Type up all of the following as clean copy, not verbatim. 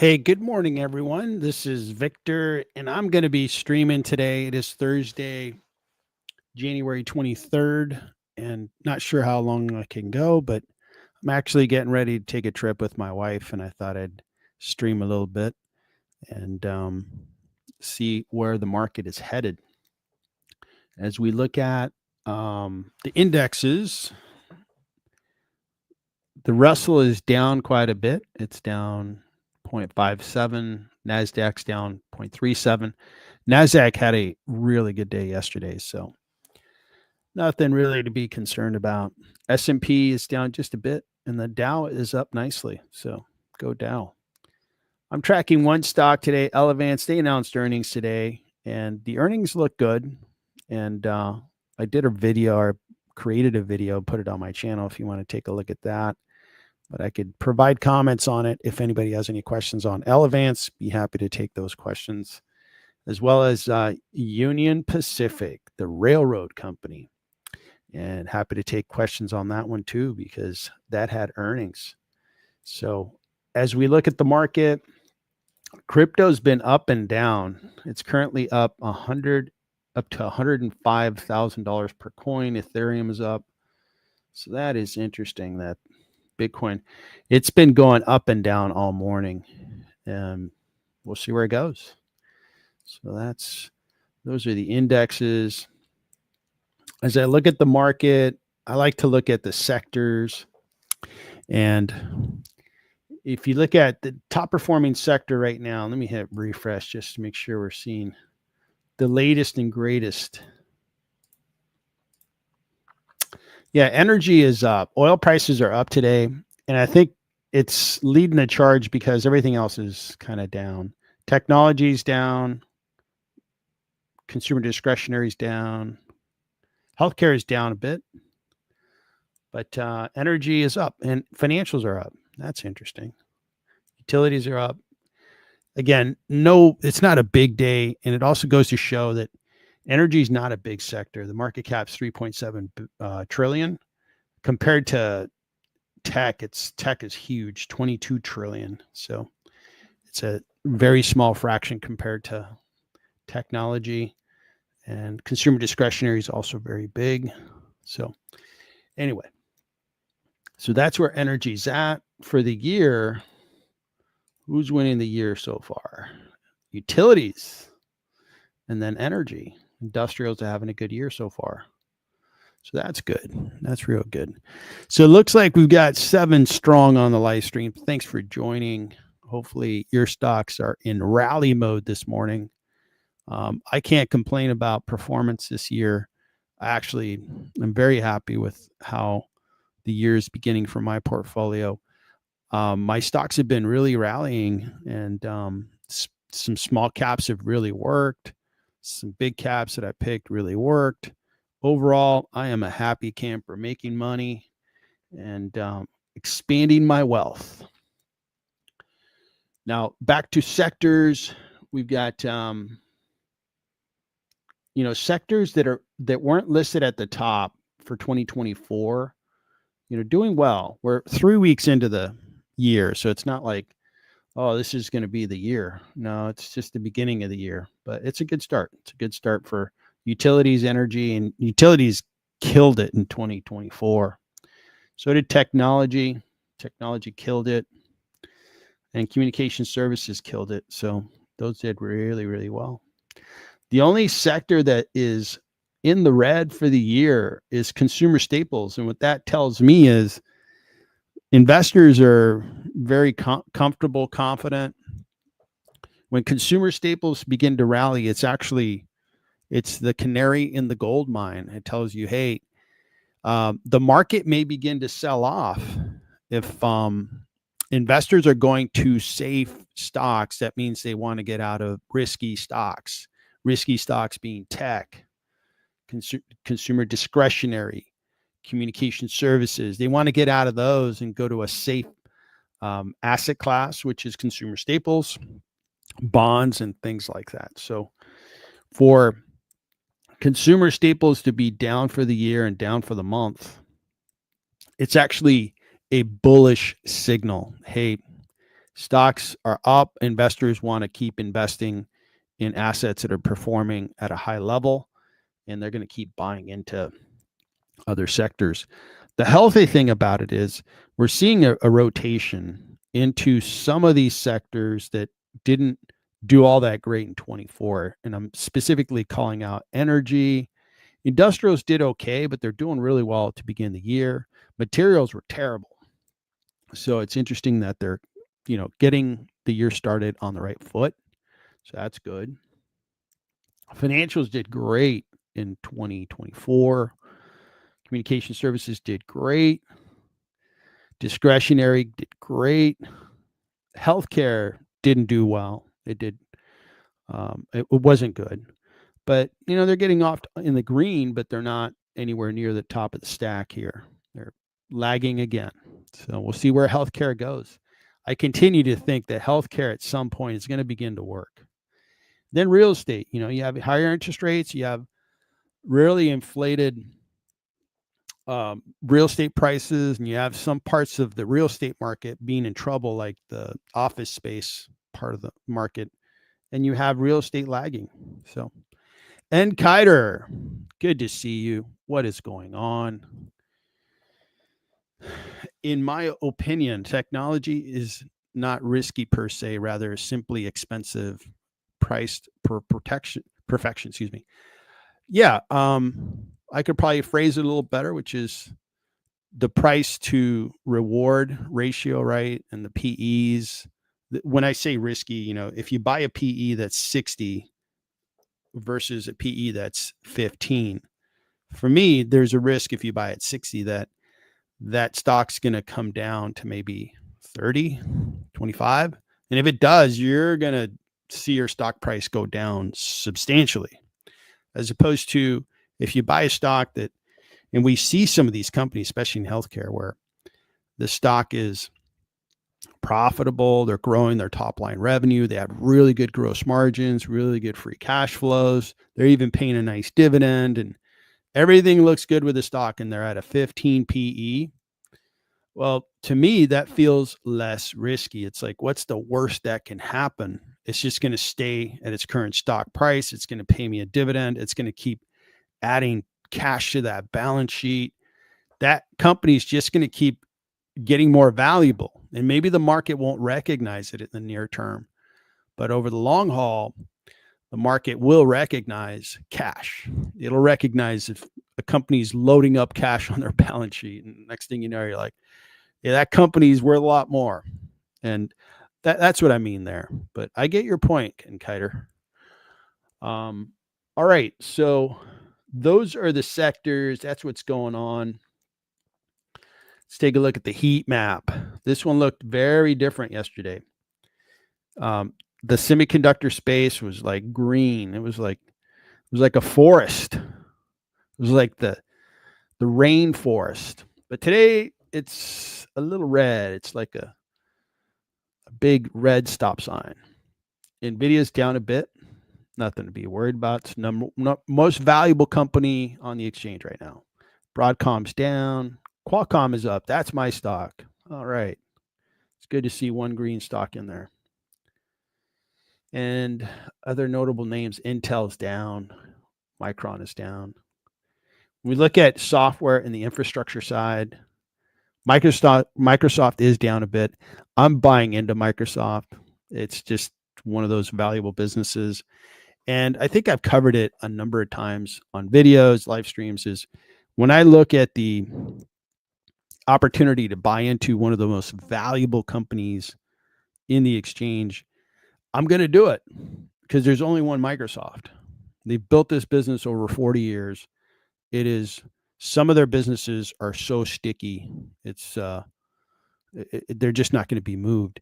Hey, good morning, everyone. This is Victor, and I'm going to be streaming today. It is Thursday, January 23rd, and not sure how long I can go, but I'm actually getting ready to take a trip with my wife, and I thought I'd stream a little bit and see where the market is headed. As we look at the indexes, the Russell is down quite a bit. It's down 0.57. NASDAQ's down 0.37. NASDAQ had a really good day yesterday, so nothing really to be concerned about. S&P is down just a bit, and the Dow is up nicely, so go Dow. I'm tracking one stock today, Elevance. They announced earnings today, and the earnings look good. And I did a video, or created a video, put it on my channel if you want to take a look at that. But I could provide comments on it. If anybody has any questions on Elevance, be happy to take those questions, as well as Union Pacific, the railroad company. And happy to take questions on that one too, because that had earnings. So as we look at the market, crypto's been up and down. It's currently up up to $105,000 per coin. Ethereum is up. So that is interesting that Bitcoin, it's been going up and down all morning. And we'll see where it goes. So those are the indexes. As I look at the market, I like to look at the sectors. And if you look at the top performing sector right now, let me hit refresh just to make sure we're seeing the latest and greatest. Yeah, energy is up. Oil prices are up today. And I think it's leading the charge because everything else is kind of down. Technology's down. Consumer discretionary is down. Healthcare is down a bit. But energy is up and financials are up. That's interesting. Utilities are up. Again, no, it's not a big day. And it also goes to show that energy is not a big sector. The market cap's 3.7 trillion. Compared to tech is huge, 22 trillion. So it's a very small fraction compared to technology. And consumer discretionary is also very big. So anyway, so that's where energy's at for the year. Who's winning the year so far? Utilities, and then energy. Industrials are having a good year so far. So that's good. That's real good. So it looks like we've got 7 strong on the live stream. Thanks for joining. Hopefully your stocks are in rally mode this morning. I can't complain about performance this year. I'm very happy with how the year is beginning for my portfolio. My stocks have been really rallying, and some small caps have really worked. Some big caps that I picked really worked. Overall, I am a happy camper, making money and expanding my wealth. Now, back to sectors. We've got sectors that weren't listed at the top for 2024, doing well. We're 3 weeks into the year, so it's not like, oh, this is going to be the year. No, it's just the beginning of the year, but it's a good start. It's a good start for utilities, energy, and utilities killed it in 2024. So did technology. Technology killed it, and communication services killed it. So those did really, really well. The only sector that is in the red for the year is consumer staples. And what that tells me is investors are very comfortable, confident. When consumer staples begin to rally, it's the canary in the gold mine. It tells you, hey, the market may begin to sell off. If investors are going to safe stocks, that means they want to get out of risky stocks. Risky stocks being tech, consumer discretionary, communication services. They want to get out of those and go to a safe asset class, which is consumer staples, bonds, and things like that. So for consumer staples to be down for the year and down for the month, it's actually a bullish signal. Hey, Stocks are up. Investors want to keep investing in assets that are performing at a high level, and they're going to keep buying into other sectors. The healthy thing about it is we're seeing a rotation into some of these sectors that didn't do all that great in 24. And I'm specifically calling out energy. Industrials did okay, but they're doing really well to begin the year. Materials were terrible. So it's interesting that they're, getting the year started on the right foot. So that's good. Financials did great in 2024. Communication services did great. Discretionary did great. Healthcare didn't do well. It did. It wasn't good. But, they're getting off in the green, but they're not anywhere near the top of the stack here. They're lagging again. So we'll see where healthcare goes. I continue to think that healthcare at some point is going to begin to work. Then real estate, you have higher interest rates, you have really inflated real estate prices, and you have some parts of the real estate market being in trouble, like the office space part of the market, and you have real estate lagging. So, and Kiter, good to see you. What is going on? In my opinion, technology is not risky per se, rather simply expensive, priced per perfection. Excuse me. Yeah, I could probably phrase it a little better, which is the price to reward ratio, right? And the PEs. When I say risky, if you buy a PE that's 60 versus a PE that's 15, for me, there's a risk if you buy at 60 that stock's going to come down to maybe 30, 25. And if it does, you're going to see your stock price go down substantially, as opposed to if you buy a stock that, and we see some of these companies, especially in healthcare, where the stock is profitable, they're growing their top line revenue, they have really good gross margins, really good free cash flows, they're even paying a nice dividend, and everything looks good with the stock, and they're at a 15 PE. Well, to me, that feels less risky. It's like, what's the worst that can happen? It's just going to stay at its current stock price. It's going to pay me a dividend. It's going to keep adding cash to that balance sheet. That company is just going to keep getting more valuable. And maybe the market won't recognize it in the near term, but over the long haul, the market will recognize cash. It'll recognize if a company's loading up cash on their balance sheet. And next thing you know, you're like, yeah, that company's worth a lot more. And that's what I mean there. But I get your point, Ken Kiter. All right. So those are the sectors. That's what's going on. Let's take a look at the heat map. This one looked very different yesterday. The semiconductor space was like green. It was like a forest. It was like the rainforest. But today it's a little red. It's like a big red stop sign. Nvidia's down a bit. Nothing to be worried about. It's most valuable company on the exchange right now. Broadcom's down. Qualcomm is up. That's my stock. All right. It's good to see one green stock in there. And other notable names, Intel's down. Micron is down. When we look at software and the infrastructure side, Microsoft is down a bit. I'm buying into Microsoft. It's just one of those valuable businesses. And I think I've covered it a number of times on videos, live streams, is when I look at the opportunity to buy into one of the most valuable companies in the exchange, I'm going to do it because there's only one Microsoft. They've built this business over 40 years. It is, some of their businesses are so sticky. It's, they're just not going to be moved.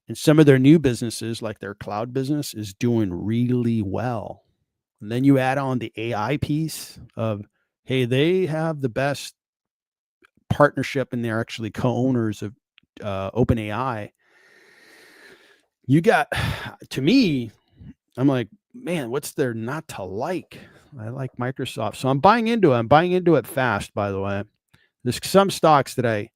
And some of their new businesses, like their cloud business, is doing really well. And then you add on the AI piece of, hey, they have the best partnership and they're actually co-owners of OpenAI. You got, to me, I'm like, man, what's there not to like? I like Microsoft. So I'm buying into it. I'm buying into it fast, by the way. There's some stocks that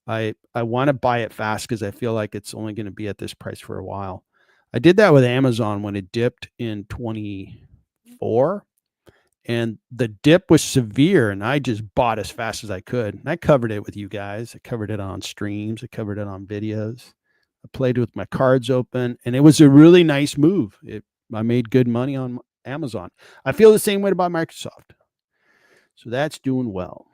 I want to buy it fast because I feel like it's only going to be at this price for a while. I did that with Amazon when it dipped in 24, and the dip was severe, and I just bought as fast as I could. And I covered it with you guys. I covered it on streams. I covered it on videos. I played with my cards open, and it was a really nice move. I made good money on Amazon. I feel the same way about Microsoft. So that's doing well.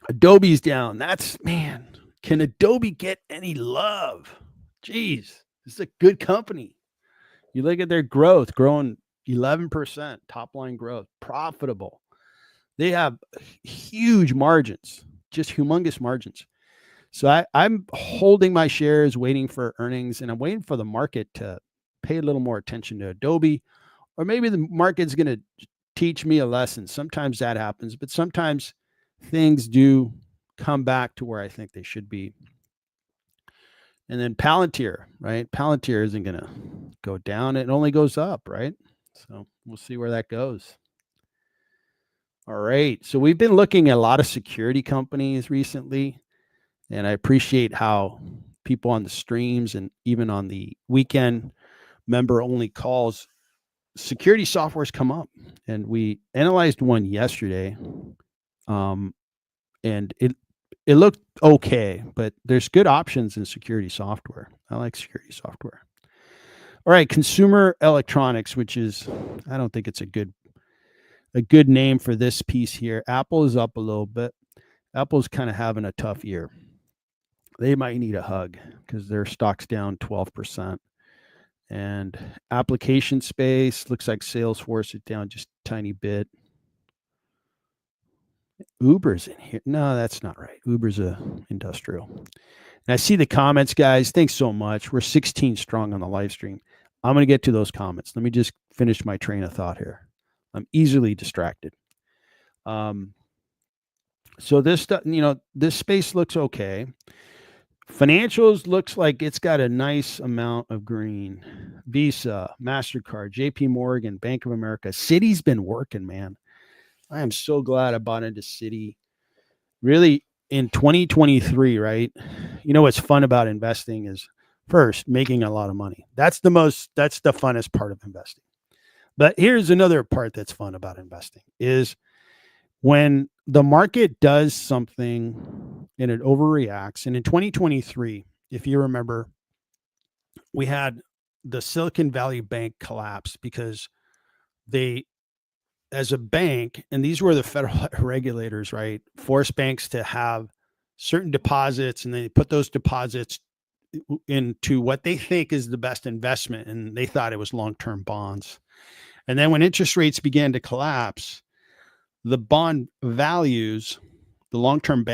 Adobe's down. Man, can Adobe get any love? Jeez, this is a good company. You look at their growth, growing 11%, top line growth, profitable. They have huge margins, just humongous margins. So I'm holding my shares, waiting for earnings, and I'm waiting for the market to pay a little more attention to Adobe, or maybe the market's going to teach me a lesson. Sometimes that happens, but sometimes things do come back to where I think they should be. And then Palantir, right? Palantir isn't going to go down. It only goes up, right? So we'll see where that goes. All right. So we've been looking at a lot of security companies recently, and I appreciate how people on the streams and even on the weekend member only calls, security softwares come up. And we analyzed one yesterday. And it looked okay, but there's good options in security software. I like security software. All right, consumer electronics, which is, I don't think it's a good name for this piece here. Apple is up a little bit. Apple's kind of having a tough year. They might need a hug because their stock's down 12%. And application space looks like Salesforce is down just a tiny bit. Uber's in here. No, that's not right. Uber's a industrial. And I see the comments, guys. Thanks so much. We're 16 strong on the live stream. I'm going to get to those comments. Let me just finish my train of thought here. I'm easily distracted. So this, this space looks okay. Financials looks like it's got a nice amount of green. Visa, MasterCard, JP Morgan, Bank of America. Citi's been working, man. I am so glad I bought into Citi. Really, in 2023, right? You know what's fun about investing is, first, making a lot of money. That's the funnest part of investing. But here's another part that's fun about investing is when the market does something and it overreacts. And in 2023, if you remember, we had the Silicon Valley Bank collapse because they, as a bank, and these were the federal regulators, right, force banks to have certain deposits, and they put those deposits into what they think is the best investment, and they thought it was long-term bonds. And then when interest rates began to collapse, the bond values, the long-term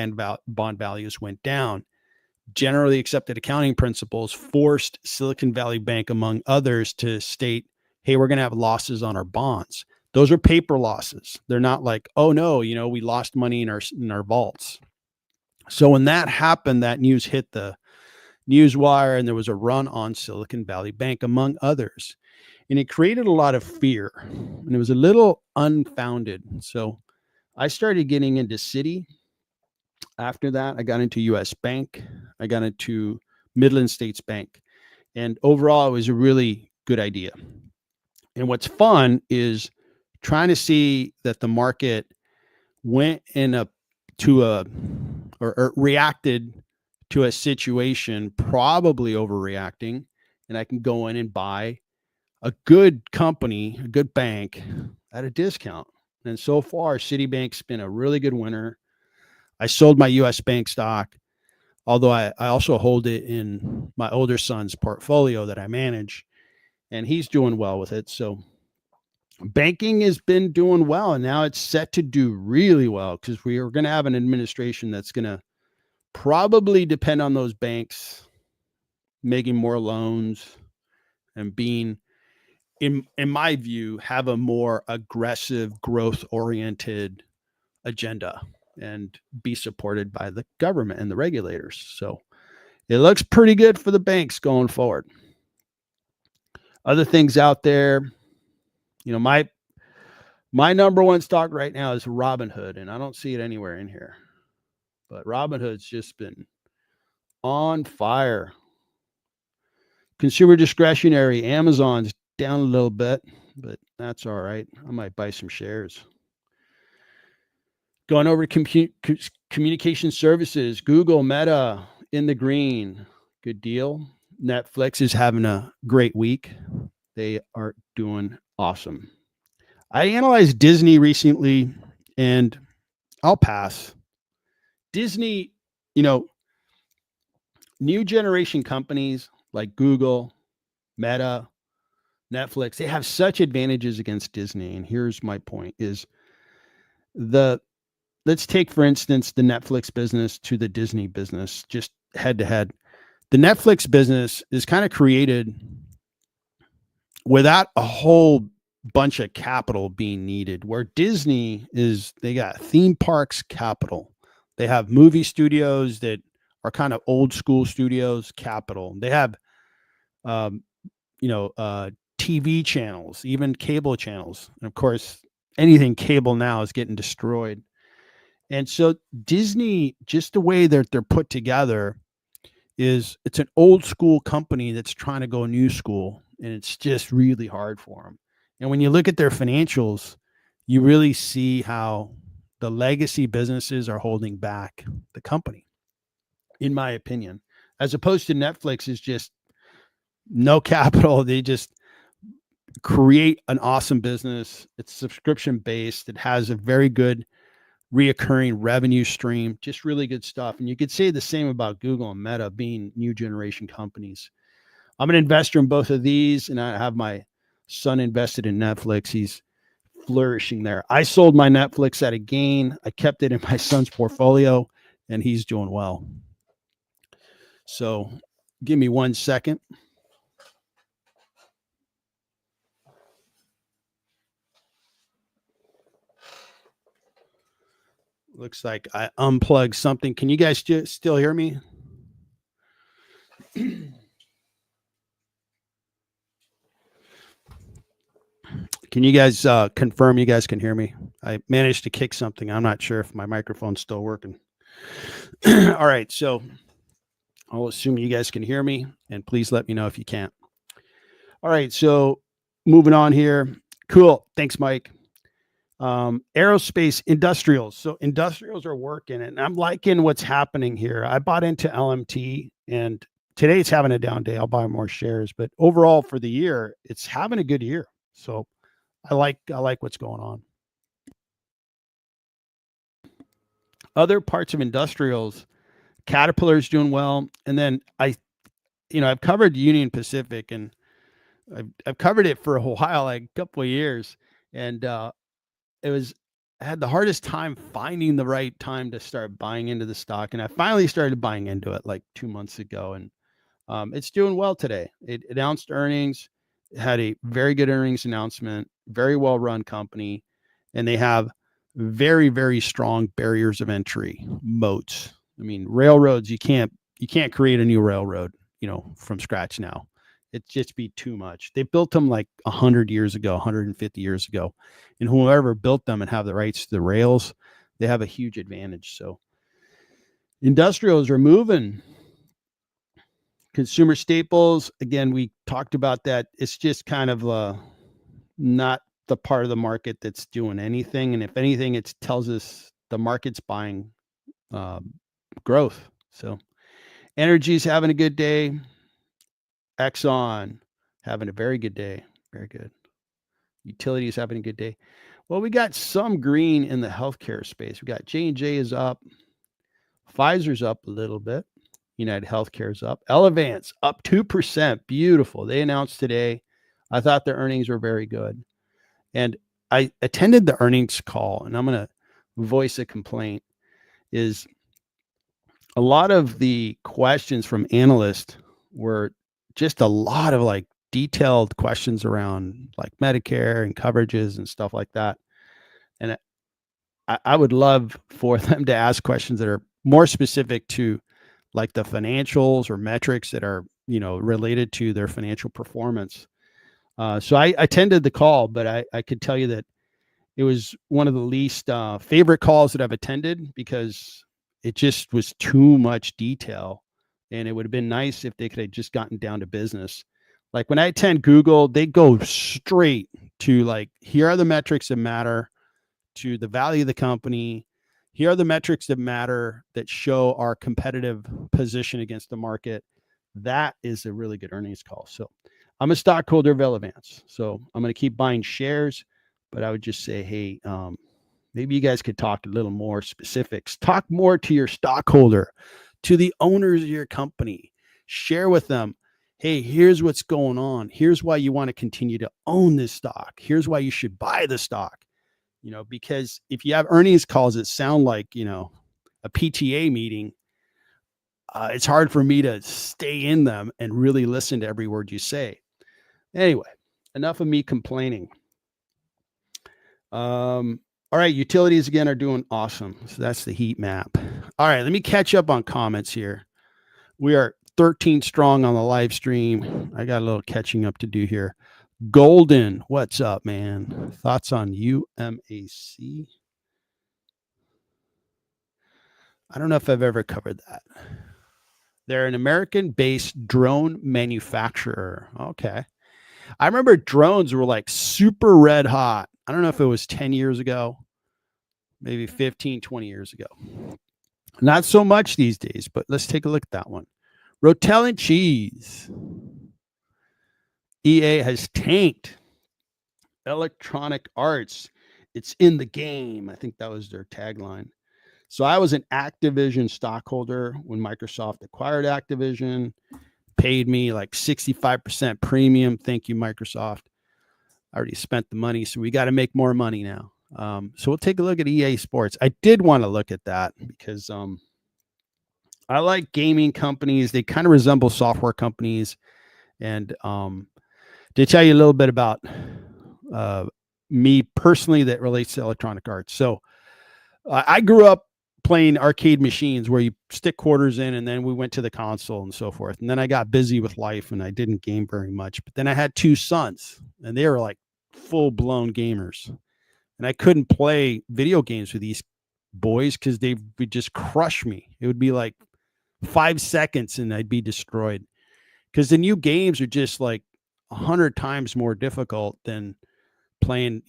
bond values went down. Generally accepted accounting principles forced Silicon Valley Bank, among others, to state, hey, we're going to have losses on our bonds. Those are paper losses. They're not like, oh no, we lost money in our vaults. So when that happened, that news hit the news wire, and there was a run on Silicon Valley Bank, among others. And it created a lot of fear, and it was a little unfounded. So I started getting into Citi. After that, I got into US Bank. I got into Midland States Bank. And overall, it was a really good idea. And what's fun is trying to see that the market went or reacted to a situation, probably overreacting, and I can go in and buy a good company, a good bank at a discount. And so far, Citibank's been a really good winner. I sold my US Bank stock, although I also hold it in my older son's portfolio that I manage, and he's doing well with it. So banking has been doing well, and now it's set to do really well because we are going to have an administration that's going to probably depend on those banks making more loans and being, in my view, have a more aggressive, growth-oriented agenda and be supported by the government and the regulators. So it looks pretty good for the banks going forward. Other things out there, my number one stock right now is Robinhood, and I don't see it anywhere in here. But Robinhood's just been on fire. Consumer discretionary, Amazon's down a little bit, but that's all right. I might buy some shares. Going over to communication services, Google, Meta in the green. Good deal. Netflix is having a great week. They are doing awesome. I analyzed Disney recently, and I'll pass. Disney, you know, new generation companies like Google, Meta, Netflix, they have such advantages against Disney. And here's my point is let's take, for instance, the Netflix business to the Disney business, just head to head. The Netflix business is kind of created without a whole bunch of capital being needed, where Disney is, they got theme parks capital. They have movie studios that are kind of old school studios capital. They have, um, TV channels, even cable channels. And of course, anything cable now is getting destroyed. And so Disney, just the way that they're put together, it's an old school company that's trying to go new school, and it's just really hard for them. And when you look at their financials, you really see how the legacy businesses are holding back the company, in my opinion, as opposed to Netflix is just no capital. They just create an awesome business. It's subscription based. It has a very good reoccurring revenue stream, just really good stuff. And you could say the same about Google and Meta being new generation companies. I'm an investor in both of these, and I have my son invested in Netflix. He's flourishing there. I sold my Netflix at a gain. I kept it in my son's portfolio, and he's doing well. So give me 1 second. Looks like I unplugged something. Can you guys still hear me? Can you guys confirm you guys can hear me? I managed to kick something. I'm not sure if my microphone's still working. All right. So I'll assume you guys can hear me, and please let me know if you can't. All right. So moving on here. Cool. Thanks, Mike. Aerospace industrials. So industrials are working, and I'm liking what's happening here. I bought into LMT, and today it's having a down day. I'll buy more shares, but overall for the year, it's having a good year. So I like what's going on. Other parts of industrials, Caterpillar's doing well, and then I've covered Union Pacific, and I've covered it for a while, like a couple of years, and I had the hardest time finding the right time to start buying into the stock, and I finally started buying into it like 2 months ago, and it's doing well today. It announced earnings, had a very good earnings announcement, very well run company, and they have very, very strong barriers of entry, moats. I mean, railroads, you can't create a new railroad, from scratch now. It'd just be too much. They built them like 100 years ago, 150 years ago, and whoever built them and have the rights to the rails, they have a huge advantage. So industrials are moving. Consumer staples, again, we talked about that. It's just kind of not the part of the market that's doing anything. And if anything, it tells us the market's buying growth. So energy's having a good day. Exxon having a very good day. Very good. Utilities having a good day. Well, we got some green in the healthcare space. We got J&J is up. Pfizer's up a little bit. United Healthcare is up. Elevance up 2%. Beautiful. They announced today. I thought their earnings were very good. And I attended the earnings call, and I'm going to voice a complaint, is a lot of the questions from analysts were just a lot of like detailed questions around like Medicare and coverages and stuff like that. And I would love for them to ask questions that are more specific to like the financials or metrics that are, related to their financial performance. So I attended the call, but I could tell you that it was one of the least favorite calls that I've attended, because it just was too much detail And it would have been nice if they could have just gotten down to business. Like when I attend Google, they go straight to like, here are the metrics that matter to the value of the company. Here are the metrics that matter that show our competitive position against the market. That is a really good earnings call. So I'm a stockholder of Elevance. So I'm going to keep buying shares, but I would just say, hey, maybe you guys could talk a little more specifics. Talk more to your stockholder, to the owners of your company. Share with them, hey, here's what's going on. Here's why you want to continue to own this stock. Here's why you should buy the stock. Because if you have earnings calls that sound like, a PTA meeting, it's hard for me to stay in them and really listen to every word you say. Anyway, enough of me complaining. All right, utilities again are doing awesome. So that's the heat map. All right, let me catch up on comments here. We are 13 strong on the live stream. I got a little catching up to do here. Golden, what's up, man? Thoughts on UMAC? I don't know if I've ever covered that. They're an American-based drone manufacturer. Okay. I remember drones were like super red hot. I don't know if it was 10 years ago, maybe 15, 20 years ago. Not so much these days, but let's take a look at that one. Rotel and cheese. EA has tanked. Electronic Arts, it's in the game. I think that was their tagline. So I was an Activision stockholder when Microsoft acquired Activision, paid me like 65% premium. Thank you, Microsoft. I already spent the money, so we got to make more money now. So we'll take a look at EA Sports. I did want to look at that because I like gaming companies. They kind of resemble software companies. And to tell you a little bit about me personally that relates to Electronic Arts. So I grew up playing arcade machines where you stick quarters in, and then we went to the console and so forth. And then I got busy with life and I didn't game very much. But then I had 2 sons and they were like full-blown gamers. And I couldn't play video games with these boys because they would just crush me. It would be like 5 seconds and I'd be destroyed. Because the new games are just like 100 times more difficult than playing,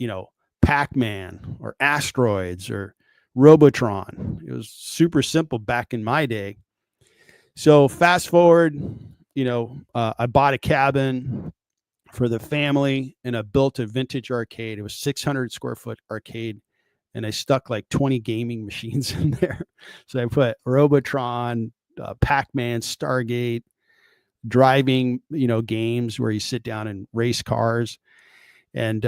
Pac-Man or Asteroids or Robotron. It was super simple back in my day. So fast forward, I bought a cabin for the family and I built a vintage arcade. It was 600 square foot arcade. And I stuck like 20 gaming machines in there. So I put Robotron, Pac-Man, Stargate, driving, games where you sit down and race cars. And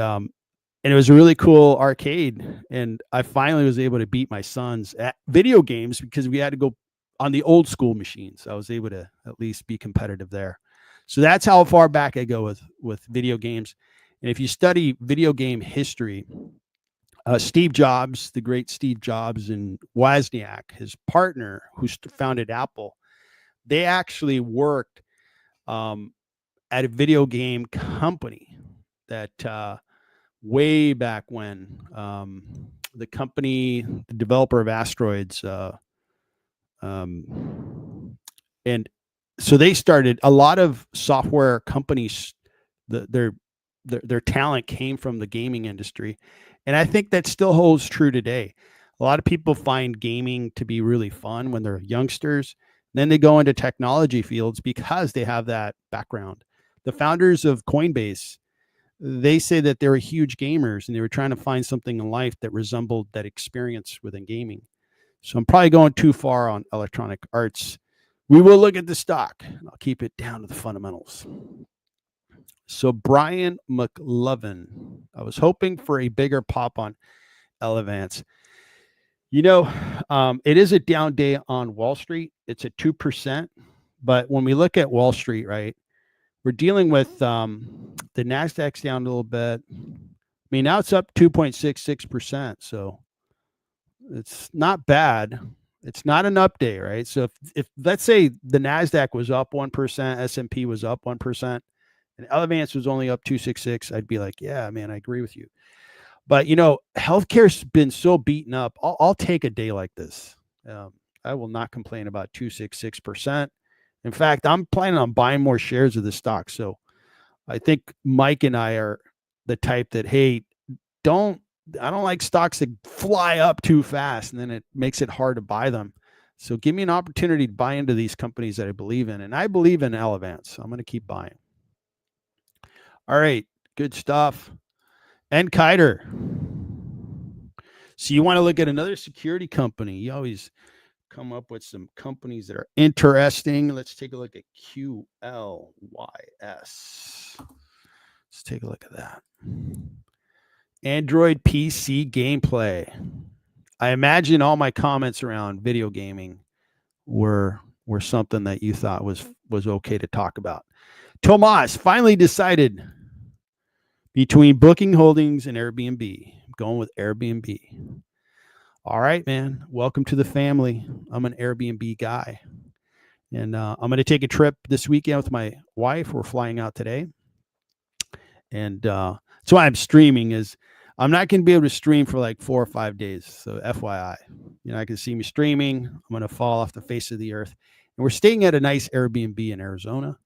it was a really cool arcade. And I finally was able to beat my sons at video games because we had to go on the old school machines. I was able to at least be competitive there. So that's how far back I go with video games. And if you study video game history, Steve Jobs, the great Steve Jobs, and Wozniak, his partner who founded Apple, they actually worked at a video game company that way back when the company, the developer of Asteroids, and so they started a lot of software companies. Their talent came from the gaming industry, and I think that still holds true today. A lot of people find gaming to be really fun when they're youngsters. Then they go into technology fields because they have that background. The founders of Coinbase, they say that they were huge gamers and they were trying to find something in life that resembled that experience within gaming. So I'm probably going too far on Electronic Arts. We will look at the stock. I'll keep it down to the fundamentals. So Brian McLovin, I was hoping for a bigger pop on Elevance. It is a down day on Wall Street. It's at 2%. But when we look at Wall Street, right, we're dealing with the NASDAQ's down a little bit. I mean, now it's up 2.66%. So it's not bad. It's not an up day, right? So if let's say the NASDAQ was up 1%, S&P was up 1%, and Elevance was only up 266, I'd be like, yeah, man, I agree with you. But, healthcare's been so beaten up. I'll take a day like this. I will not complain about 266%. In fact, I'm planning on buying more shares of the stock. So I think Mike and I are the type that, hey, I don't like stocks that fly up too fast and then it makes it hard to buy them. So give me an opportunity to buy into these companies that I believe in. And I believe in Elevance. So I'm going to keep buying. All right. Good stuff. And Kiter. So you want to look at another security company. You always come up with some companies that are interesting. Let's take a look at QLYS. Let's take a look at that. Android PC gameplay. I imagine all my comments around video gaming were something that you thought was okay to talk about. Tomas finally decided between Booking Holdings and Airbnb. I'm going with Airbnb. All right, man. Welcome to the family. I'm an Airbnb guy. And I'm going to take a trip this weekend with my wife. We're flying out today. And that's why I'm streaming is I'm not going to be able to stream for like 4 or 5 days. So FYI, I can see me streaming. I'm going to fall off the face of the earth. And we're staying at a nice Airbnb in Arizona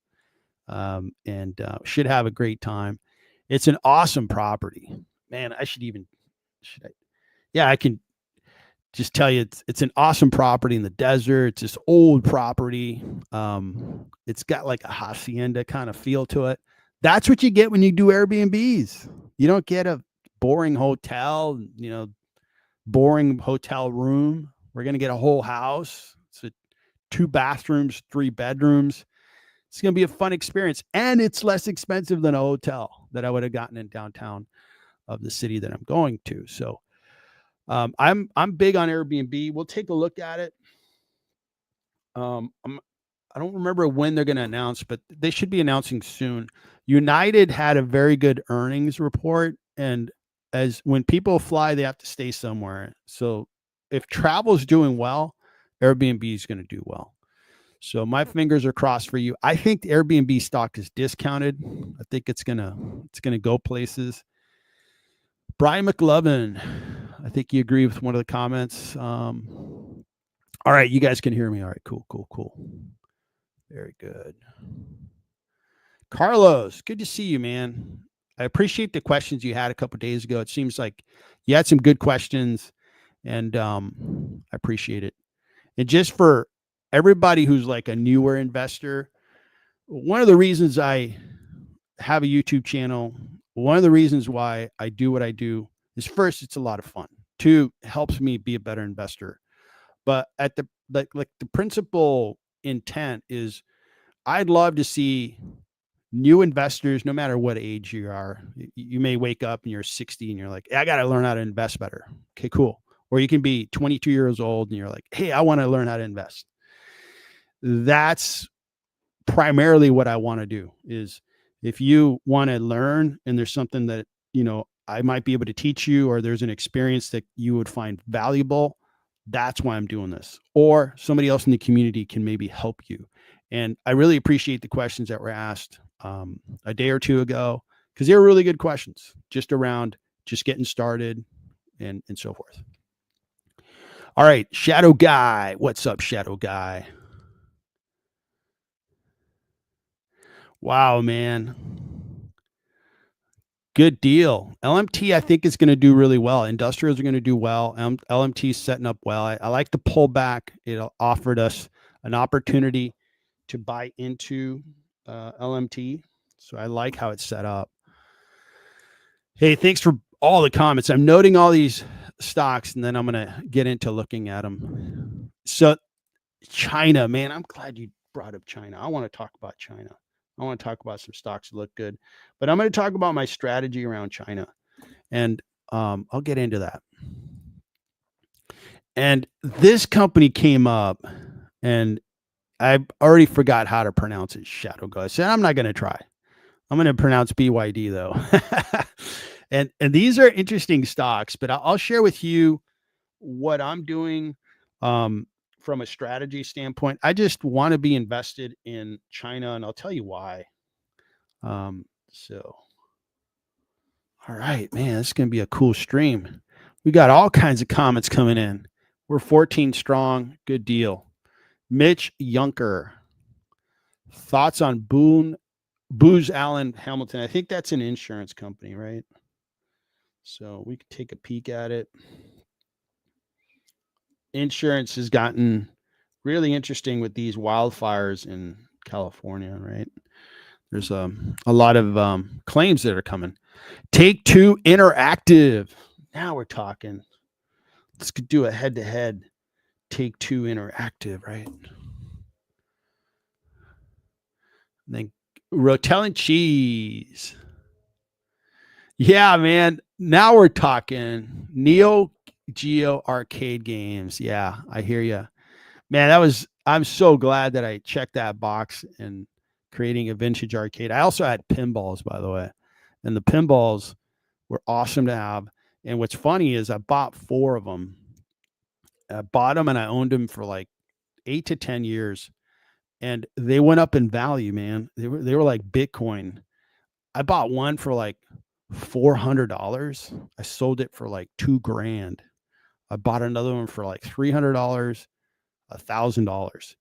and should have a great time. It's an awesome property. Man, I can just tell you it's an awesome property in the desert. It's this old property. It's got like a hacienda kind of feel to it. That's what you get when you do Airbnbs. You don't get a boring hotel, boring hotel room. We're going to get a whole house. It's 2 bathrooms, 3 bedrooms. It's going to be a fun experience. And it's less expensive than a hotel that I would have gotten in downtown of the city that I'm going to. So I'm big on Airbnb. We'll take a look at it. I don't remember when they're going to announce, but they should be announcing soon. United had a very good earnings report, and as when people fly, they have to stay somewhere. So if travel is doing well, Airbnb is going to do well. So my fingers are crossed for you. I think the Airbnb stock is discounted. I think it's gonna go places. Brian McLovin, I think you agree with one of the comments. All right, you guys can hear me. All right, cool. Very good. Carlos, good to see you, man. I appreciate the questions you had a couple of days ago. It seems like you had some good questions, and I appreciate it. And just for everybody who's like a newer investor, one of the reasons I have a YouTube channel, one of the reasons why I do what I do is, first, it's a lot of fun. 2, it helps me be a better investor. But at the principal intent is I'd love to see new investors, no matter what age you are. You may wake up and you're 60 and you're like, I got to learn how to invest better. Okay, cool. Or you can be 22 years old and you're like, hey, I want to learn how to invest. That's primarily what I want to do. Is if you want to learn and there's something that, I might be able to teach you, or there's an experience that you would find valuable, that's why I'm doing this. Or somebody else in the community can maybe help you. And I really appreciate the questions that were asked a day or 2 ago, because they were really good questions just around just getting started and so forth. All right, Shadow Guy. What's up, Shadow Guy? Wow, man. Good deal. LMT, I think, is going to do really well. Industrials are going to do well. LMT is setting up well. I like the pullback. It offered us an opportunity to buy into LMT. So I like how it's set up. Hey, thanks for all the comments. I'm noting all these stocks, and then I'm going to get into looking at them. So China, man, I'm glad you brought up China. I want to talk about China. I want to talk about some stocks that look good, but I'm going to talk about my strategy around China, and I'll get into that. And this company came up, and I already forgot how to pronounce it. Shadow Guy. I said I'm not going to try. I'm going to pronounce BYD though. and these are interesting stocks, but I'll share with you what I'm doing from a strategy standpoint. I just want to be invested in China, and I'll tell you why. So, all right, man, this is going to be a cool stream. We got all kinds of comments coming in. We're 14 strong. Good deal. Mitch Yunker. Thoughts on Booz Allen Hamilton? I think that's an insurance company, right? So we could take a peek at it. Insurance has gotten really interesting with these wildfires in California, right? There's a lot of claims that are coming. Take-Two Interactive. Now we're talking. Let's do a head-to-head. Take-Two Interactive, right? And then Rotel and Cheese. Yeah, man. Now we're talking. Neo Geo arcade games. Yeah, I hear you. Man, I'm so glad that I checked that box and creating a vintage arcade. I also had pinballs, by the way. And the pinballs were awesome to have. And what's funny is I bought 4 of them. I bought them and I owned them for like 8 to 10 years. And they went up in value, man. They were like Bitcoin. I bought one for like $400. I sold it for like $2,000. I bought another one for like $300, $1,000.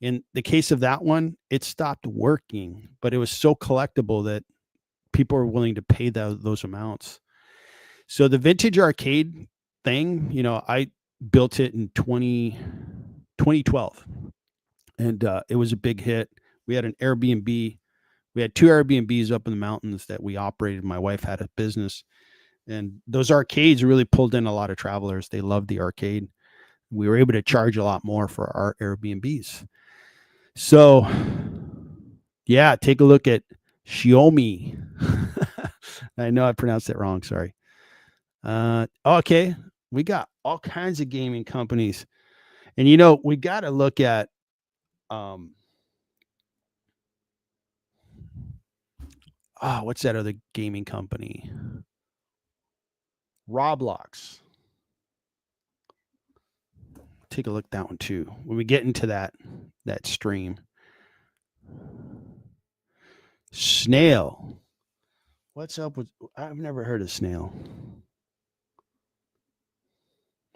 In the case of that one, it stopped working, but it was so collectible that people were willing to pay those amounts. So the vintage arcade thing, I built it in 2012, and it was a big hit. We had an Airbnb. We had 2 Airbnbs up in the mountains that we operated. My wife had a business, and those arcades really pulled in a lot of travelers. They loved the arcade. We were able to charge a lot more for our Airbnbs. So, yeah, take a look at Xiaomi. I know I pronounced it wrong. Sorry. Okay. We got all kinds of gaming companies. And, we got to look at, what's that other gaming company? Roblox. Take a look at that one too. When we get into that stream. Snail. What's up with? I've never heard of Snail.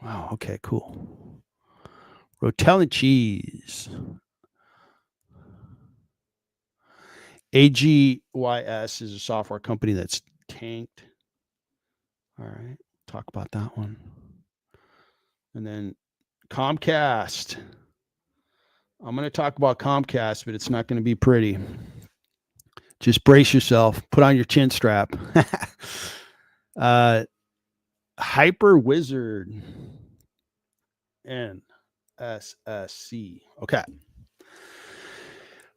Wow. Okay. Cool. Rotel and Cheese. AGYS is a software company that's tanked. All right. Talk about that one. And then Comcast. I'm going to talk about Comcast, but it's not going to be pretty. Just brace yourself. Put on your chin strap. Hyper Wizard. NSSC. Okay.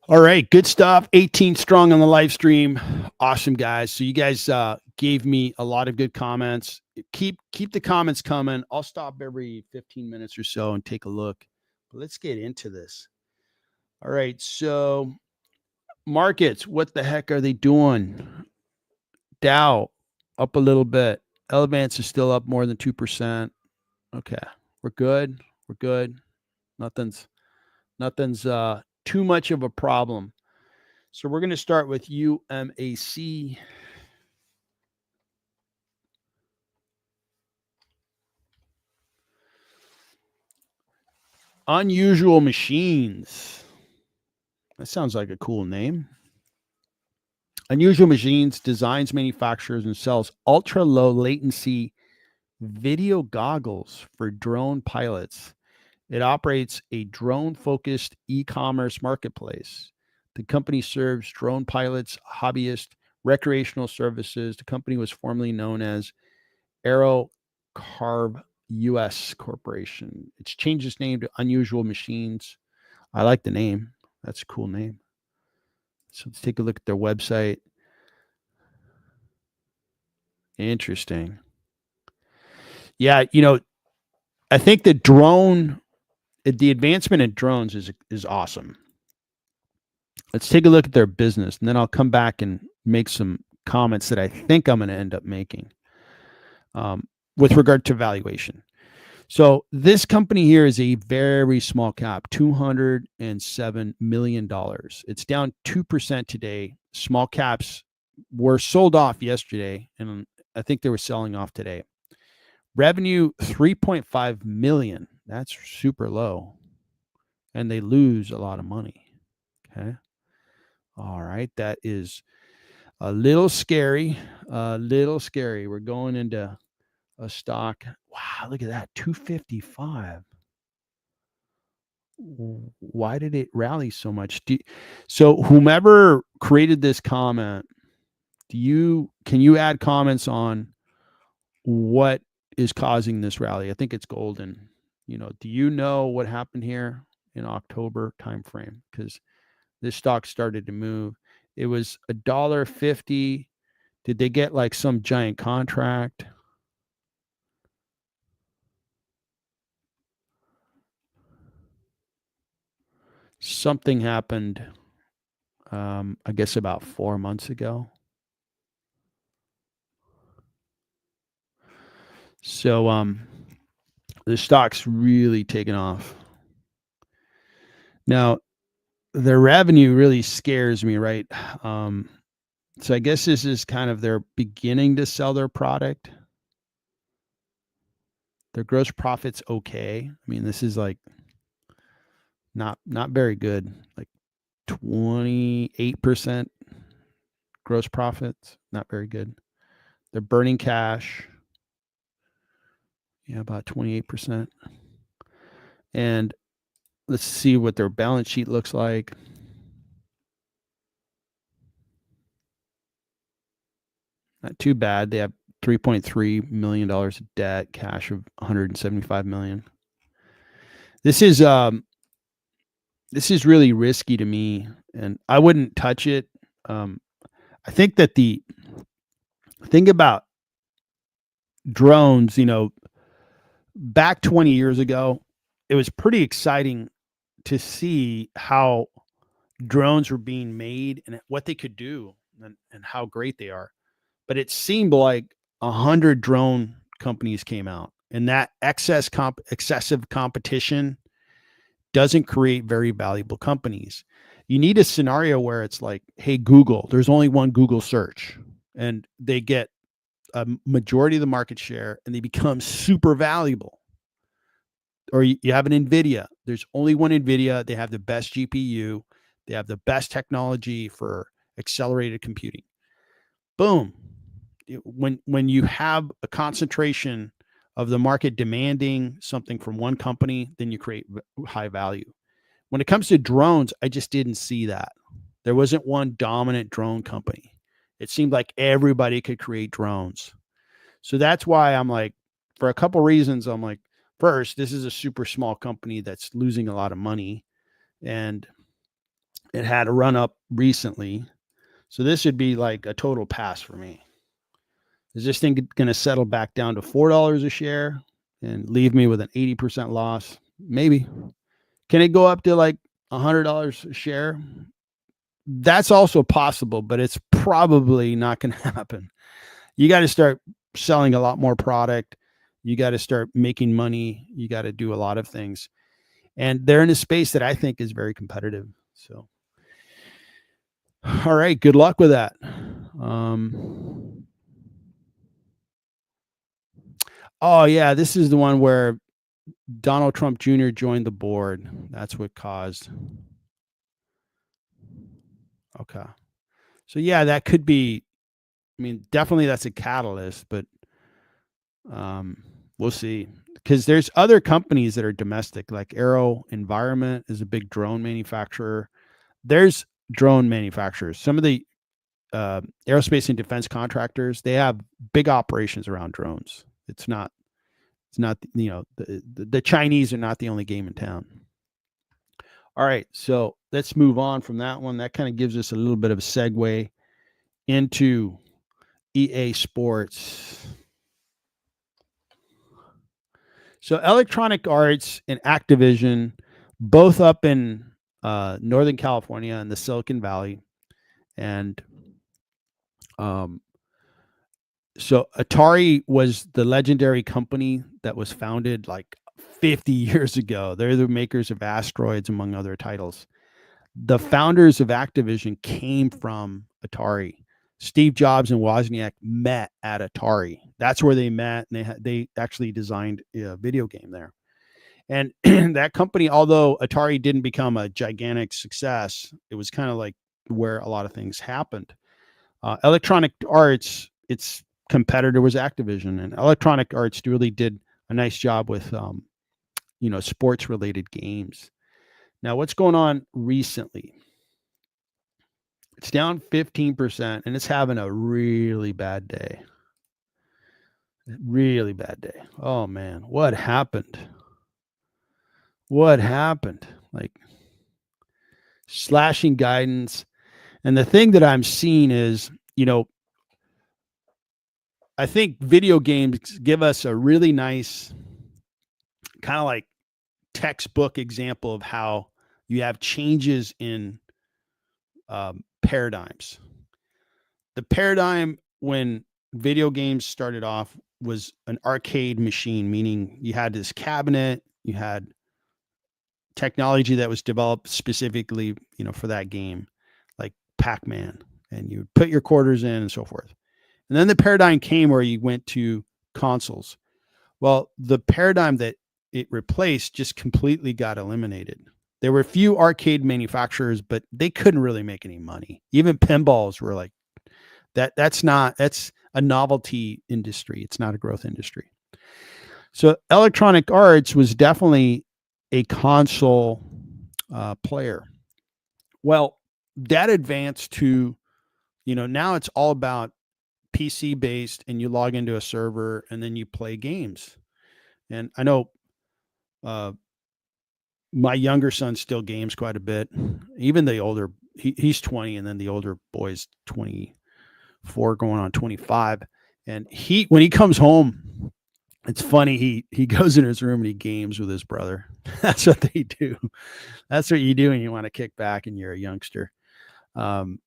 All right. Good stuff. 18 strong on the live stream. Awesome, guys. So you guys gave me a lot of good comments. Keep the comments coming. I'll stop every 15 minutes or so and take a look. But let's get into this. All right. So markets, what the heck are they doing? Dow up a little bit. Elevance is still up more than 2%. Okay. We're good. We're good. Nothing's too much of a problem. So we're going to start with UMAC. Unusual Machines. That sounds like a cool name. Unusual Machines designs, manufactures, and sells ultra low latency video goggles for drone pilots. It operates a drone-focused e-commerce marketplace. The company serves drone pilots, hobbyists, recreational services. The company was formerly known as AeroCarb US Corporation. It's changed its name to Unusual Machines. I like the name. That's a cool name. So let's take a look at their website. Interesting. Yeah, I think the advancement in drones is awesome. Let's take a look at their business, and then I'll come back and make some comments that I think I'm going to end up making with regard to valuation. So this company here is a very small cap, $207 million. It's down 2% today. Small caps were sold off yesterday, and I think they were selling off today. Revenue, $3.5 million. That's super low. And they lose a lot of money. Okay. All right, that is a little scary. A little scary. We're going into a stock. Wow, look at that, 255. Why did it rally so much? So whomever created this comment, can you add comments on what is causing this rally? I think it's golden. Do you know what happened here in October timeframe? Because this stock started to move. It was $1.50. Did they get like some giant contract? Something happened, I guess about 4 months ago. So the stock's really taken off. Now, the revenue really scares me, right? So I guess this is kind of their beginning to sell their product. Their gross profit's okay. I mean, this is like not very good. Like 28% gross profits, not very good. They're burning cash. Yeah, about 28%. And let's see what their balance sheet looks like. Not too bad. They have $3.3 million of debt, cash of $175 million. This is really risky to me, and I wouldn't touch it. I think that the thing about drones, back 20 years ago, it was pretty exciting to see how drones were being made and what they could do and how great they are. But it seemed like 100 drone companies came out, and that excessive competition doesn't create very valuable companies. You need a scenario where it's like, hey, Google, there's only one Google search, and they get a majority of the market share and they become super valuable. Or you have an NVIDIA. There's only one NVIDIA. They have the best GPU. They have the best technology for accelerated computing. Boom. When you have a concentration of the market demanding something from one company, then you create high value. When it comes to drones, I just didn't see that. There wasn't one dominant drone company. It seemed like everybody could create drones. So that's why I'm like, for a couple reasons, I'm like, first, this is a super small company that's losing a lot of money, and it had a run up recently. So this would be like a total pass for me. Is this thing going to settle back down to $4 a share and leave me with an 80% loss? Maybe. Can it go up to like $100 a share? That's also possible, but it's probably not going to happen. You got to start selling a lot more product. You got to start making money. You got to do a lot of things. And they're in a space that I think is very competitive. So, all right, good luck with that. Oh, yeah, this is the one where Donald Trump Jr. joined the board. That's what caused. Okay. So, yeah, that could be, I mean, definitely that's a catalyst, but we'll see. Because there's other companies that are domestic, like Aero Environment is a big drone manufacturer. There's drone manufacturers. Some of the aerospace and defense contractors, they have big operations around drones. It's not, the Chinese are not the only game in town. All right, so let's move on from that one. That kind of gives us a little bit of a segue into EA Sports. So Electronic Arts and Activision, both up in Northern California and the Silicon Valley. And so Atari was the legendary company that was founded like 50 years ago. They're the makers of Asteroids, among other titles. The founders of Activision came from Atari. Steve Jobs and Wozniak met at Atari. That's where they met, and they actually designed a video game there. And that company, although Atari didn't become a gigantic success, it was kind of like where a lot of things happened. Electronic Arts, its competitor was Activision, and Electronic Arts really did a nice job with sports related games. Now, what's going on recently? It's down 15%, and it's having a really bad day. Really bad day. Oh man, what happened? What happened? Like slashing guidance. And the thing that I'm seeing is, I think video games give us a really nice kind of like textbook example of how you have changes in paradigms. The paradigm when video games started off was an arcade machine, meaning you had this cabinet, you had technology that was developed specifically, for that game, like Pac-Man, and you put your quarters in and so forth. And then the paradigm came where you went to consoles. Well, the paradigm that it replaced just completely got eliminated. There were a few arcade manufacturers, but they couldn't really make any money. Even pinballs were like that. That's a novelty industry. It's not a growth industry. So Electronic Arts was definitely a console player. Well, that advanced to, now it's all about PC based, and you log into a server and then you play games. And I know my younger son still games quite a bit. Even the older, he's 20, and then the older boy's 24 going on 25. And when he comes home, it's funny, he goes in his room and he games with his brother. That's what they do. That's what you do when you want to kick back and you're a youngster. And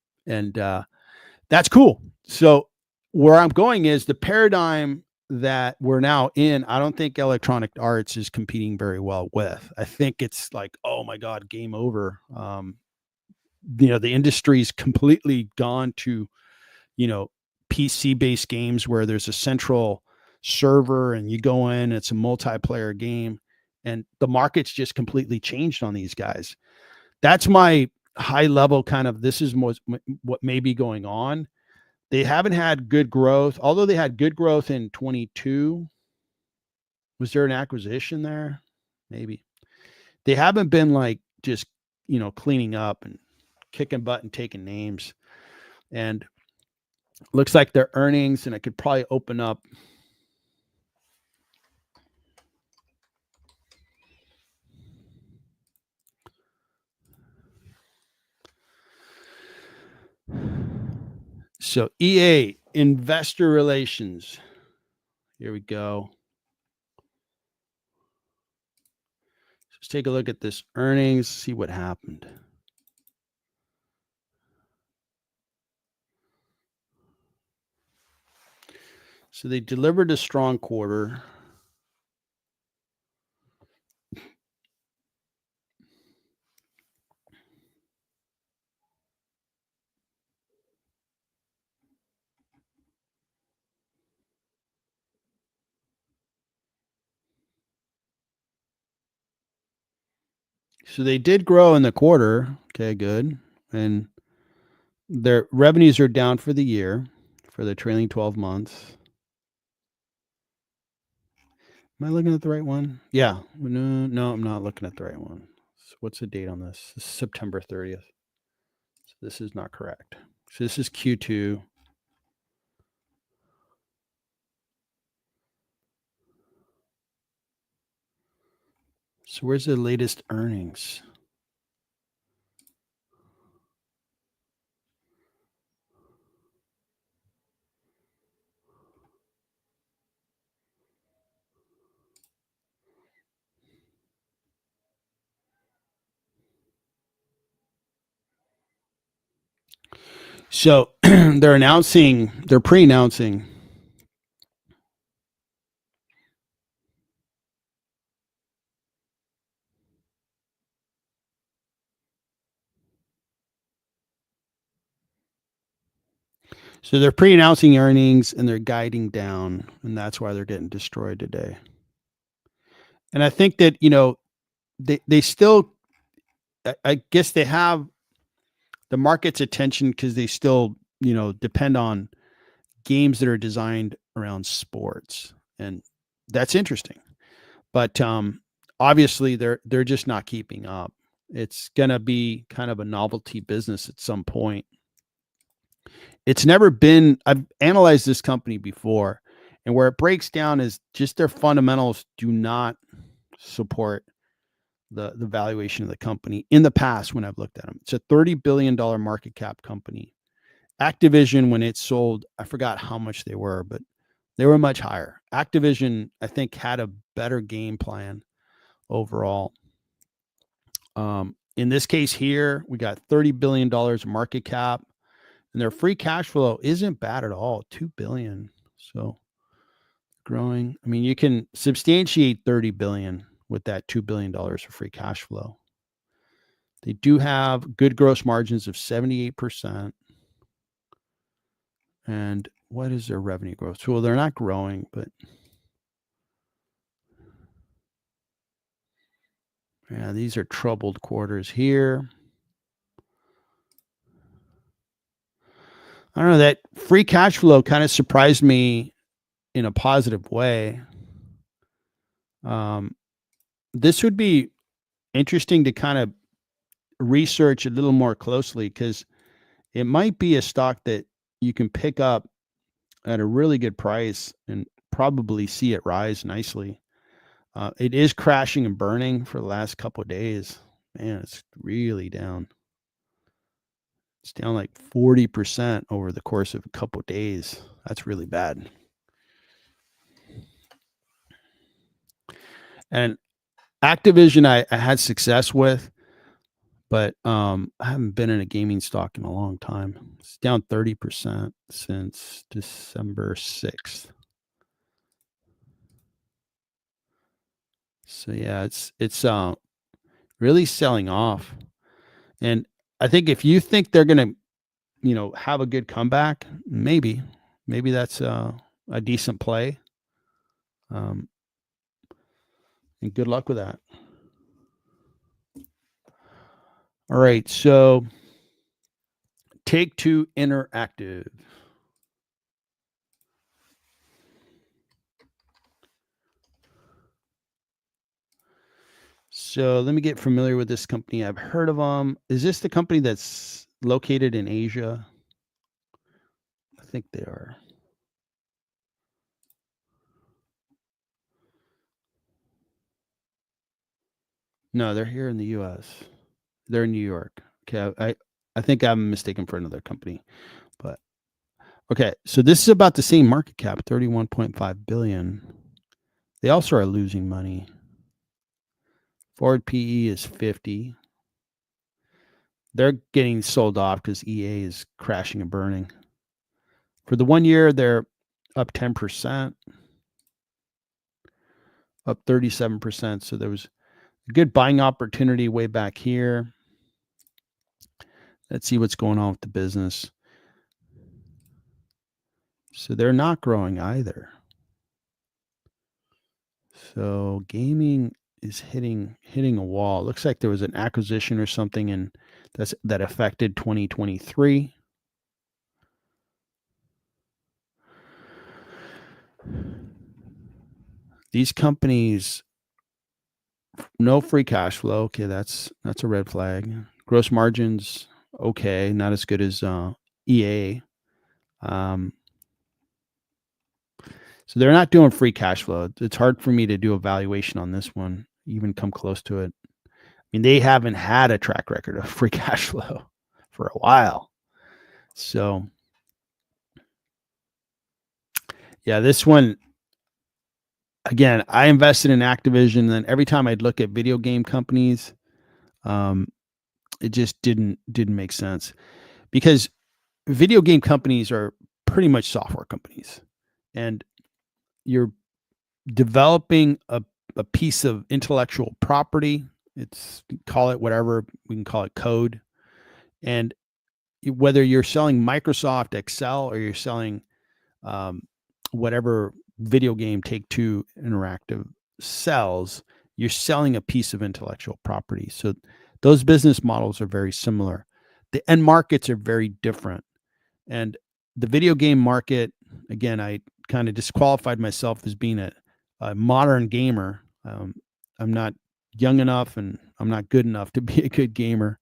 that's cool. So where I'm going is the paradigm that we're now in, I don't think Electronic Arts is competing very well with. I think it's like, oh my God, game over. The industry's completely gone to, PC based games where there's a central server and you go in, it's a multiplayer game, and the market's just completely changed on these guys. That's my high level kind of, this is what may be going on. They haven't had good growth, although they had good growth in 22. Was there an acquisition there? Maybe. They haven't been like just, cleaning up and kicking butt and taking names. And looks like their earnings, and I could probably open up. So EA, investor relations. Here we go. Let's take a look at this earnings, see what happened. So they delivered a strong quarter. So they did grow in the quarter. Okay, good. And their revenues are down for the year, for the trailing 12 months. Am I looking at the right one? Yeah. No, I'm not looking at the right one. So what's the date on this? This is September 30th. So this is not correct. So this is Q2. So where's the latest earnings? So they're pre-announcing. So they're pre-announcing earnings and they're guiding down, and that's why they're getting destroyed today. And I think that, they still, I guess they have the market's attention because they still, depend on games that are designed around sports, and that's interesting. But obviously, they're just not keeping up. It's gonna be kind of a novelty business at some point. It's never been. I've analyzed this company before, and where it breaks down is just their fundamentals do not support the valuation of the company in the past when I've looked at them. It's a $30 billion market cap company. Activision, when it sold, I forgot how much they were, but they were much higher. Activision, I think, had a better game plan overall. In this case here, we got $30 billion market cap, and their free cash flow isn't bad at all, $2 billion. So growing. I mean, you can substantiate 30 billion with that $2 billion of free cash flow. They do have good gross margins of 78%. And what is their revenue growth? Well, they're not growing, but yeah, these are troubled quarters here. I don't know, that free cash flow kind of surprised me in a positive way. This would be interesting to kind of research a little more closely, because it might be a stock that you can pick up at a really good price and probably see it rise nicely. It is crashing and burning for the last couple of days. Man, it's really down. It's down like 40% over the course of a couple of days. That's really bad. And Activision, I had success with, but I haven't been in a gaming stock in a long time. It's down 30% since December 6th. So yeah, it's really selling off. And I think if you think they're going to, have a good comeback, maybe that's a decent play. And good luck with that. All right, so Take-Two Interactive. So let me get familiar with this company. I've heard of them. Is this the company that's located in Asia? I think they are. No, they're here in the U.S. They're in New York. Okay, I think I'm mistaken for another company, but okay. So this is about the same market cap, 31.5 billion. They also are losing money. Forward PE is 50. They're getting sold off because EA is crashing and burning. For the 1 year, they're up 10%, up 37%. So there was a good buying opportunity way back here. Let's see what's going on with the business. So they're not growing either. So gaming is hitting a wall. It looks like there was an acquisition or something that affected 2023. These companies, no free cash flow. Okay, that's a red flag. Gross margins, okay, not as good as EA. So they're not doing free cash flow. It's hard for me to do a valuation on this one, even come close to it. I mean, they haven't had a track record of free cash flow for a while. So yeah, this one, again, I invested in Activision, and then every time I'd look at video game companies, it just didn't make sense, because video game companies are pretty much software companies, and you're developing a piece of intellectual property. Call it whatever, we can call it code. And whether you're selling Microsoft Excel or you're selling whatever video game Take-Two Interactive sells, you're selling a piece of intellectual property. So those business models are very similar. the end markets are very different. And the video game market, again, I kind of disqualified myself as being a modern gamer. I'm not young enough and I'm not good enough to be a good gamer.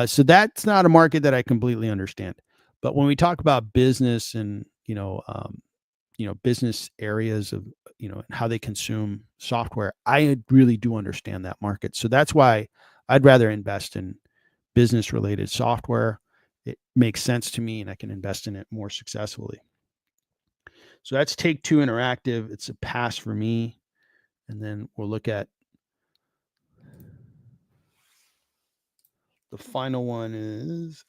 So that's not a market that I completely understand. But when we talk about business and, business areas of, and how they consume software, I really do understand that market. So that's why I'd rather invest in business related software. It makes sense to me and I can invest in it more successfully. So that's Take Two Interactive. It's a pass for me. And then we'll look at the final one is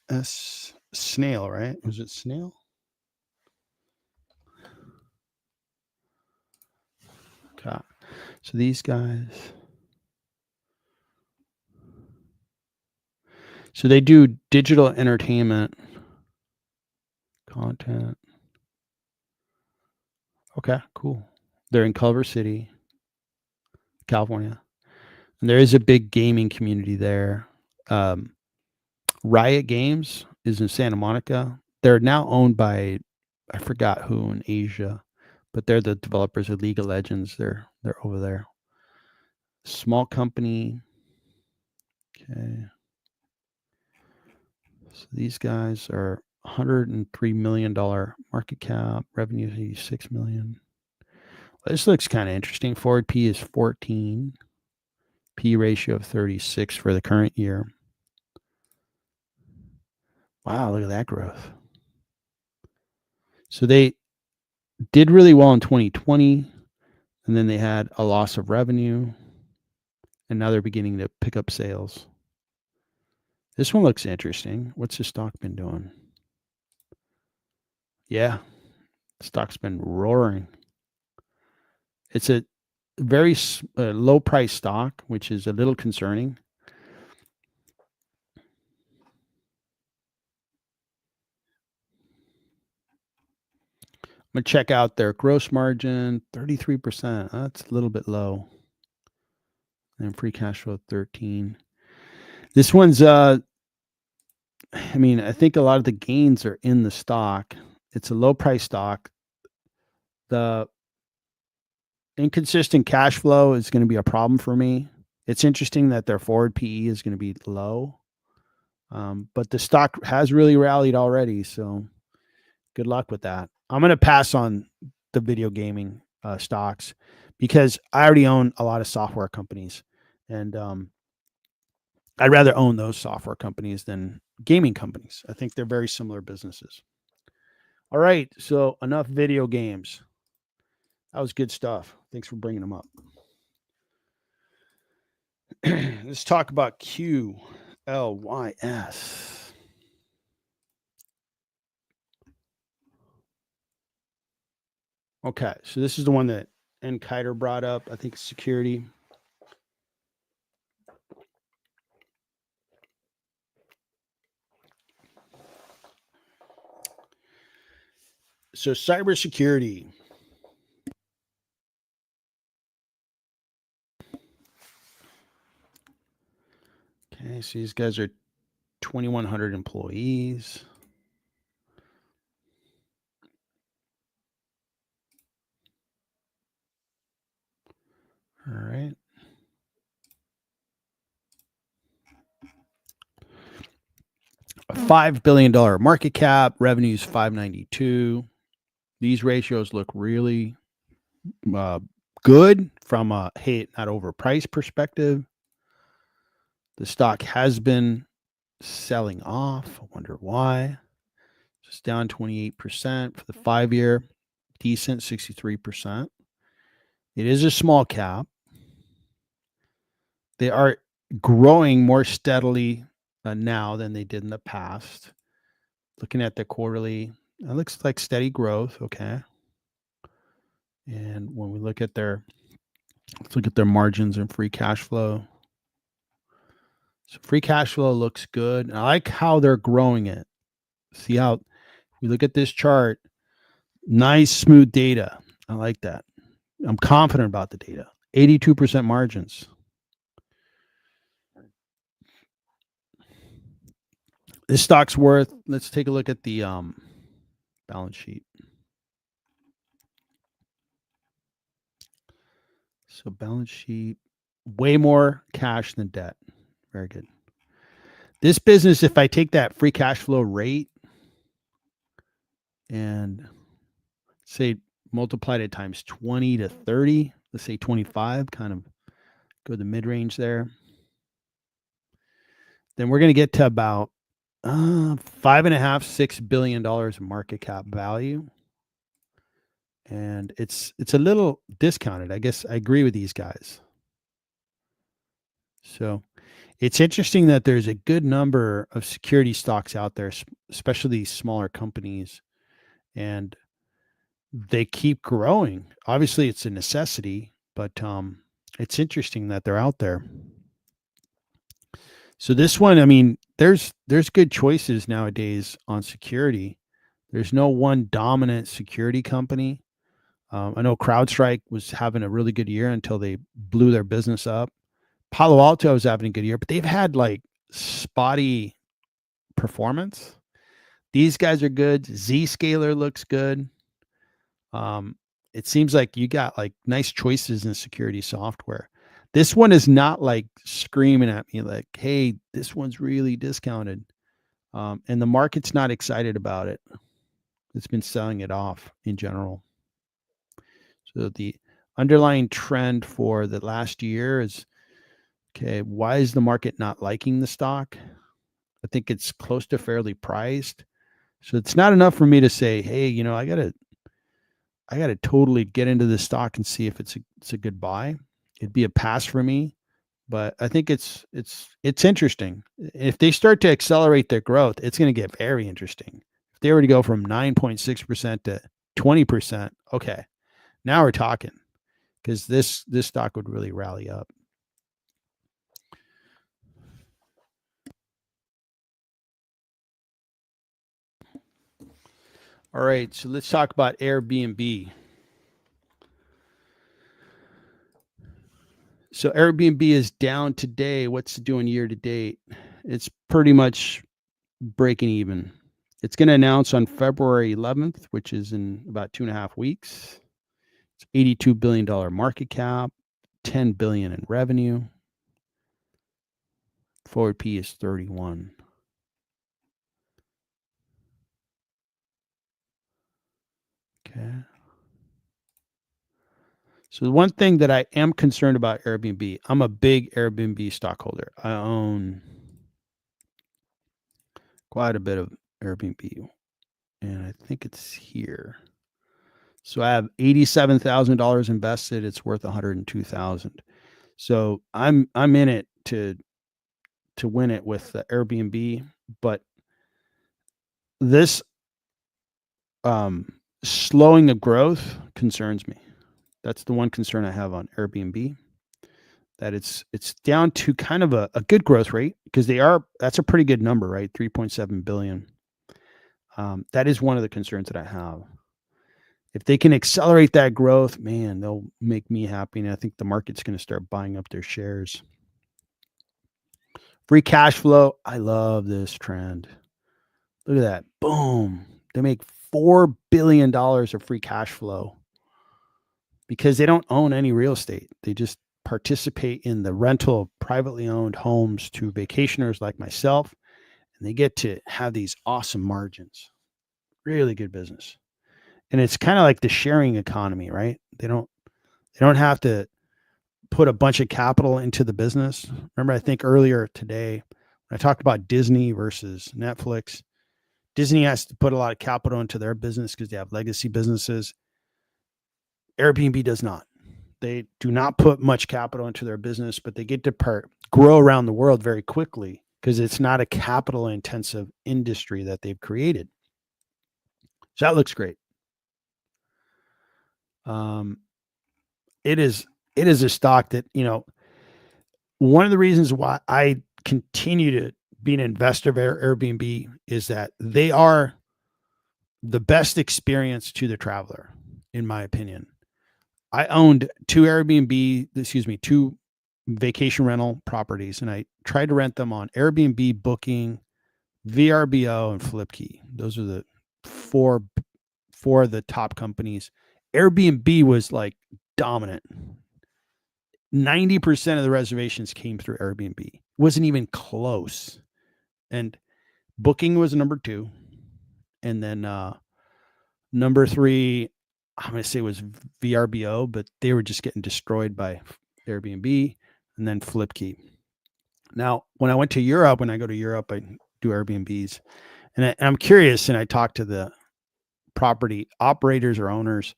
Snail, right? Was it Snail? Okay. So these guys. So they do digital entertainment content. Okay, cool. They're in Culver City, California. And there is a big gaming community there. Riot Games is in Santa Monica. They're now owned by, I forgot who in Asia, but they're the developers of League of Legends. They're over there. Small company. Okay. So these guys are $103 million market cap, revenue 86 million. This looks kind of interesting. Forward P is 14, P ratio of 36 for the current year. Wow, look at that growth. So they did really well in 2020, and then they had a loss of revenue, and now they're beginning to pick up sales. This one looks interesting. What's the stock been doing? Yeah, stock's been roaring. It's a very low price stock, which is a little concerning. I'm going to check out their gross margin, 33%. That's a little bit low. And free cash flow, 13. This one's, I think a lot of the gains are in the stock. It's a low price stock. The inconsistent cash flow is going to be a problem for me. It's interesting that their forward PE is going to be low. But the stock has really rallied already. So good luck with that. I'm going to pass on the video gaming stocks because I already own a lot of software companies, and I'd rather own those software companies than gaming companies. I think they're very similar businesses. All right, so enough video games. That was good stuff. Thanks for bringing them up. Let's talk about QLYS. Okay, so this is the one that N. Kiter brought up. I think security. So cybersecurity. Okay, so these guys are 2,100 employees. All right. A $5 billion market cap, revenues 592. These ratios look really good from a not overpriced perspective. The stock has been selling off. I wonder why. Just down 28% for the 5-year, decent 63%. It is a small cap. They are growing more steadily now than they did in the past. Looking at the quarterly, it looks like steady growth. Okay. And when we look at let's look at their margins and free cash flow. So free cash flow looks good. I like how they're growing it. See how we look at this chart, nice smooth data. I like that. I'm confident about the data. 82% margins. This stock's worth, let's take a look at the balance sheet. So balance sheet, way more cash than debt. Very good. This business, if I take that free cash flow rate and say multiplied it times 20 to 30, let's say 25, kind of go the mid-range there. Then we're going to get to about $5.5, $6 billion in market cap value. And it's a little discounted. I guess I agree with these guys. So it's interesting that there's a good number of security stocks out there, especially smaller companies, and they keep growing. Obviously, it's a necessity, but it's interesting that they're out there. So this one, I mean, there's good choices nowadays on security. There's no one dominant security company. I know CrowdStrike was having a really good year until they blew their business up. Palo Alto was having a good year, but they've had like spotty performance. These guys are good. Zscaler looks good. It seems like you got like nice choices in security software. This one is not like screaming at me like, hey, this one's really discounted. And the market's not excited about it. It's been selling it off in general. So the underlying trend for the last year is, okay, why is the market not liking the stock? I think it's close to fairly priced. So it's not enough for me to say, hey, you know, I gotta totally get into this stock and see if it's a good buy. It'd be a pass for me, but I think it's interesting. If they start to accelerate their growth, it's going to get very interesting. If they were to go from 9.6% to 20%, okay, now we're talking, because this stock would really rally up. All right, so let's talk about Airbnb. So Airbnb is down today. What's it doing year to date? It's pretty much breaking even. It's going to announce on February 11th, which is in about 2.5 weeks. It's $82 billion market cap, $10 billion in revenue. Forward P is 31. Okay. So the one thing that I am concerned about Airbnb, I'm a big Airbnb stockholder. I own quite a bit of Airbnb, and I think it's here. So I have $87,000 invested. It's worth $102,000. So I'm in it to win it with the Airbnb, but this slowing of growth concerns me. That's the one concern I have on Airbnb, that it's down to kind of a good growth rate, because that's a pretty good number, right? 3.7 billion. That is one of the concerns that I have. If they can accelerate that growth, man, they'll make me happy. And I think the market's going to start buying up their shares. Free cash flow. I love this trend. Look at that. Boom. They make $4 billion of free cash flow because they don't own any real estate. They just participate in the rental of privately owned homes to vacationers like myself. And they get to have these awesome margins. Really good business. And it's kind of like the sharing economy, right? They don't have to put a bunch of capital into the business. Remember, I think earlier today, when I talked about Disney versus Netflix, Disney has to put a lot of capital into their business because they have legacy businesses. Airbnb does not. They do not put much capital into their business, but they get to grow around the world very quickly because it's not a capital intensive industry that they've created. So that looks great. It is a stock that, you know, one of the reasons why I continue to be an investor of Airbnb is that they are the best experience to the traveler, in my opinion. I owned two vacation rental properties, and I tried to rent them on Airbnb, Booking, VRBO and Flipkey. Those are the four of the top companies. Airbnb was like dominant. 90% of the reservations came through Airbnb. Wasn't even close. And Booking was number 2. And then number 3, I'm going to say was VRBO, but they were just getting destroyed by Airbnb, and then Flipkey. Now, when I went to Europe, when I go to Europe, I do Airbnbs. And I'm curious, and I talk to the property operators or owners,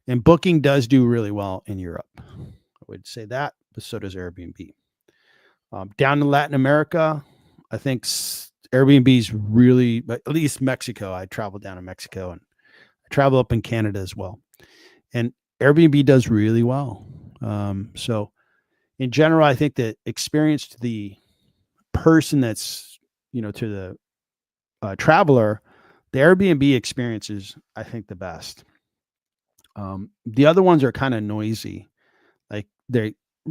and Booking does do really well in Europe. I would say that, but so does Airbnb. Down in Latin America, I think Airbnb's really, at least Mexico. I traveled down to Mexico, and I travel up in Canada as well. And Airbnb does really well. So in general, I think the experience to the person that's, to the traveler, the Airbnb experience is, I think, the best. The other ones are kind of noisy.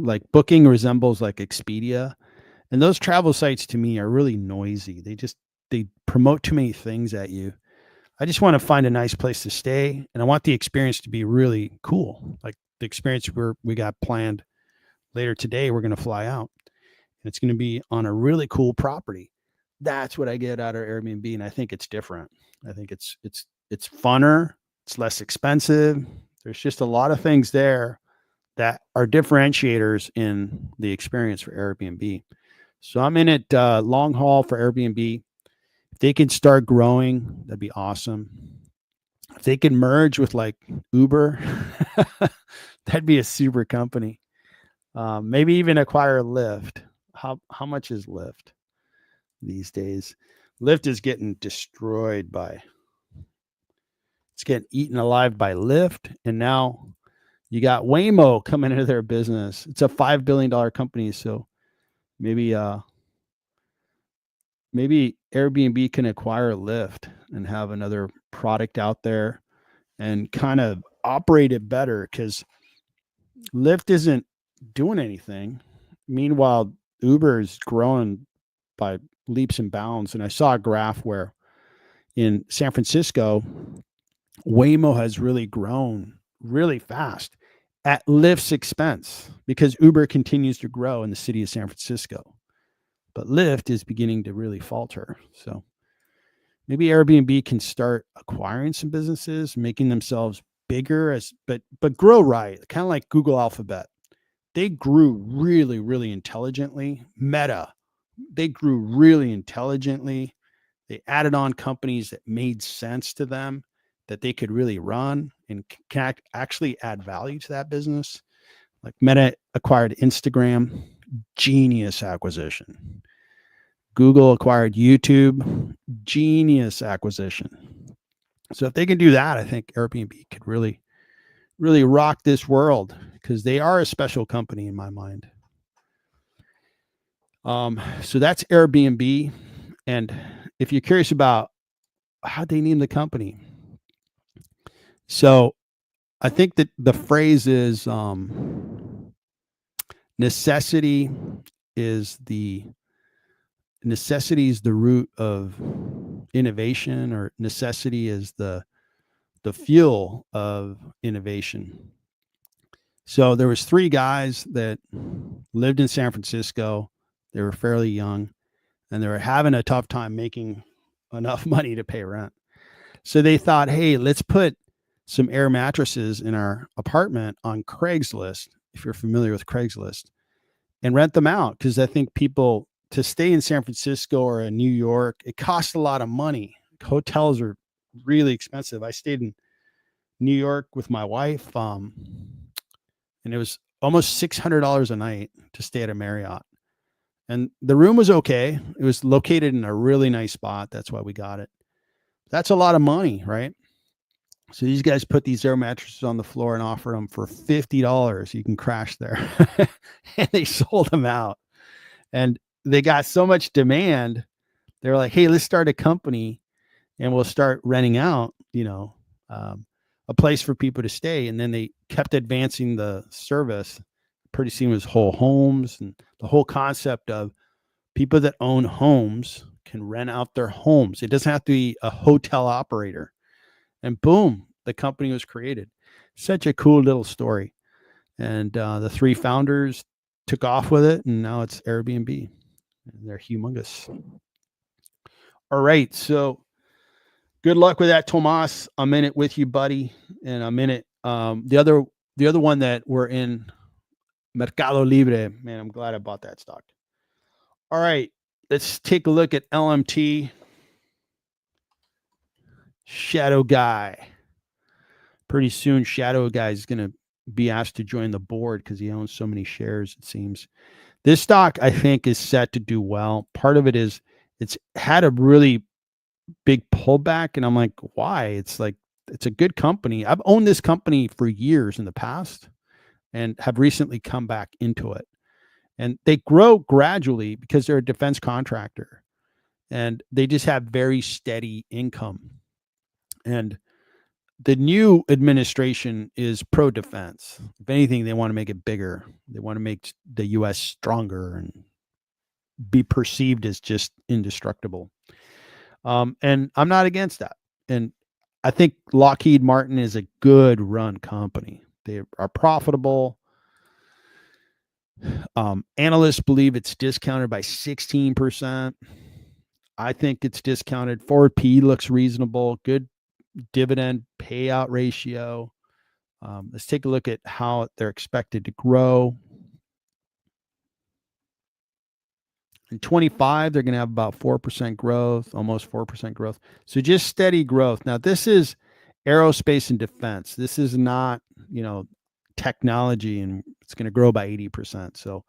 Like Booking resembles like Expedia, and those travel sites to me are really noisy. They promote too many things at you. I just want to find a nice place to stay, and I want the experience to be really cool. Like the experience we got planned later today, we're going to fly out, and it's going to be on a really cool property. That's what I get out of Airbnb, and I think it's different. I think it's funner, it's less expensive. There's just a lot of things there that are differentiators in the experience for Airbnb. So I'm in it long haul for Airbnb. If they can start growing, that'd be awesome. If they can merge with like Uber, that'd be a super company. Maybe even acquire Lyft. How much is Lyft these days? Lyft is getting destroyed it's getting eaten alive by Lyft. And now you got Waymo coming into their business. It's a $5 billion company. So maybe Airbnb can acquire Lyft and have another product out there and kind of operate it better, because Lyft isn't doing anything. Meanwhile, Uber is growing by leaps and bounds. And I saw a graph where in San Francisco, Waymo has really grown really fast at Lyft's expense, because Uber continues to grow in the city of San Francisco. But Lyft is beginning to really falter. So maybe Airbnb can start acquiring some businesses, making themselves bigger, but grow right, kind of like Google Alphabet. They grew really, really intelligently. Meta, they grew really intelligently. They added on companies that made sense to them, that they could really run and can actually add value to that business. Like Meta acquired Instagram, genius acquisition. Google acquired YouTube, genius acquisition. So if they can do that, I think Airbnb could really, really rock this world, because they are a special company in my mind. So that's Airbnb. And if you're curious about how they name the company, so I think that the phrase is necessity is the root of innovation, or necessity is the fuel of innovation. So there was 3 guys that lived in San Francisco. They were fairly young, and they were having a tough time making enough money to pay rent. So they thought, hey, let's put some air mattresses in our apartment on Craigslist, if you're familiar with Craigslist, and rent them out. Because I think people, to stay in San Francisco or in New York, it costs a lot of money. Hotels are really expensive. I stayed in New York with my wife, and it was almost $600 a night to stay at a Marriott. And the room was okay. It was located in a really nice spot. That's why we got it. That's a lot of money, right? So these guys put these air mattresses on the floor and offered them for $50. You can crash there. And they sold them out. And they got so much demand. They were like, hey, let's start a company and we'll start renting out, a place for people to stay. And then they kept advancing the service. Pretty soon it was whole homes, and the whole concept of people that own homes can rent out their homes. It doesn't have to be a hotel operator. And boom, the company was created. Such a cool little story. And the three founders took off with it, and now it's Airbnb. They're humongous. All right, so good luck with that, Tomas. I'm in it with you, buddy, and I'm in it. The other one that we're in, Mercado Libre. Man, I'm glad I bought that stock. All right, let's take a look at LMT. Shadow Guy. Pretty soon, Shadow Guy is going to be asked to join the board because he owns so many shares, it seems. This stock, I think, is set to do well. Part of it is it's had a really big pullback, and I'm like, why? It's like, it's a good company. I've owned this company for years in the past and have recently come back into it. And they grow gradually because they're a defense contractor, and they just have very steady income. And the new administration is pro-defense. If anything, they want to make it bigger. They want to make the U.S. stronger and be perceived as just indestructible. And I'm not against that. And I think Lockheed Martin is a good run company. They are profitable. Analysts believe it's discounted by 16%. I think it's discounted. Forward P looks reasonable. Good dividend payout ratio. Let's take a look at how they're expected to grow. In 25, they're going to have about 4% growth, almost 4% growth. So just steady growth. Now, this is aerospace and defense. This is not, technology, and it's going to grow by 80%. So,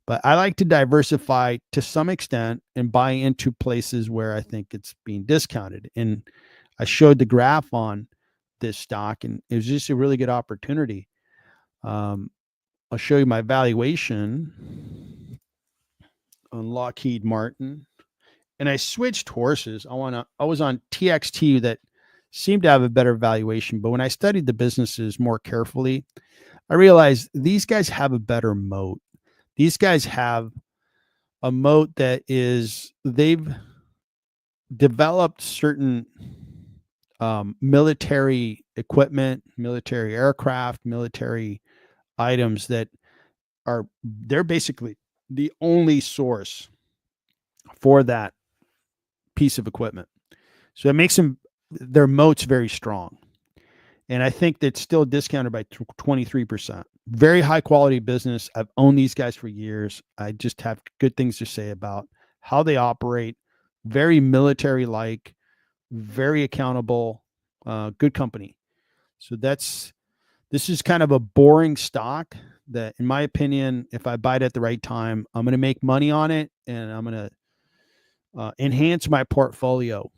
but I like to diversify to some extent and buy into places where I think it's being discounted. And I showed the graph on this stock, and it was just a really good opportunity. I'll show you my valuation on Lockheed Martin, and I switched horses. I was on TXT that seemed to have a better valuation, but when I studied the businesses more carefully, I realized these guys have a better moat. These guys have a moat that is, they've developed certain military equipment, military aircraft, military items that they're basically the only source for that piece of equipment. So it makes their moats very strong. And I think that's still discounted by 23%. Very high quality business. I've owned these guys for years. I just have good things to say about how they operate. Very military-like, very accountable, good company. So this is kind of a boring stock that, in my opinion, if I buy it at the right time, I'm going to make money on it, and I'm going to enhance my portfolio.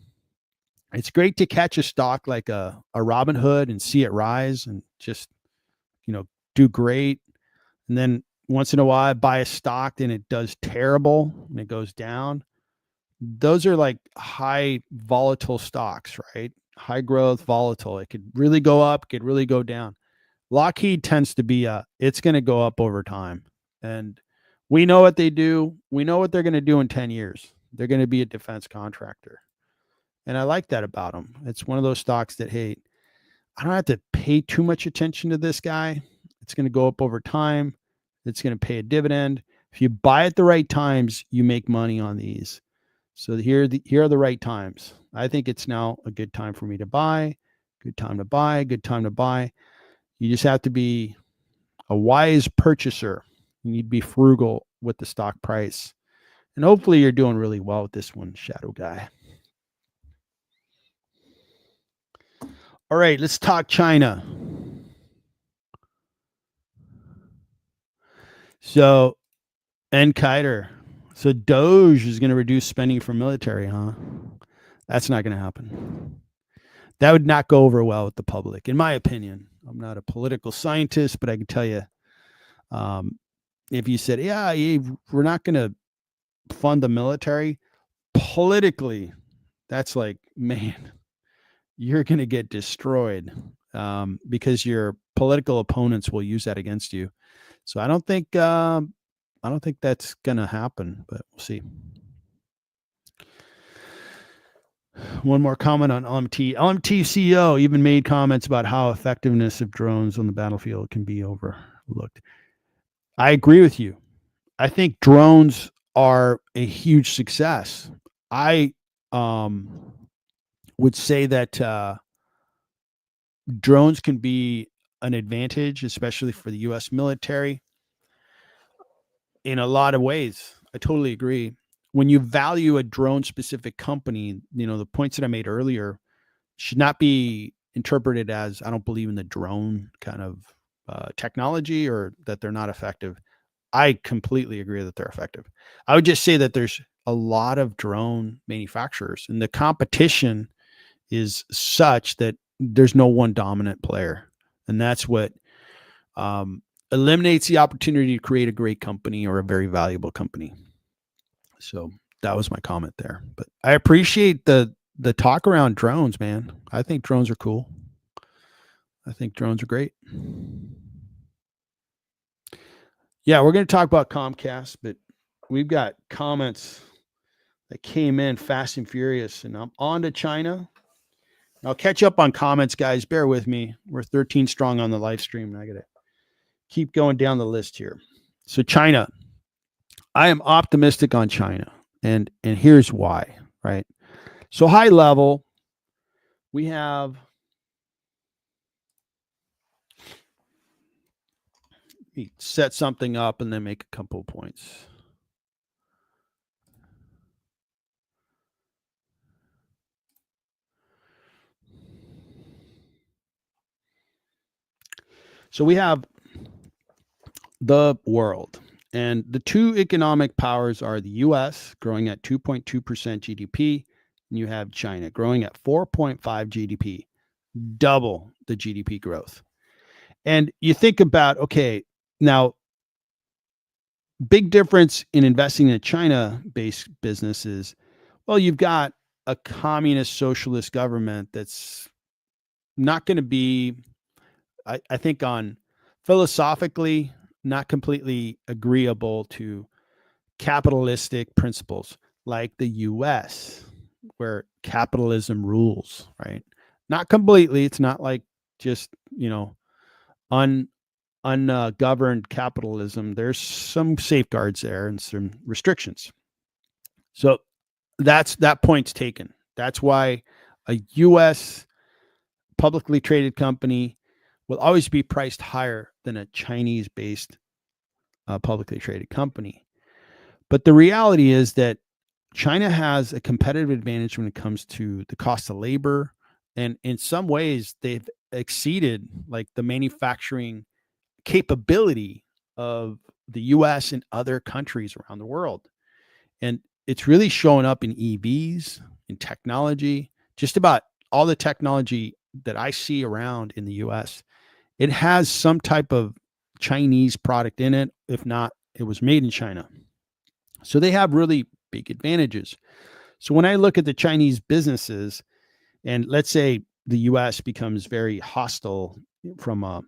It's great to catch a stock like a Robinhood and see it rise and just, do great. And then once in a while I buy a stock and it does terrible and it goes down. Those are like high volatile stocks, right? High growth, volatile. It could really go up, could really go down. Lockheed tends to be it's going to go up over time. And we know what they do. We know what they're going to do in 10 years. They're going to be a defense contractor. And I like that about them. It's one of those stocks that, hey, I don't have to pay too much attention to this guy. It's going to go up over time. It's going to pay a dividend. If you buy at the right times, you make money on these. So here are the right times. I think it's now a good time for me to buy. Good time to buy. Good time to buy. You just have to be a wise purchaser. You need to be frugal with the stock price. And hopefully you're doing really well with this one, Shadow Guy. All right, let's talk China. So, Kiter. So Doge is going to reduce spending for military, huh? That's not going to happen. That would not go over well with the public, in my opinion. I'm not a political scientist, but I can tell you, if you said, yeah, we're not going to fund the military, politically, that's like, man, you're going to get destroyed because your political opponents will use that against you. So I don't think that's going to happen, but we'll see. One more comment on LMT. LMT CEO even made comments about how effectiveness of drones on the battlefield can be overlooked. I agree with you. I think drones are a huge success. I um, would say that drones can be an advantage, especially for the U.S. military, in a lot of ways. I totally agree. When you value a drone specific company, the points that I made earlier should not be interpreted as I don't believe in the drone kind of technology or that they're not effective. I completely agree that they're effective. I would just say that there's a lot of drone manufacturers and the competition is such that there's no one dominant player. And that's what um, eliminates the opportunity to create a great company or a very valuable company. So that was my comment there. But I appreciate the talk around drones, man. I think drones are cool. I think drones are great. Yeah, we're going to talk about Comcast, but we've got comments that came in fast and furious, and I'm on to China. I'll catch up on comments, guys. Bear with me. We're 13 strong on the live stream, and I got to keep going down the list here. So China, I am optimistic on China, and here's why. Right. So high level, we have set something up and then make a couple of points. So we have the world, and the two economic powers are the US growing at 2.2% GDP, and you have China growing at 4.5 GDP, double the GDP growth. And you think about, okay, now big difference in investing in a China-based businesses. Well, you've got a communist socialist government that's not going to be, I think, on philosophically not completely agreeable to capitalistic principles like the US, where capitalism rules, right? Not completely. It's not like just, ungoverned capitalism. There's some safeguards there and some restrictions. So that point's taken. That's why a US publicly traded company will always be priced higher than a Chinese based publicly traded company. But the reality is that China has a competitive advantage when it comes to the cost of labor. And in some ways, they've exceeded like the manufacturing capability of the US and other countries around the world. And it's really showing up in EVs, in technology, just about all the technology that I see around in the US. It has some type of Chinese product in it. If not, it was made in China. So they have really big advantages. So when I look at the Chinese businesses, and let's say the US becomes very hostile from a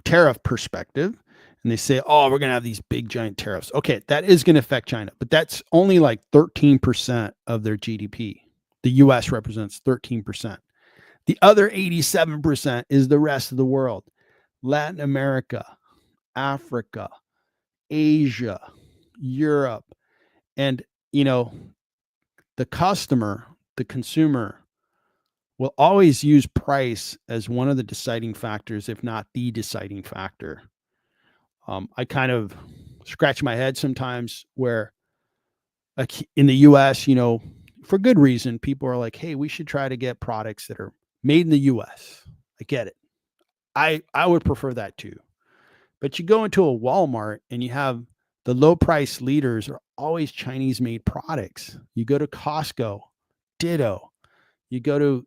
tariff perspective, and they say, oh, we're going to have these big giant tariffs. Okay, that is going to affect China, but that's only like 13% of their GDP. The US represents 13%. The other 87% is the rest of the world. Latin America, Africa, Asia, Europe. And, the customer, the consumer will always use price as one of the deciding factors, if not the deciding factor. I kind of scratch my head sometimes where like in the US, for good reason, people are like, hey, we should try to get products that are made in the US. I get it. I would prefer that too. But you go into a Walmart and you have the low price leaders are always Chinese made products. You go to Costco, ditto. You go to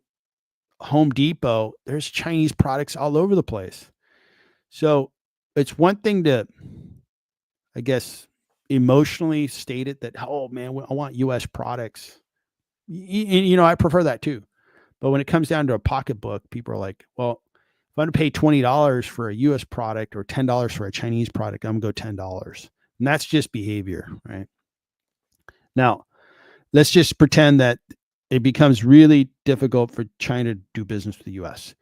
Home Depot, there's Chinese products all over the place. So it's one thing to, I guess, emotionally state it that, oh man, I want US products. I prefer that too. But when it comes down to a pocketbook, people are like, well, if I'm going to pay $20 for a US product or $10 for a Chinese product, I'm going to go $10. And that's just behavior, right? Now, let's just pretend that it becomes really difficult for China to do business with the US.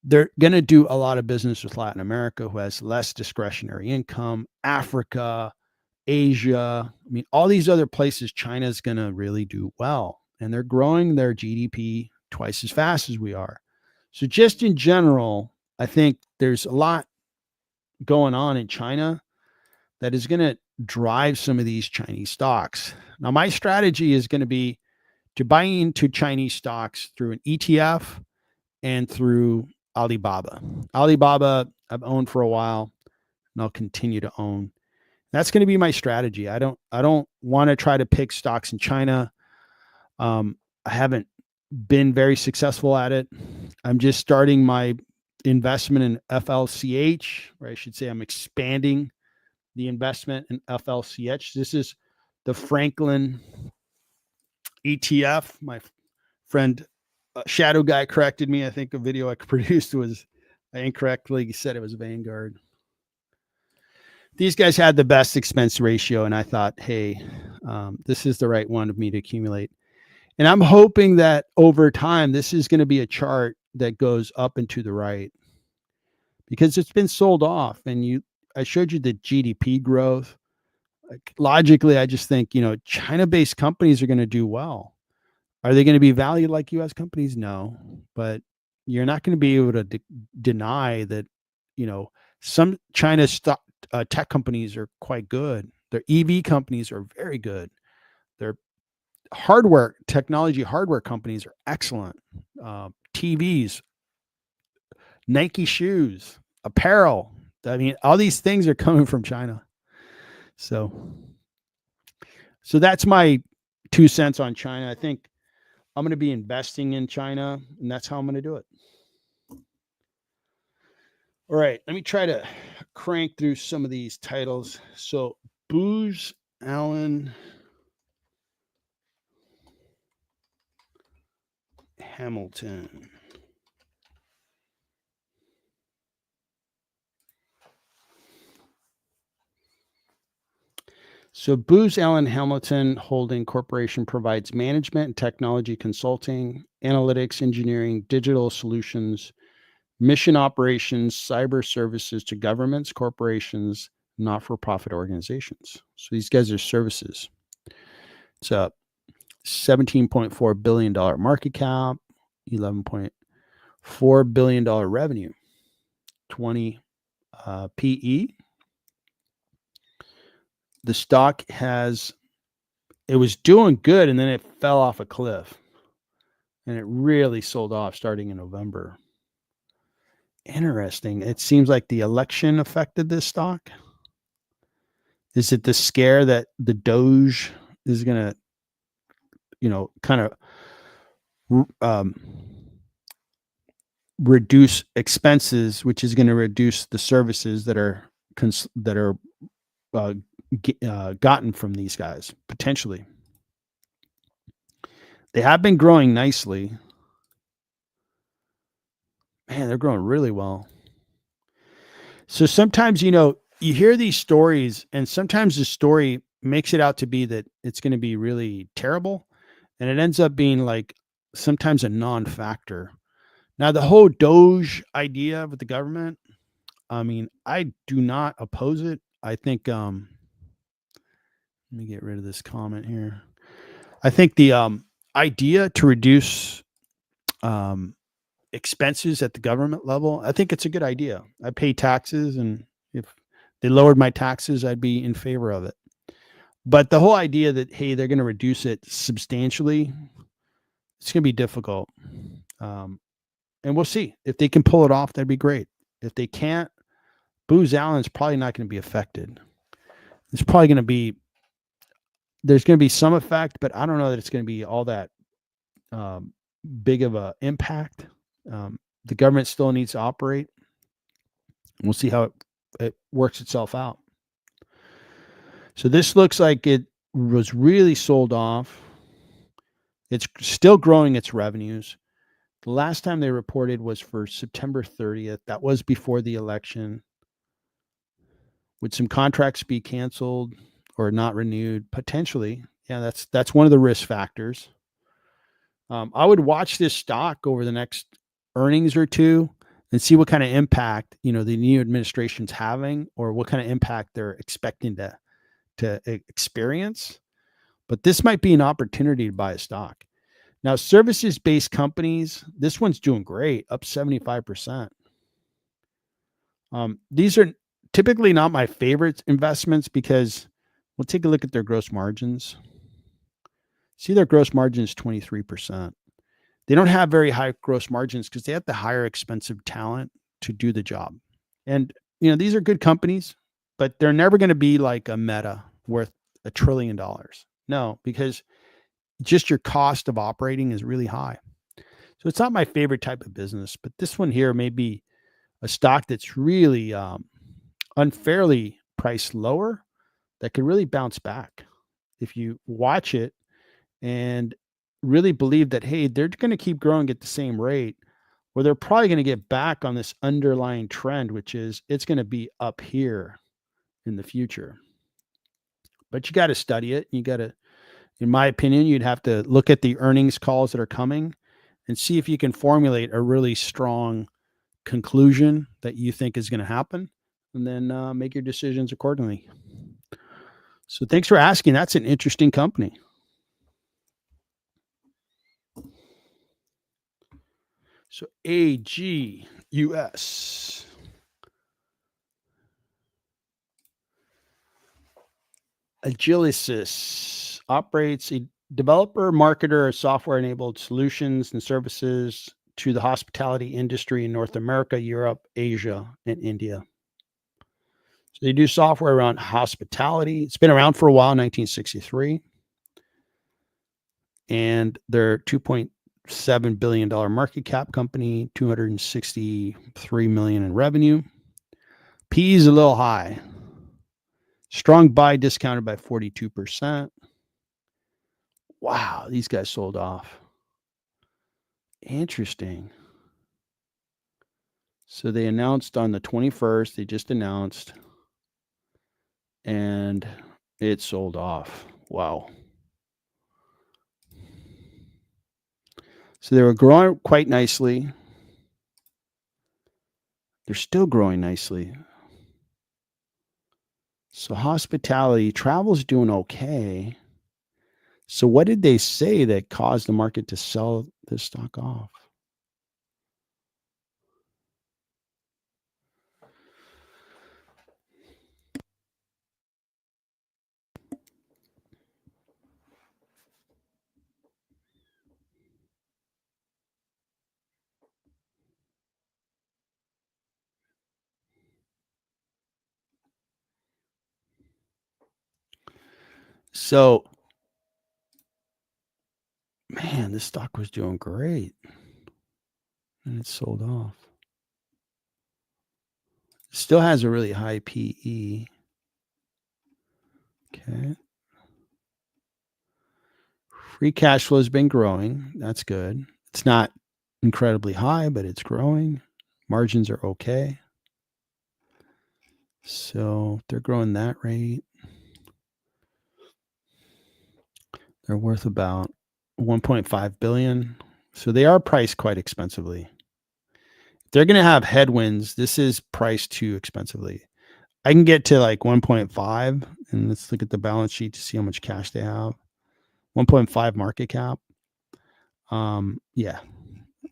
They're going to do a lot of business with Latin America, who has less discretionary income, Africa, Asia. I mean, all these other places, China's going to really do well. And they're growing their GDP twice as fast as we are. So, just in general, I think there's a lot going on in China that is going to drive some of these Chinese stocks. Now, my strategy is going to be to buy into Chinese stocks through an ETF and through Alibaba. Alibaba, I've owned for a while and I'll continue to own. That's going to be my strategy. I don't want to try to pick stocks in China. I haven't been very successful at it. I'm just starting my investment in FLCH, or I should say I'm expanding the investment in FLCH. This is the Franklin ETF. My friend Shadow Guy corrected me. I think a video I produced was I incorrectly said it was Vanguard. These guys had the best expense ratio, and I thought, hey, this is the right one of me to accumulate. And I'm hoping that over time, this is going to be a chart that goes up and to the right, because it's been sold off. And I showed you the GDP growth. Like, logically, I just think, China-based companies are going to do well. Are they going to be valued like U.S. companies? No, but you're not going to be able to deny that, some China tech companies are quite good. Their EV companies are very good. Their technology hardware companies are excellent. TVs, Nike shoes, apparel. I mean, all these things are coming from China. So that's my 2 cents on China. I think I'm going to be investing in China, and that's how I'm going to do it. All right, let me try to crank through some of these titles. So, Booz Allen Hamilton. So, Booz Allen Hamilton Holding Corporation provides management and technology consulting, analytics, engineering, digital solutions, mission operations, cyber services to governments, corporations, not-for-profit organizations. So these guys are services. It's a $17.4 billion market cap, $11.4 billion revenue, 20 PE. The stock it was doing good, and then it fell off a cliff. And it really sold off starting in November. Interesting. It seems like the election affected this stock. Is it the scare that the Doge is going to, kind of reduce expenses, which is going to reduce the services that are gotten from these guys, potentially. They have been growing nicely. Man, they're growing really well. So sometimes, you hear these stories, and sometimes the story makes it out to be that it's going to be really terrible, and it ends up being like sometimes a non-factor. Now, the whole Doge idea with the government, I mean, I do not oppose it. I think, let me get rid of this comment here. I think the idea to reduce expenses at the government level, I think it's a good idea. I pay taxes, and if they lowered my taxes, I'd be in favor of it. But the whole idea that, hey, they're going to reduce it substantially, it's going to be difficult. And we'll see. If they can pull it off, that'd be great. If they can't, Booz Allen's probably not going to be affected. There's going to be some effect, but I don't know that it's going to be all that big of an impact. The government still needs to operate. We'll see how it works itself out. So this looks like it was really sold off. It's still growing its revenues. The last time they reported was for September 30th. That was before the election. Would some contracts be canceled or not renewed? Potentially. Yeah, that's one of the risk factors. I would watch this stock over the next earnings or two and see what kind of impact, the new administration's having, or what kind of impact they're expecting to experience. But this might be an opportunity to buy a stock. Now, services-based companies, this one's doing great, up 75%. These are typically not my favorite investments because we'll take a look at their gross margins. See, their gross margin is 23%. They don't have very high gross margins because they have to hire expensive talent to do the job. And, these are good companies, but they're never going to be like a Meta worth $1 trillion. No, because just your cost of operating is really high. So it's not my favorite type of business, but this one here may be a stock that's really unfairly priced lower that could really bounce back if you watch it and really believe that, hey, they're going to keep growing at the same rate, or they're probably going to get back on this underlying trend, which is it's going to be up here in the future. But you got to study it. You got to, in my opinion, you'd have to look at the earnings calls that are coming and see if you can formulate a really strong conclusion that you think is going to happen, and then make your decisions accordingly. So thanks for asking. That's an interesting company. So AGUS. Agilicis operates a developer, marketer of software-enabled solutions and services to the hospitality industry in North America, Europe, Asia, and India. So they do software around hospitality. It's been around for a while, 1963. And they're $2.7 billion market cap company, $263 million in revenue. PE is a little high. Strong buy discounted by 42%. Wow, these guys sold off. Interesting. So they announced on the 21st, they just announced, and it sold off. Wow. So they were growing quite nicely. They're still growing nicely. So hospitality, travel's doing okay. So what did they say that caused the market to sell this stock off? So, man, this stock was doing great. And it sold off. Still has a really high PE. Okay. Free cash flow has been growing. That's good. It's not incredibly high, but it's growing. Margins are okay. So they're growing that rate. They're worth about 1.5 billion. So they are priced quite expensively. If they're going to have headwinds, this is priced too expensively. I can get to like 1.5, and let's look at the balance sheet to see how much cash they have. 1.5 market cap. Yeah,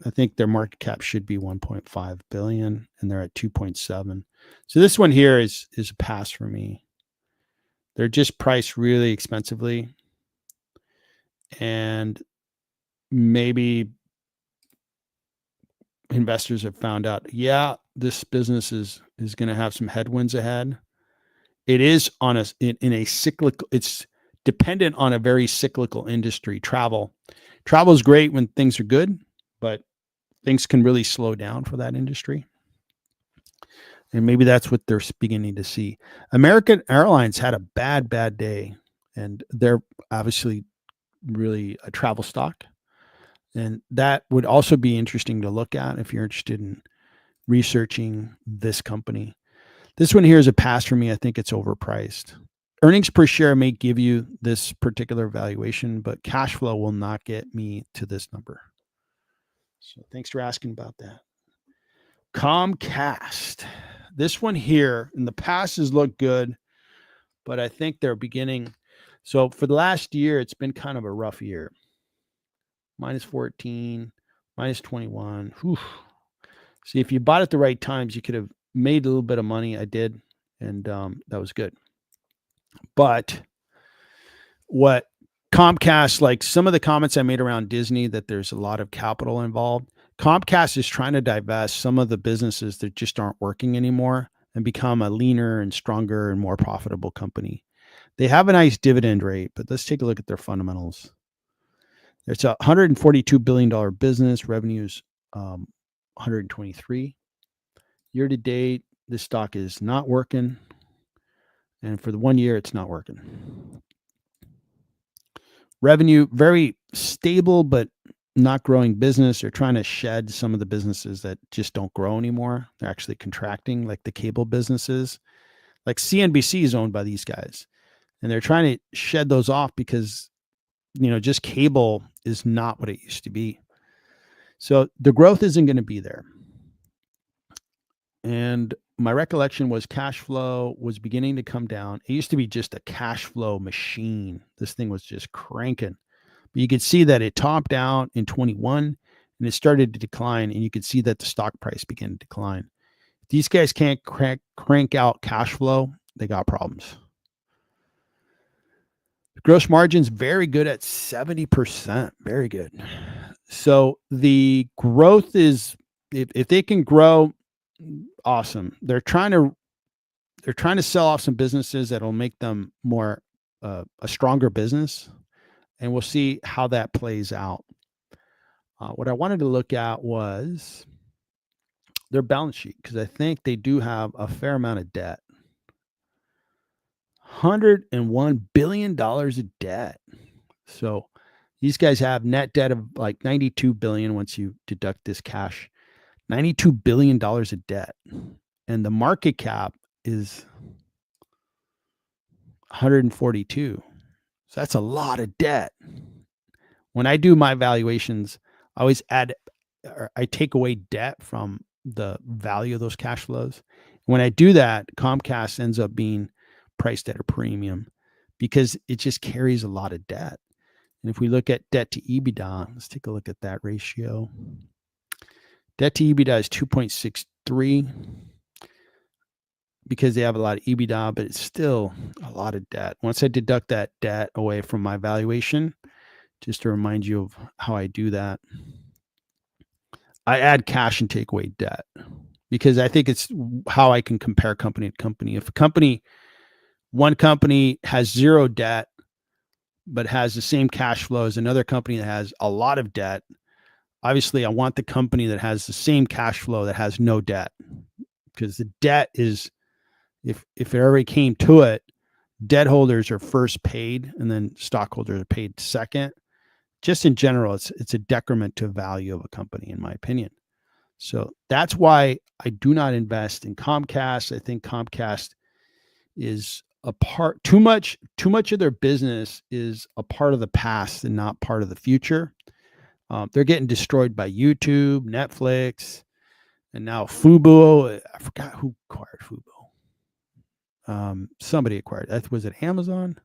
I think their market cap should be 1.5 billion, and they're at 2.7. So this one here is a pass for me. They're just priced really expensively, and maybe investors have found out, yeah, this business is going to have some headwinds ahead. It is on in a cyclical. It's dependent on a very cyclical industry. Travel is great when things are good, but things can really slow down for that industry. And maybe that's what they're beginning to see. American Airlines had a bad day, and they're obviously really a travel stock. And that would also be interesting to look at if you're interested in researching this company. This one here is a pass for me. I think it's overpriced. earnings per share may give you this particular valuation, but cash flow will not get me to this number. So thanks for asking about that. Comcast. This one here in the past has looked good, but I think they're beginning. So for the last year, it's been kind of a rough year. Minus 14, minus 21. Whew. See, if you bought at the right times, you could have made a little bit of money. I did, and that was good. But what Comcast, like some of the comments I made around Disney, that there's a lot of capital involved. Comcast is trying to divest some of the businesses that just aren't working anymore and become a leaner and stronger and more profitable company. They have a nice dividend rate, but let's take a look at their fundamentals. It's a $142 billion business, revenues 123. Year to date, this stock is not working. And for the 1 year, it's not working. Revenue, very stable, but not growing business. They're trying to shed some of the businesses that just don't grow anymore. They're actually contracting, like the cable businesses. Like CNBC is owned by these guys. And they're trying to shed those off because, just cable is not what it used to be. So the growth isn't going to be there. And my recollection was cash flow was beginning to come down. It used to be just a cash flow machine. This thing was just cranking. But you could see that it topped out in 21 and it started to decline. And you could see that the stock price began to decline. If these guys can't crank out cash flow, they got problems. The gross margin's very good at 70%. Very good. So the growth is, if they can grow, awesome. They're trying to sell off some businesses that'll make them more a stronger business, and we'll see how that plays out. What I wanted to look at was their balance sheet, because I think they do have a fair amount of debt. $101 billion of debt. So these guys have net debt of like $92 billion once you deduct this cash. $92 billion of debt. And the market cap is 142. So that's a lot of debt. When I do my valuations, I always I take away debt from the value of those cash flows. When I do that, Comcast ends up being priced at a premium because it just carries a lot of debt. And if we look at debt to EBITDA, let's take a look at that ratio. Debt to EBITDA is 2.63 because they have a lot of EBITDA, but it's still a lot of debt. Once I deduct that debt away from my valuation, just to remind you of how I do that, I add cash and take away debt because I think it's how I can compare company to company. If one company has zero debt, but has the same cash flow as another company that has a lot of debt, obviously I want the company that has the same cash flow that has no debt, because the debt is, if it already came to it, debt holders are first paid and then stockholders are paid second. Just in general, it's a decrement to value of a company, in my opinion. So that's why I do not invest in Comcast. I think Comcast is too much of their business is a part of the past and not part of the future. They're getting destroyed by YouTube, Netflix, and now Fubo. I forgot who acquired Fubo. Somebody acquired it. Was it Amazon?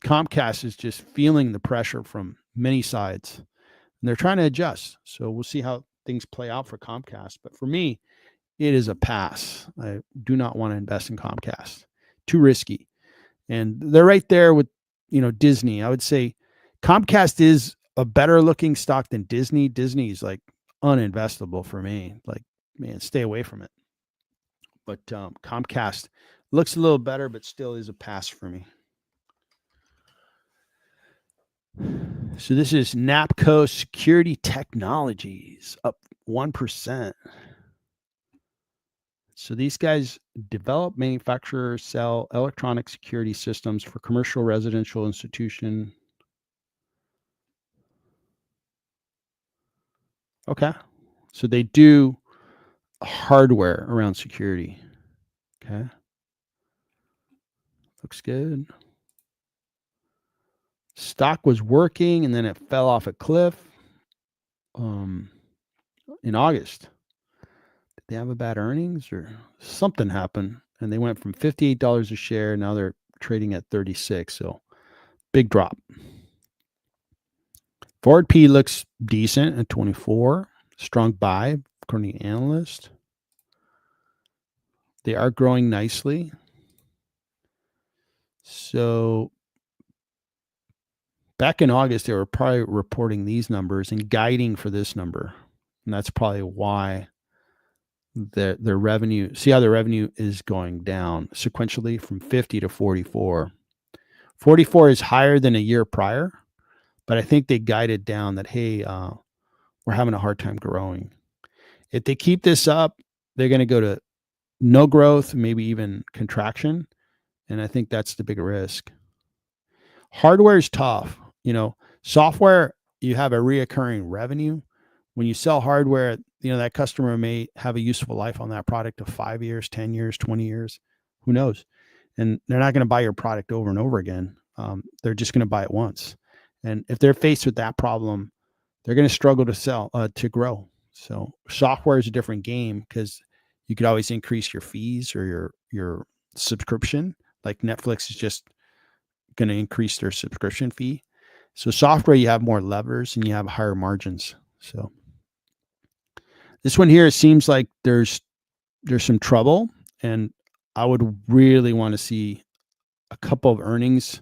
Comcast is just feeling the pressure from many sides, and they're trying to adjust. So we'll see how things play out for Comcast. But for me, it is a pass. I do not want to invest in Comcast. Too risky. And they're right there with, Disney. I would say Comcast is a better looking stock than Disney. Disney is like uninvestable for me. Like, man, stay away from it. But Comcast looks a little better, but still is a pass for me. So this is NAPCO Security Technologies, up 1%. So these guys develop, manufacture, sell electronic security systems for commercial, residential, institution. Okay. So they do hardware around security. Okay. Looks good. Stock was working and then it fell off a cliff in August. Did they have a bad earnings or something happened? And they went from $58 a share. Now they're trading at 36. So big drop. Forward P looks decent at 24. Strong buy according to analyst. They are growing nicely. So back in August, they were probably reporting these numbers and guiding for this number. And that's probably why their revenue, see how the revenue is going down sequentially from 50 to 44. 44 is higher than a year prior, but I think they guided down that, hey, we're having a hard time growing. If they keep this up, they're going to go to no growth, maybe even contraction. And I think that's the big risk. Hardware is tough. Software, you have a reoccurring revenue. When you sell hardware, that customer may have a useful life on that product of 5 years, 10 years, 20 years, who knows? And they're not going to buy your product over and over again. They're just going to buy it once. And if they're faced with that problem, they're going to struggle to grow. So software is a different game because you could always increase your fees or your subscription. Like Netflix is just going to increase their subscription fee. So software, you have more levers and you have higher margins. So this one here, it seems like there's some trouble, and I would really want to see a couple of earnings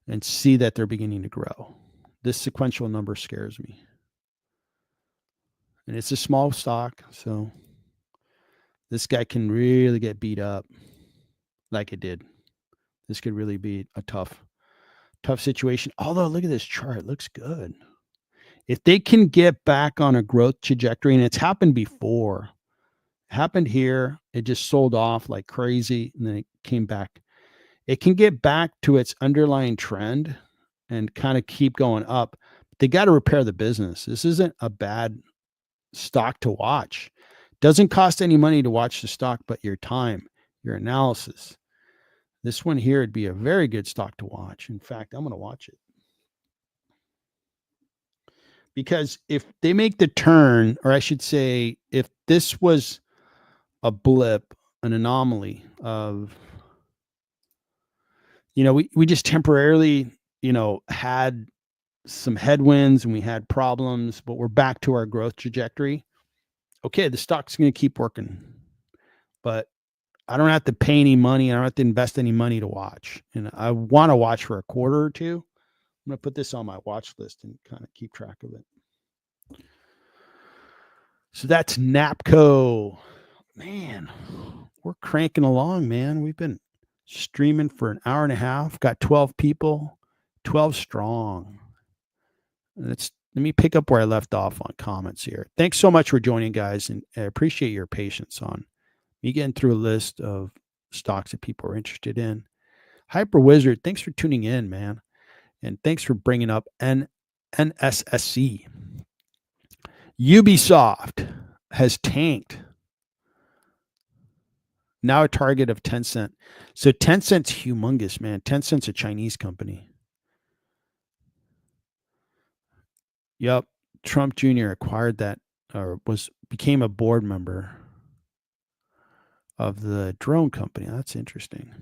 and see that they're beginning to grow. This sequential number scares me. And it's a small stock, so this guy can really get beat up like it did. This could really be a tough situation. Although, look at this chart. It looks good. If they can get back on a growth trajectory, and it's happened before, happened here, it just sold off like crazy, and then it came back. It can get back to its underlying trend and kind of keep going up. They got to repair the business. This isn't a bad stock to watch. Doesn't cost any money to watch the stock, but your time, your analysis. This one here would be a very good stock to watch. In fact, I'm going to watch it. Because if they make the turn, or I should say, if this was a blip, an anomaly of, we just temporarily, had some headwinds and we had problems, but we're back to our growth trajectory. Okay, the stock's going to keep working, but I don't have to pay any money. I don't have to invest any money to watch. And I want to watch for a quarter or two. I'm going to put this on my watch list and kind of keep track of it. So that's NAPCO. Man, we're cranking along, man. We've been streaming for an hour and a half. Got 12 people, 12 strong. Let me pick up where I left off on comments here. Thanks so much for joining, guys, and I appreciate your patience on me getting through a list of stocks that people are interested in. Hyper Wizard, thanks for tuning in, man, and thanks for bringing up NSSC. Ubisoft has tanked. Now a target of Tencent. So Tencent's humongous, man. Tencent's a Chinese company. Yep. Trump Jr. acquired that, or became a board member of the drone company. That's interesting.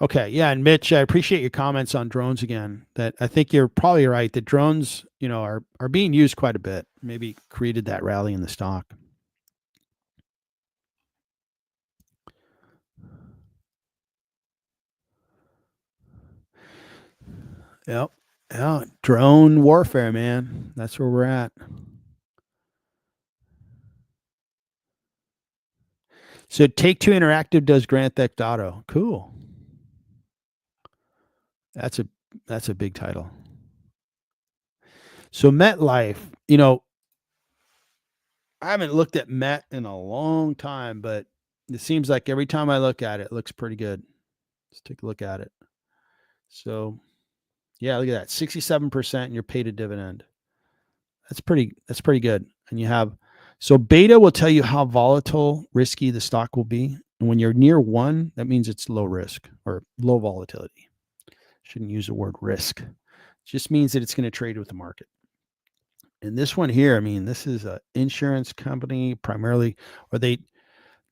Okay. Yeah. And Mitch, I appreciate your comments on drones again. That I think you're probably right. That drones, are being used quite a bit. Maybe created that rally in the stock. Yep. Yeah. Drone warfare, man. That's where we're at. So Take-Two Interactive does Grand Theft Auto. Cool. That's a big title. So MetLife, I haven't looked at Met in a long time, but it seems like every time I look at it, it looks pretty good. Let's take a look at it. So, yeah, look at that, 67%, and you're paid a dividend. That's pretty good. And you have, so beta will tell you how volatile, risky the stock will be. And when you're near 1, that means it's low risk or low volatility. Shouldn't use the word risk. It just means that it's going to trade with the market. And this one here, I mean, this is an insurance company primarily, or they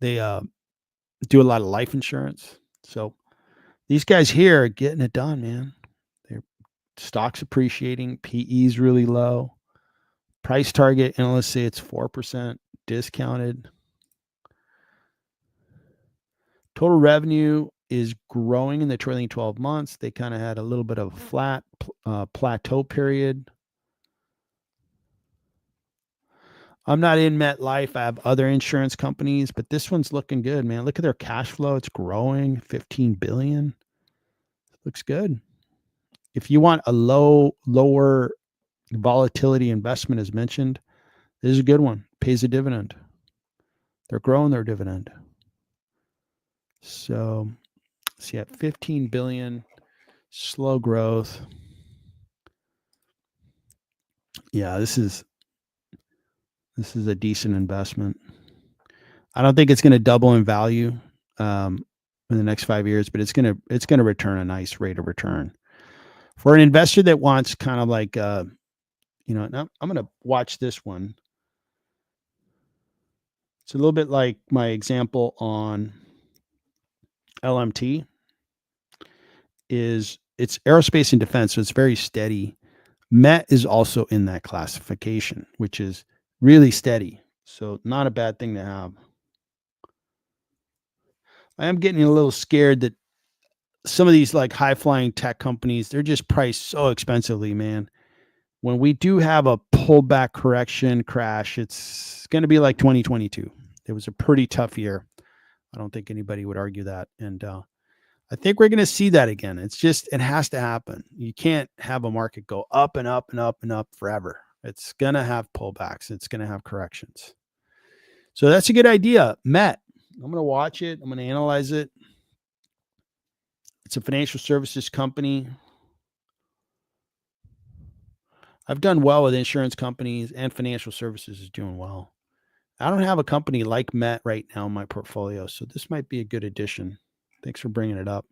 do a lot of life insurance. So these guys here are getting it done, man. Their stock's appreciating, PE's really low. Price target, analysts say it's 4% discounted. Total revenue is growing in the trailing 12 months. They kind of had a little bit of a flat plateau period. I'm not in MetLife. I have other insurance companies, but this one's looking good, man. Look at their cash flow. It's growing, 15 billion. Looks good. If you want a lower volatility investment, as mentioned, this is a good one. Pays a dividend. They're growing their dividend. So, see at 15 billion, slow growth. Yeah, this is a decent investment. I don't think it's going to double in value in the next 5 years, but it's going to return a nice rate of return for an investor that wants kind of like now I'm going to watch this one. It's a little bit like my example on LMT. It's aerospace and defense, so it's very steady. Met is also in that classification, which is really steady. So not a bad thing to have. I am getting a little scared that some of these like high flying tech companies, they're just priced so expensively, man. When we do have a pullback correction crash, it's going to be like 2022. It was a pretty tough year. I don't think anybody would argue that. And I think we're going to see that again. It has to happen. You can't have a market go up and up and up and up forever. It's going to have pullbacks. It's going to have corrections. So that's a good idea. Met. I'm going to watch it. I'm going to analyze it. It's a financial services company. I've done well with insurance companies, and financial services is doing well. I don't have a company like Met right now in my portfolio, so this might be a good addition. Thanks for bringing it up.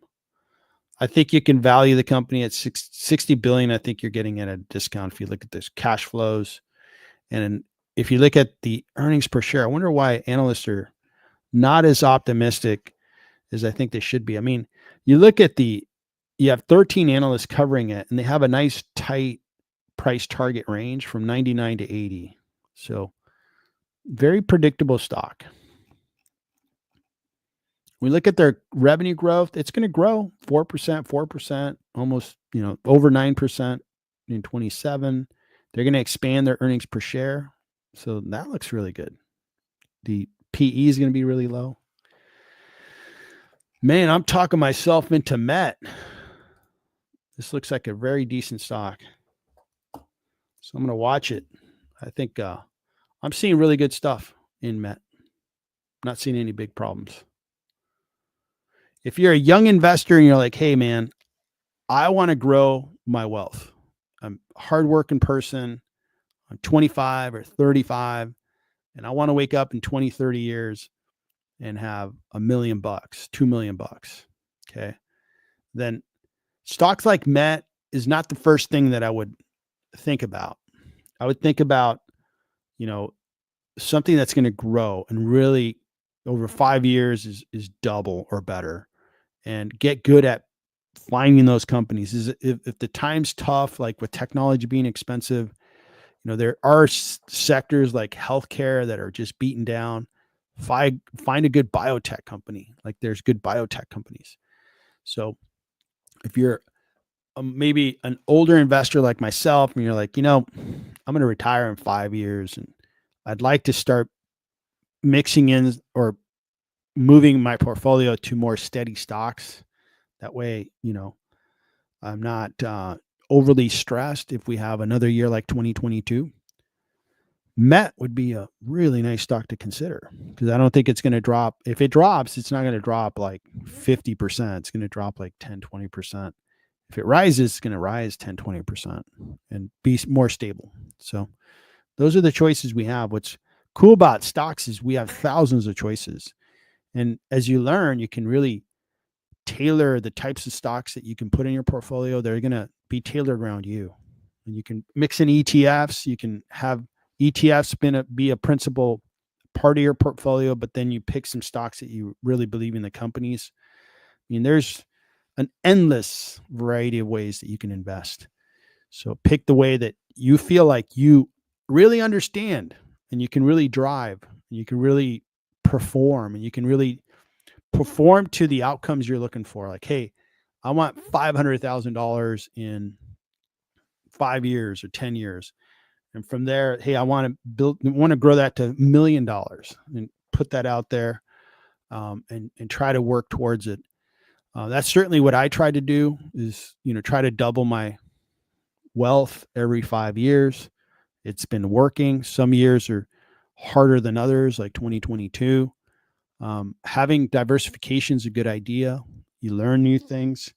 I think you can value the company at 60 billion. I think you're getting at a discount if you look at this cash flows. And if you look at the earnings per share, I wonder why analysts are not as optimistic as I think they should be. I mean, you look at you have 13 analysts covering it, and they have a nice tight price target range from 99 to 80. So very predictable stock. We look at their revenue growth, it's going to grow 4%, almost, over 9% in 27. They're going to expand their earnings per share. So that looks really good. The PE is going to be really low. Man, I'm talking myself into Met. This looks like a very decent stock. So I'm going to watch it. I think I'm seeing really good stuff in Met. Not seeing any big problems. If you're a young investor and you're like, hey, man, I want to grow my wealth. I'm a hardworking person. I'm 25 or 35, and I want to wake up in 20, 30 years and have $1 million, $2 million. Okay. Then stocks like Met is not the first thing that I would think about. I would think about, something that's going to grow and really over 5 years is double or better, and get good at finding those companies. If the time's tough, like with technology being expensive, there are sectors like healthcare that are just beaten down. Find a good biotech company. Like there's good biotech companies. So if you're maybe an older investor like myself, and you're like, I'm going to retire in 5 years, and I'd like to start mixing in or moving my portfolio to more steady stocks. That way, I'm not overly stressed if we have another year like 2022. Met would be a really nice stock to consider, because I don't think it's going to drop. If it drops, it's not going to drop like 50%. It's going to drop like 10, 20%. If it rises, it's going to rise 10, 20% and be more stable. So Those are the choices we have. What's cool about stocks is we have thousands of choices. And as you learn, you can really tailor the types of stocks that you can put in your portfolio. They're going to be tailored around you. And you can mix in ETFs. You can have ETFs be a principal part of your portfolio, but then you pick some stocks that you really believe in the companies. I mean, there's an endless variety of ways that you can invest. So pick the way that you feel like you really understand and you can really drive and you can really perform and you can really perform to the outcomes you're looking for. Like, hey, I want $500,000 in 5 years or 10 years. And from there, hey, I want to grow that to $1 million and put that out there, and try to work towards it. That's certainly what I try to do is, try to double my wealth every 5 years. It's been working. Some years are harder than others, like 2022. Having diversification is a good idea. You learn new things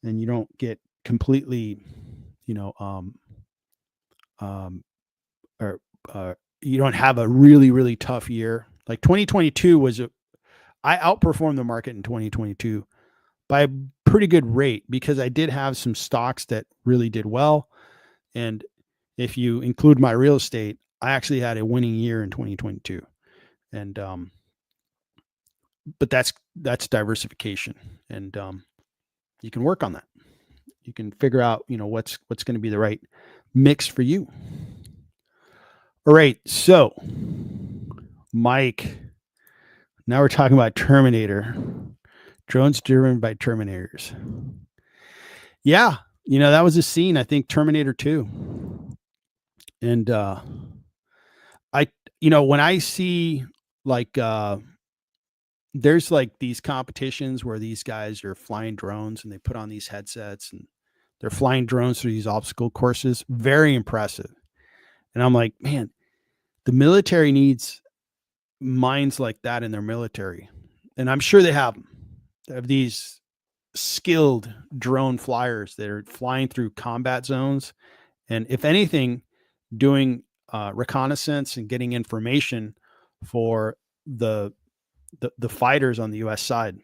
and you don't get completely, you know, or you don't have a really, really tough year. Like 2022 I outperformed the market in 2022 by a pretty good rate because I did have some stocks that really did well. And if you include my real estate, I actually had a winning year in 2022. And, but that's diversification. And, you can work on that. You can figure out, what's going to be the right mix for you. All right. So, Mike, now we're talking about Terminator. Drones driven by Terminators. Yeah. That was a scene, I think, Terminator 2. And when I see like there's like these competitions where these guys are flying drones and they put on these headsets and they're flying drones through these obstacle courses. Very impressive. And I'm like, man, the military needs minds like that in their military. And I'm sure they have them. They have these skilled drone flyers that are flying through combat zones. And if anything, doing reconnaissance and getting information for the fighters on the U.S. side.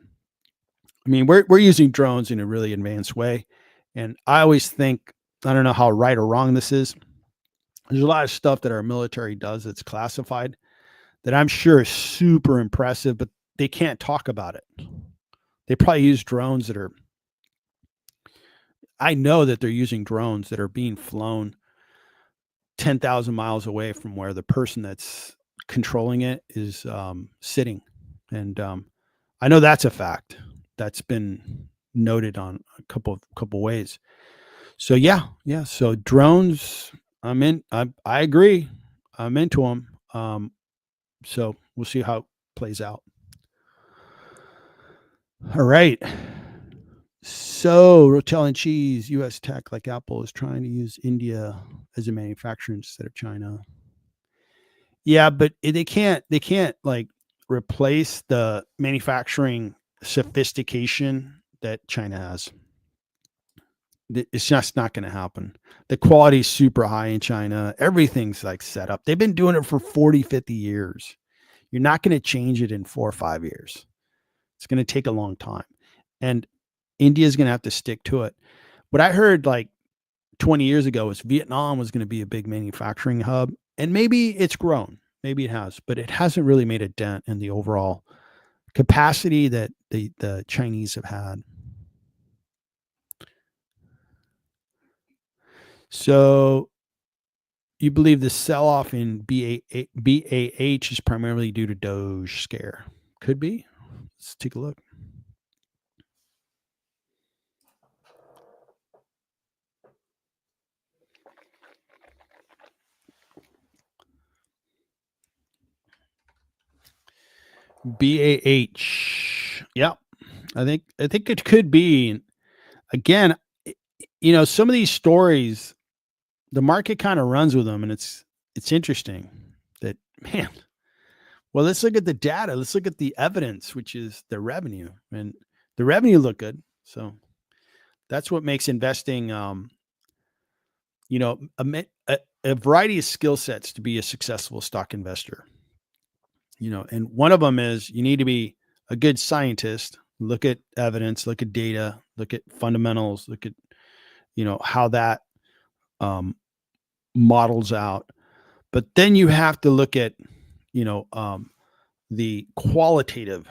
I mean, we're using drones in a really advanced way, and I always think, I don't know how right or wrong this is. There's a lot of stuff that our military does that's classified that I'm sure is super impressive, but they can't talk about it. They probably use drones that are. I know that they're using drones that are being flown 10,000 miles away from where the person that's controlling it is sitting. And I know that's a fact that's been noted on a couple ways. So yeah. So drones, I agree. I'm into them. So we'll see how it plays out. All right. So Rotel and Cheese, U.S. tech like Apple is trying to use India as a manufacturer instead of China. Yeah, but they can't like replace the manufacturing sophistication that China has. It's just not going to happen. The quality is super high in China. Everything's like set up. They've been doing it for 40, 50 years. You're not going to change it in 4 or 5 years. It's going to take a long time. And India is going to have to stick to it. What I heard like 20 years ago was Vietnam was going to be a big manufacturing hub. And maybe it's grown. Maybe it has, but it hasn't really made a dent in the overall capacity that the Chinese have had. So you believe the sell-off in BAH is primarily due to Doge scare? Could be. Let's take a look. BAH. Yeah. I think it could be. Again, some of these stories, the market kind of runs with them, and it's interesting that, man, well, let's look at the data. Let's look at the evidence, which is the revenue, and the revenue look good. So that's what makes investing, a variety of skill sets to be a successful stock investor. And one of them is you need to be a good scientist, look at evidence, look at data, look at fundamentals, look at, how that models out. But then you have to look at, the qualitative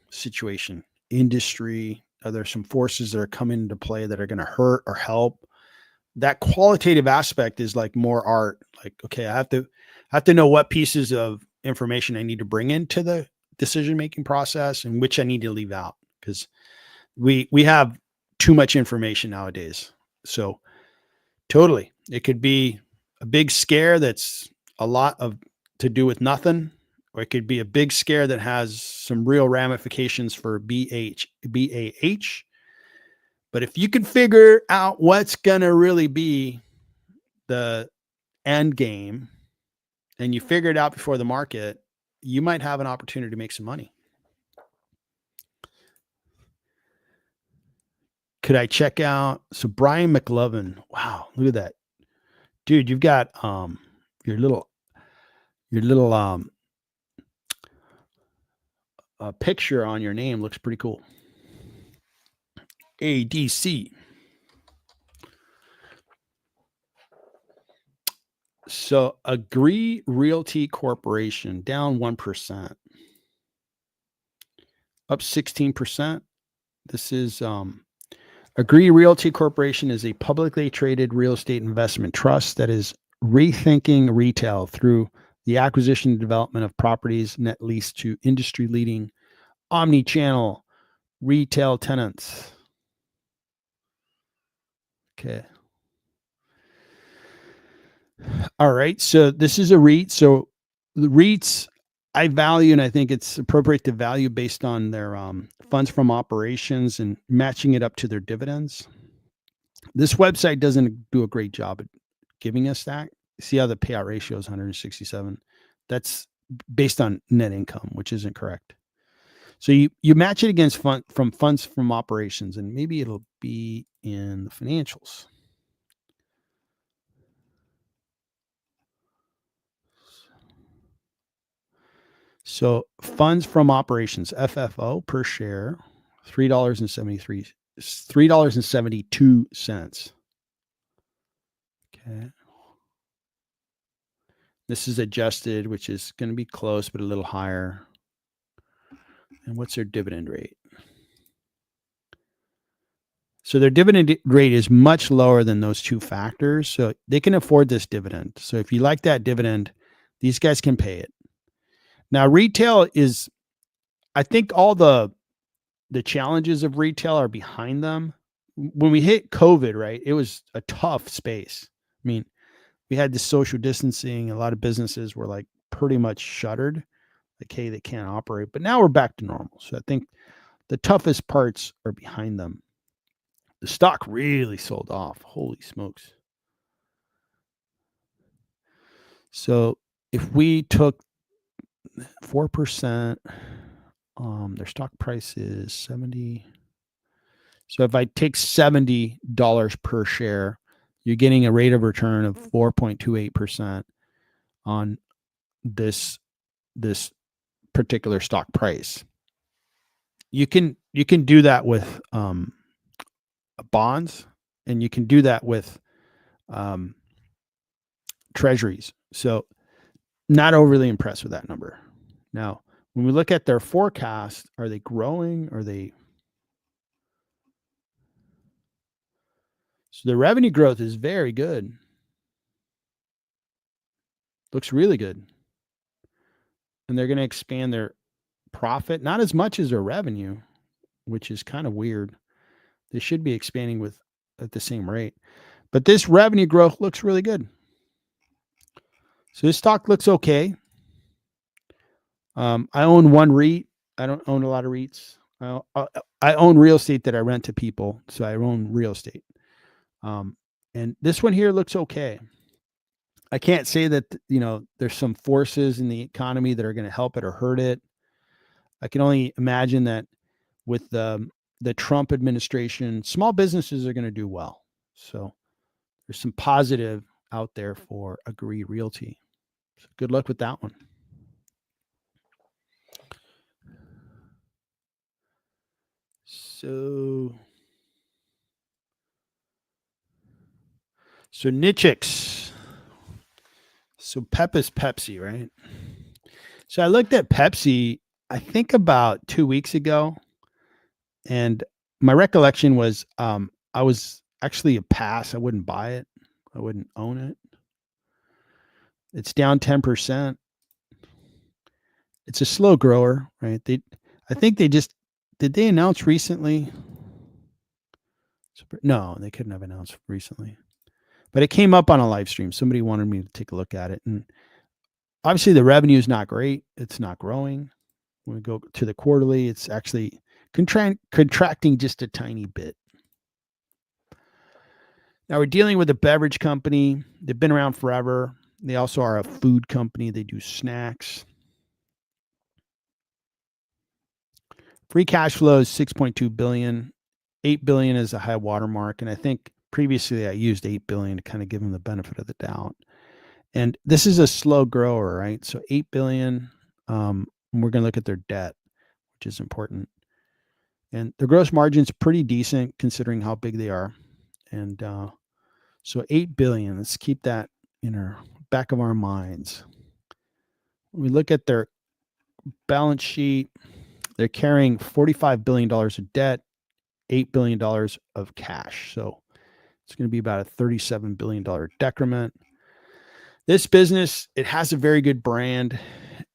situation, industry. Are there some forces that are coming into play that are going to hurt or help? That qualitative aspect is like more art. Like, okay, I have to know what pieces of information I need to bring into the decision-making process and which I need to leave out, because we have too much information nowadays. So totally, it could be a big scare that's a lot of to do with nothing, or it could be a big scare that has some real ramifications for BAH. But if you can figure out what's going to really be the end game and you figure it out before the market, you might have an opportunity to make some money. Could I check out? So Brian McLovin, wow, look at that. Dude, you've got your little picture on your name looks pretty cool. ADC. So Agree Realty Corporation down 1%, up 16%. This is Agree Realty Corporation is a publicly traded real estate investment trust that is rethinking retail through the acquisition and development of properties net leased to industry-leading omni-channel retail tenants. Okay. All right. So this is a REIT. So the REITs I value, and I think it's appropriate to value based on their funds from operations and matching it up to their dividends. This website doesn't do a great job at giving us that. See how the payout ratio is 167. That's based on net income, which isn't correct. So you match it against funds from operations, and maybe it'll be in the financials. So funds from operations, FFO per share, $3.72. Okay. This is adjusted, which is going to be close, but a little higher. And what's their dividend rate? So their dividend rate is much lower than those two factors. So they can afford this dividend. So if you like that dividend, these guys can pay it. Now, retail is, I think all the challenges of retail are behind them. When we hit COVID, right, it was a tough space. I mean, we had this social distancing. A lot of businesses were like pretty much shuttered. Like, hey, they can't operate. But now we're back to normal. So I think the toughest parts are behind them. The stock really sold off. Holy smokes. So if we took 4%, their stock price is 70. So if I take $70 per share, you're getting a rate of return of 4.28% on this particular stock price. You can do that with bonds, and you can do that with treasuries. So not overly impressed with that number. Now, when we look at their forecast, are they growing? So the revenue growth is very good. Looks really good. And they're going to expand their profit, not as much as their revenue, which is kind of weird. They should be expanding at the same rate. But this revenue growth looks really good. So this stock looks okay. I own one REIT. I don't own a lot of REITs. I own real estate that I rent to people. So I own real estate. And this one here looks okay. I can't say that, there's some forces in the economy that are going to help it or hurt it. I can only imagine that with the Trump administration, small businesses are going to do well. So there's some positive out there for Agree Realty. So good luck with that one. So Nichix. So Pep is Pepsi, right? So I looked at Pepsi, I think about 2 weeks ago, and my recollection was I was actually a pass. I wouldn't buy it. I wouldn't own it. It's down 10%. It's a slow grower, right? I think did they announce recently? No, they couldn't have announced recently. But it came up on a live stream. Somebody wanted me to take a look at it. And obviously the revenue is not great. It's not growing. When we go to the quarterly, it's actually contracting just a tiny bit. Now we're dealing with a beverage company. They've been around forever. They also are a food company. They do snacks. Free cash flow is 6.2 billion. 8 billion is a high watermark. And I think previously I used 8 billion to kind of give them the benefit of the doubt. And this is a slow grower, right? So 8 billion. We're going to look at their debt, which is important. And the gross margin's pretty decent considering how big they are. And so 8 billion, let's keep that in our back of our minds. When we look at their balance sheet, they're carrying $45 billion of debt, $8 billion of cash. So it's going to be about a $37 billion decrement. This business, it has a very good brand.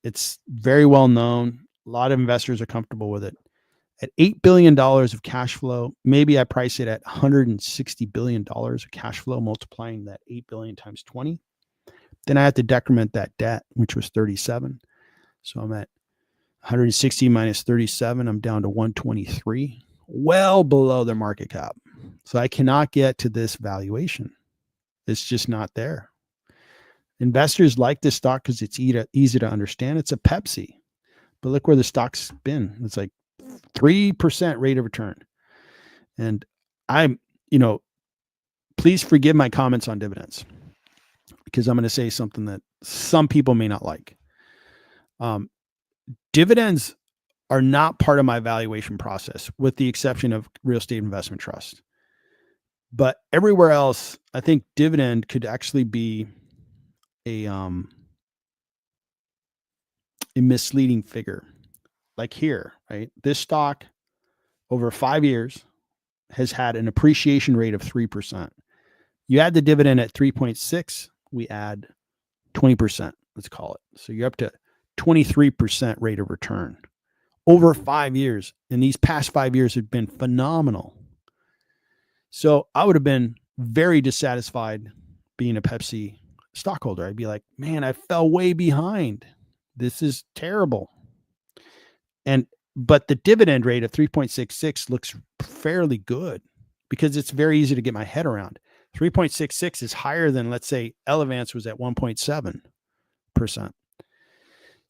It's very well known. A lot of investors are comfortable with it. At $8 billion of cash flow, maybe I price it at $160 billion of cash flow, multiplying that 8 billion times 20. Then I have to decrement that debt, which was 37. So I'm at 160 minus 37. I'm down to 123, well below their market cap. So I cannot get to this valuation. It's just not there. Investors like this stock because it's easy to understand. It's a Pepsi, but look where the stock's been. It's like 3% rate of return. And I'm, please forgive my comments on dividends because I'm going to say something that some people may not like. Dividends are not part of my valuation process, with the exception of Real Estate Investment Trust. But everywhere else, I think dividend could actually be a misleading figure. Like here, right? This stock over 5 years has had an appreciation rate of 3%. You add the dividend at 3.6, we add 20%, let's call it. So you're up to 23% rate of return over 5 years. And these past 5 years have been phenomenal. So I would have been very dissatisfied being a Pepsi stockholder. I'd be like, man, I fell way behind. This is terrible. But the dividend rate of 3.66 looks fairly good because it's very easy to get my head around. 3.66 is higher than, let's say, Elevance was at 1.7%.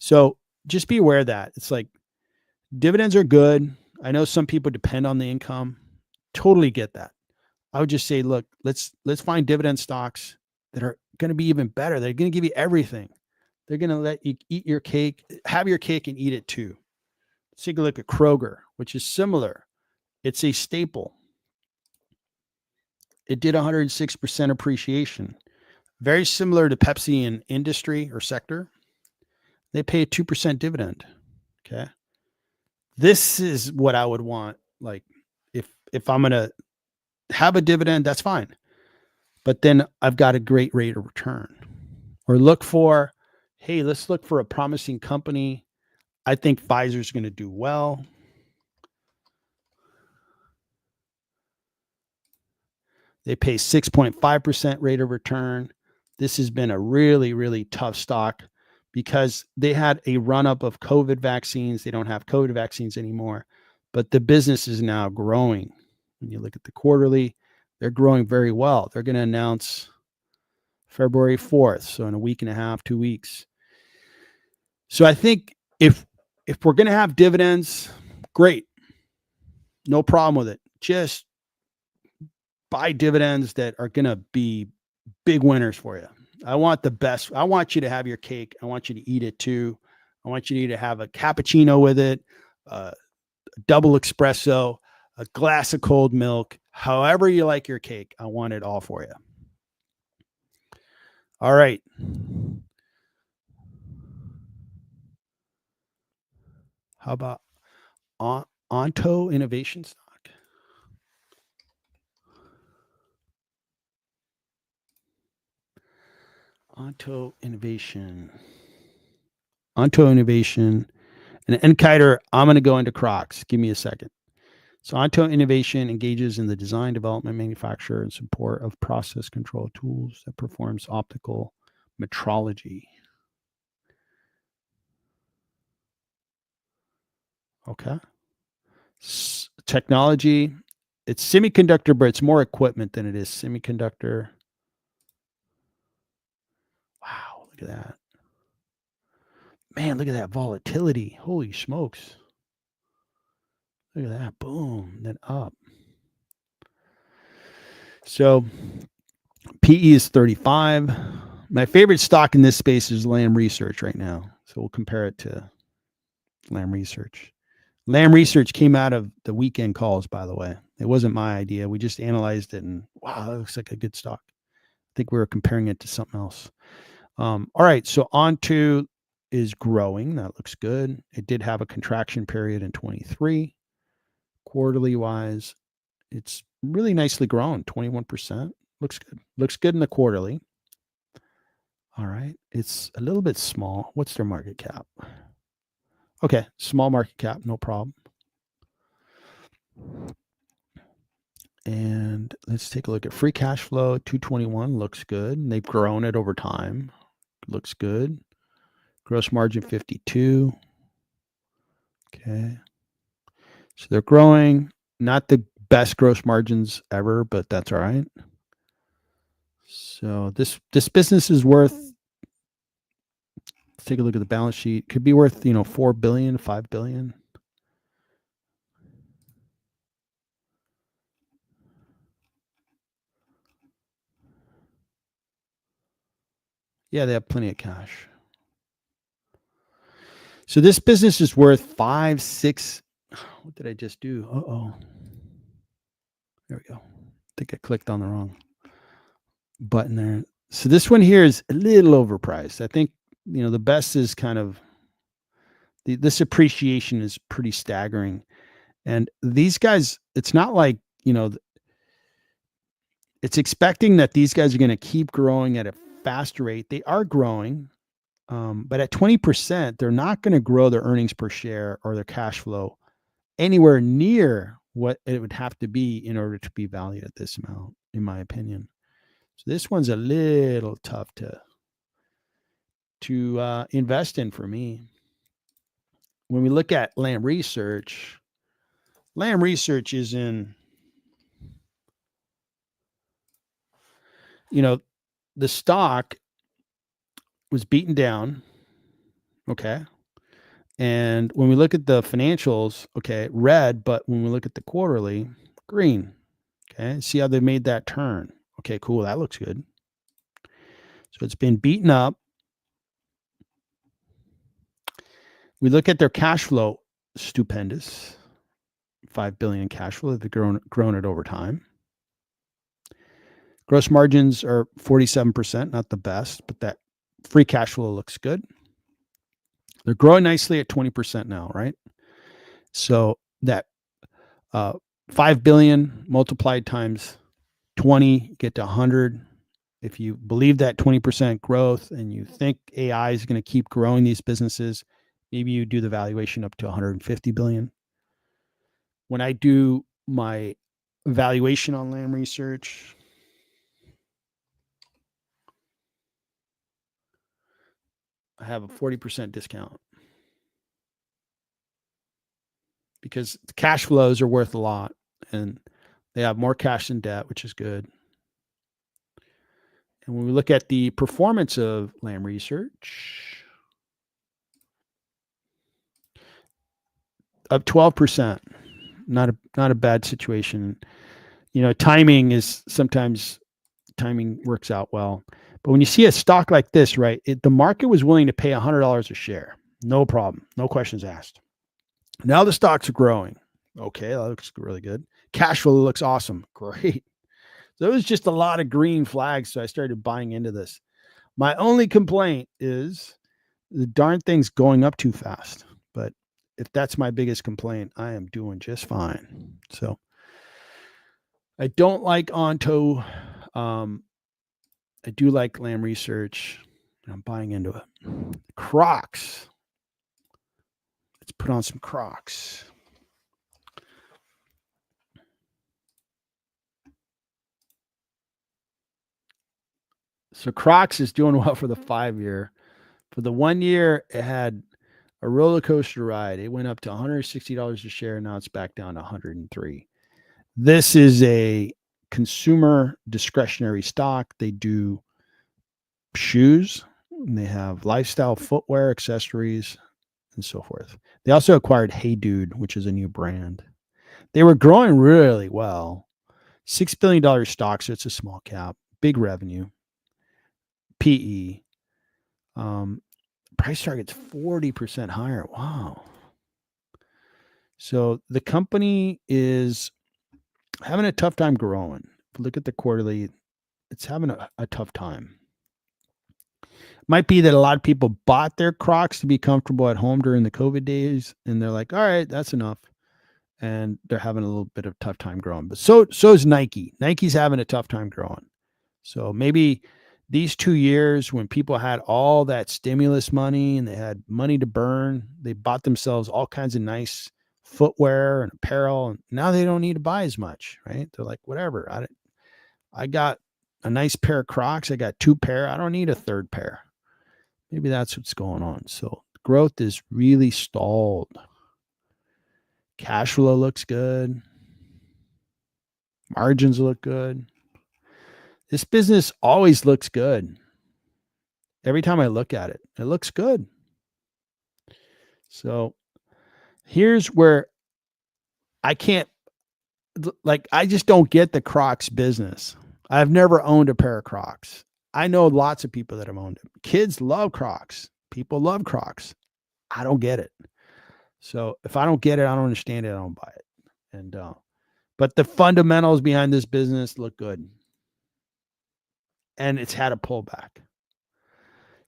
So just be aware of that. It's like dividends are good. I know some people depend on the income. Totally get that. I would just say, look, let's find dividend stocks that are going to be even better. They're going to give you everything. They're going to let you eat your cake, have your cake and eat it too. Let's take a look at Kroger, which is similar. It's a staple. It did 106% appreciation. Very similar to Pepsi in industry or sector. They pay a 2% dividend. Okay. This is what I would want. Like if I'm going to have a dividend, that's fine. But then I've got a great rate of return. Or let's look for a promising company. I think Pfizer's going to do well. They pay 6.5% rate of return. This has been a really, really tough stock because they had a run-up of COVID vaccines. They don't have COVID vaccines anymore, but the business is now growing. When you look at the quarterly, they're growing very well. They're going to announce February 4th, so in a week and a half, 2 weeks. So I think if we're going to have dividends, great. No problem with it. Just buy dividends that are going to be big winners for you. I want the best. I want you to have your cake. I want you to eat it too. I want you to have a cappuccino with it, a double espresso, a glass of cold milk, however you like your cake. I want it all for you. All right. How about Onto Innovation stock? Onto Innovation. Onto Innovation. And Nkiter, I'm going to go into Crocs. Give me a second. So Onto Innovation engages in the design, development, manufacture, and support of process control tools that performs optical metrology. Okay. Technology. It's semiconductor, but it's more equipment than it is semiconductor. Wow, look at that. Man, look at that volatility. Holy smokes. Look at that. Boom. Then up. So PE is 35. My favorite stock in this space is Lam Research right now. So we'll compare it to Lam Research. Lam Research came out of the weekend calls, by the way. It wasn't my idea. We just analyzed it and wow, that looks like a good stock. I think we were comparing it to something else. All right. So Onto is growing. That looks good. It did have a contraction period in 23. Quarterly wise, it's really nicely grown, 21%. Looks good. Looks good in the quarterly. All right. It's a little bit small. What's their market cap? Okay. Small market cap. No problem. And let's take a look at free cash flow. 221 looks good. And they've grown it over time. Looks good. Gross margin 52. Okay. So they're growing. Not the best gross margins ever, but that's all right. So this business is worth, let's take a look at the balance sheet. Could be worth, 4 billion, 5 billion. Yeah, they have plenty of cash. So this business is worth 5, 6. What did I just do? Uh-oh. There we go. I think I clicked on the wrong button there. So this one here is a little overpriced. I think, the best is kind of, this appreciation is pretty staggering. And these guys, it's not like, it's expecting that these guys are going to keep growing at a faster rate. They are growing, but at 20%, they're not going to grow their earnings per share or their cash flow anywhere near what it would have to be in order to be valued at this amount, in my opinion. So this one's a little tough to invest in for me. When we look at Lam Research is in, the stock was beaten down. Okay. And when we look at the financials, okay, red, but when we look at the quarterly, green. Okay. See how they made that turn. Okay, cool. That looks good. So it's been beaten up. We look at their cash flow, stupendous. 5 billion cash flow. They've grown it over time. Gross margins are 47%, not the best, but that free cash flow looks good. They're growing nicely at 20% now, right? So that 5 billion multiplied times 20, get to 100. If you believe that 20% growth and you think AI is going to keep growing these businesses, maybe you do the valuation up to 150 billion. When I do my valuation on Lam Research, I have a 40% discount because the cash flows are worth a lot and they have more cash than debt, which is good. And when we look at the performance of Lam Research, up 12%, not a bad situation. Timing is sometimes timing works out well. But when you see a stock like this, right, the market was willing to pay $100 a share. No problem. No questions asked. Now the stocks are growing. Okay, that looks really good. Cash flow looks awesome. Great. So it was just a lot of green flags. So I started buying into this. My only complaint is the darn thing's going up too fast. But if that's my biggest complaint, I am doing just fine. So I don't like Onto. I do like Lam Research. I'm buying into it. Crocs. Let's put on some Crocs. So Crocs is doing well for the 5-year. For the 1 year, it had a roller coaster ride. It went up to $160 a share. Now it's back down to $103. This is a consumer discretionary stock. They do shoes, and they have lifestyle footwear, accessories, and so forth. They also acquired Hey Dude, which is a new brand. They were growing really well. $6 billion stock, so it's a small cap, big revenue. PE. Price target's 40% higher. Wow. So the company is having a tough time growing. If you look at the quarterly, it's having a tough time. Might be that a lot of people bought their Crocs to be comfortable at home during the COVID days, and they're like, all right, that's enough. And they're having a little bit of tough time growing. But so is Nike. Nike's having a tough time growing. So maybe these 2 years when people had all that stimulus money and they had money to burn, they bought themselves all kinds of nice footwear and apparel, and now they don't need to buy as much, right? They're like, whatever. I got a nice pair of Crocs. I got 2 pair. I don't need a third pair. Maybe that's what's going on. So growth is really stalled. Cash flow looks good. Margins look good. This business always looks good. Every time I look at it, it looks good. So here's where I can't, I just don't get the Crocs business. I've never owned a pair of Crocs. I know lots of people that have owned them. Kids love Crocs. People love Crocs. I don't get it. So if I don't get it, I don't understand it, I don't buy it. And but the fundamentals behind this business look good. And it's had a pullback.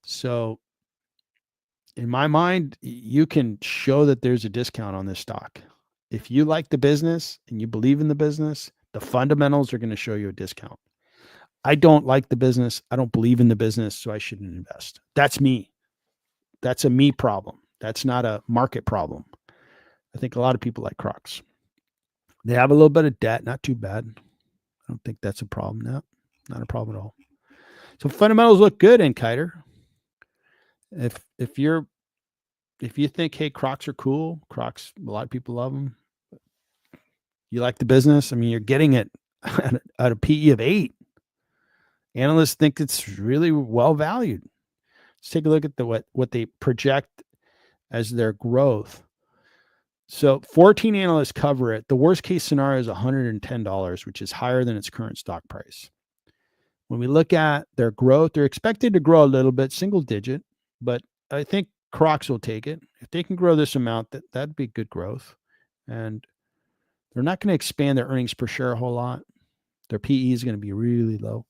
So in my mind, you can show that there's a discount on this stock. If you like the business and you believe in the business, the fundamentals are going to show you a discount. I don't like the business. I don't believe in the business, so I shouldn't invest. That's me. That's a me problem. That's not a market problem. I think a lot of people like Crocs. They have a little bit of debt, not too bad. I don't think that's a problem. No, not a problem at all. So fundamentals look good in Kiter. If you think, hey, Crocs are cool, Crocs, a lot of people love them. You like the business. I mean, you're getting it at a PE of 8. Analysts think it's really well valued. Let's take a look at what they project as their growth. So 14 analysts cover it. The worst case scenario is $110, which is higher than its current stock price. When we look at their growth, they're expected to grow a little bit, single digit, but I think Crocs will take it. If they can grow this amount, that'd be good growth. And they're not going to expand their earnings per share a whole lot. Their PE is going to be really low.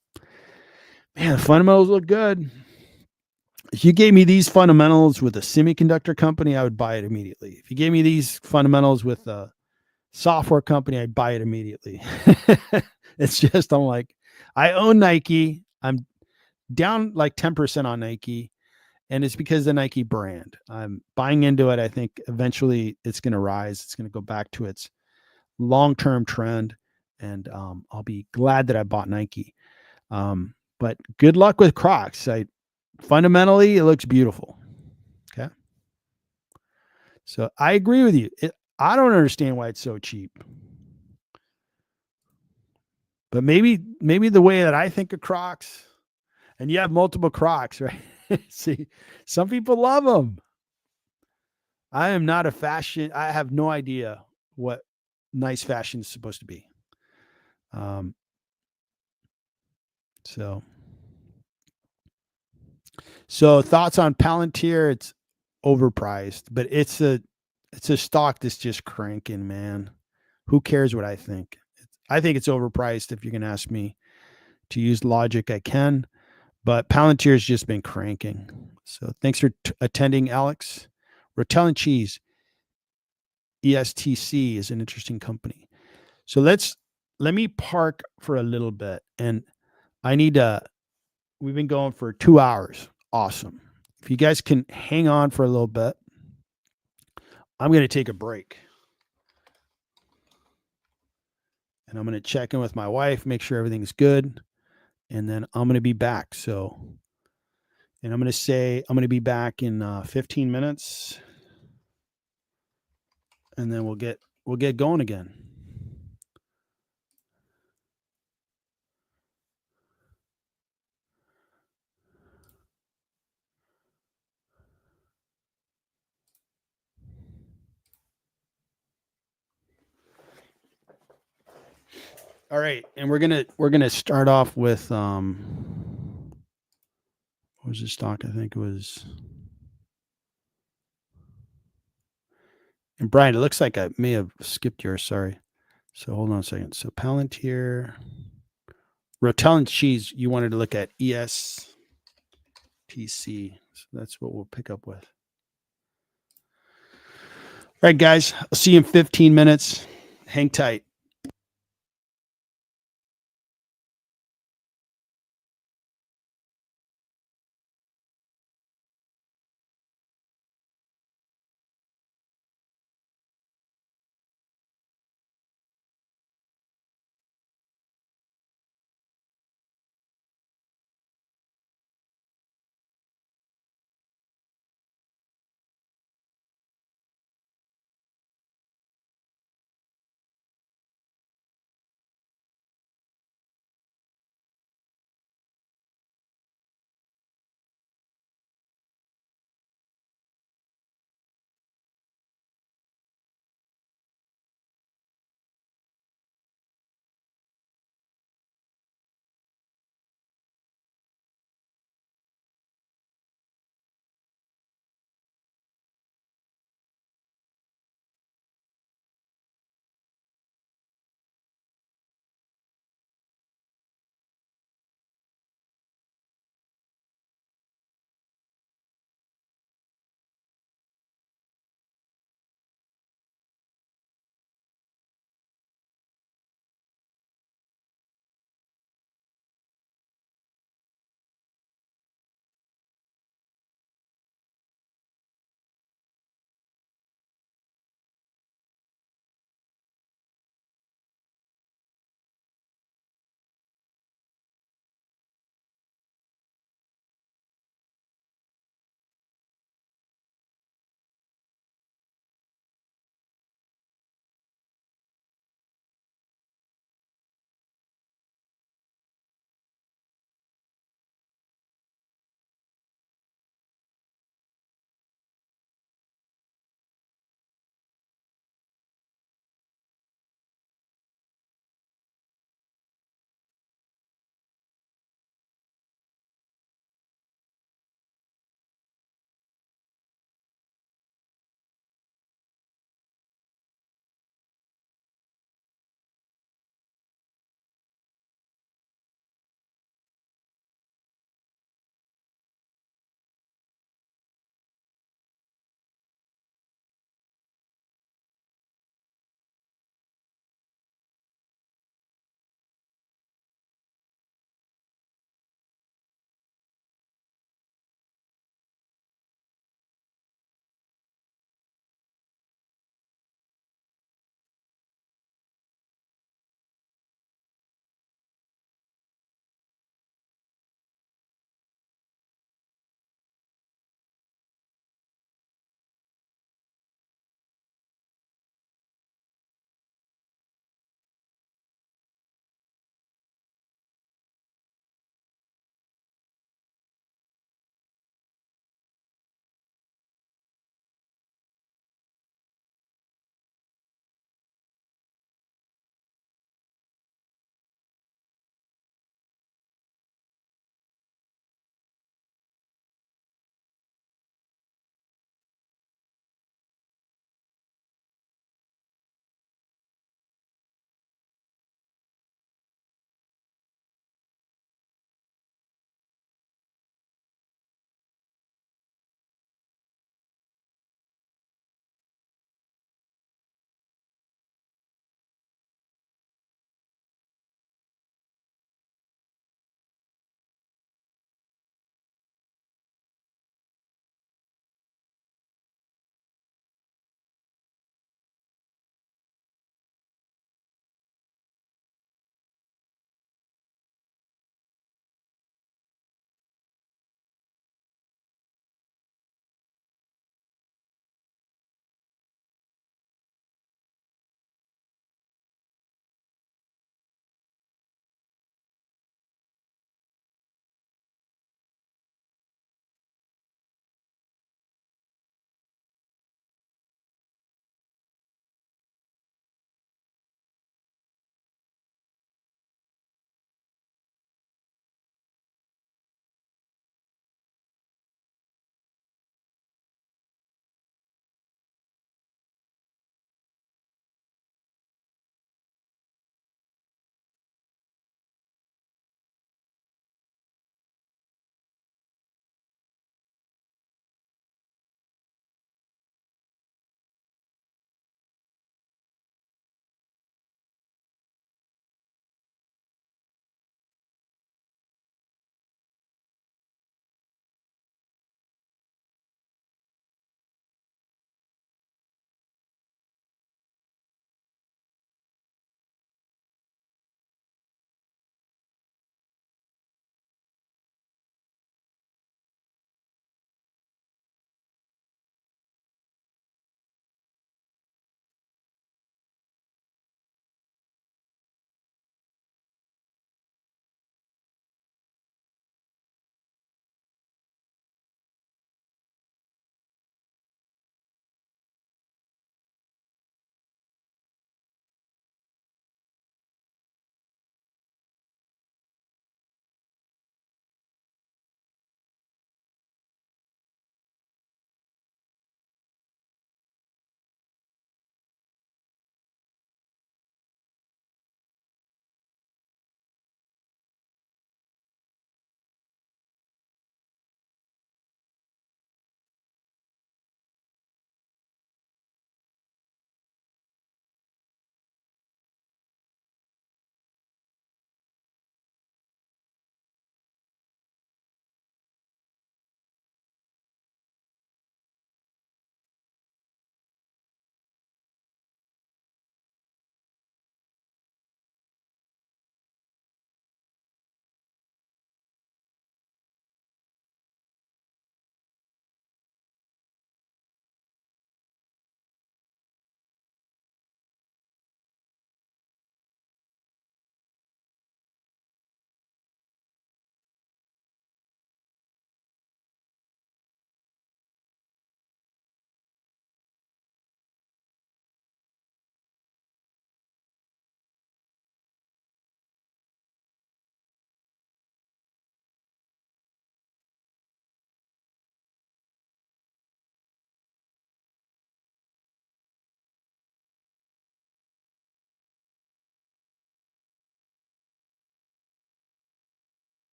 Man, the fundamentals look good. If you gave me these fundamentals with a semiconductor company, I would buy it immediately. If you gave me these fundamentals with a software company, I'd buy it immediately. It's just, I'm like, I own Nike. I'm down like 10% on Nike. And it's because of the Nike brand. I'm buying into it. I think eventually it's going to rise. It's going to go back to its long-term trend. And I'll be glad that I bought Nike. But good luck with Crocs. Fundamentally, it looks beautiful. Okay. So I agree with you. I don't understand why it's so cheap. But maybe the way that I think of Crocs, and you have multiple Crocs, right? See, some people love them. I am not a fashion. I have no idea what nice fashion is supposed to be. So thoughts on Palantir? It's overpriced, but it's a stock that's just cranking, man. Who cares what I think? I think it's overpriced. If you're going to ask me to use logic, I can, but Palantir's just been cranking. So thanks for attending, Alex. Rotel and Cheese, ESTC, is an interesting company. So let me park for a little bit, and I need to. We've been going for 2 hours. Awesome. If you guys can hang on for a little bit, I'm going to take a break, and I'm going to check in with my wife, make sure everything's good, and then I'm going to be back. So, and I'm going to say I'm going to be back in 15 minutes, and then we'll get going again. All right, and we're gonna start off with what was the stock? I think it was. And Brian, it looks like I may have skipped yours. Sorry. So hold on a second. So Palantir, Rotel and Cheese. You wanted to look at ESTC. So that's what we'll pick up with. All right, guys. I'll see you in 15 minutes. Hang tight.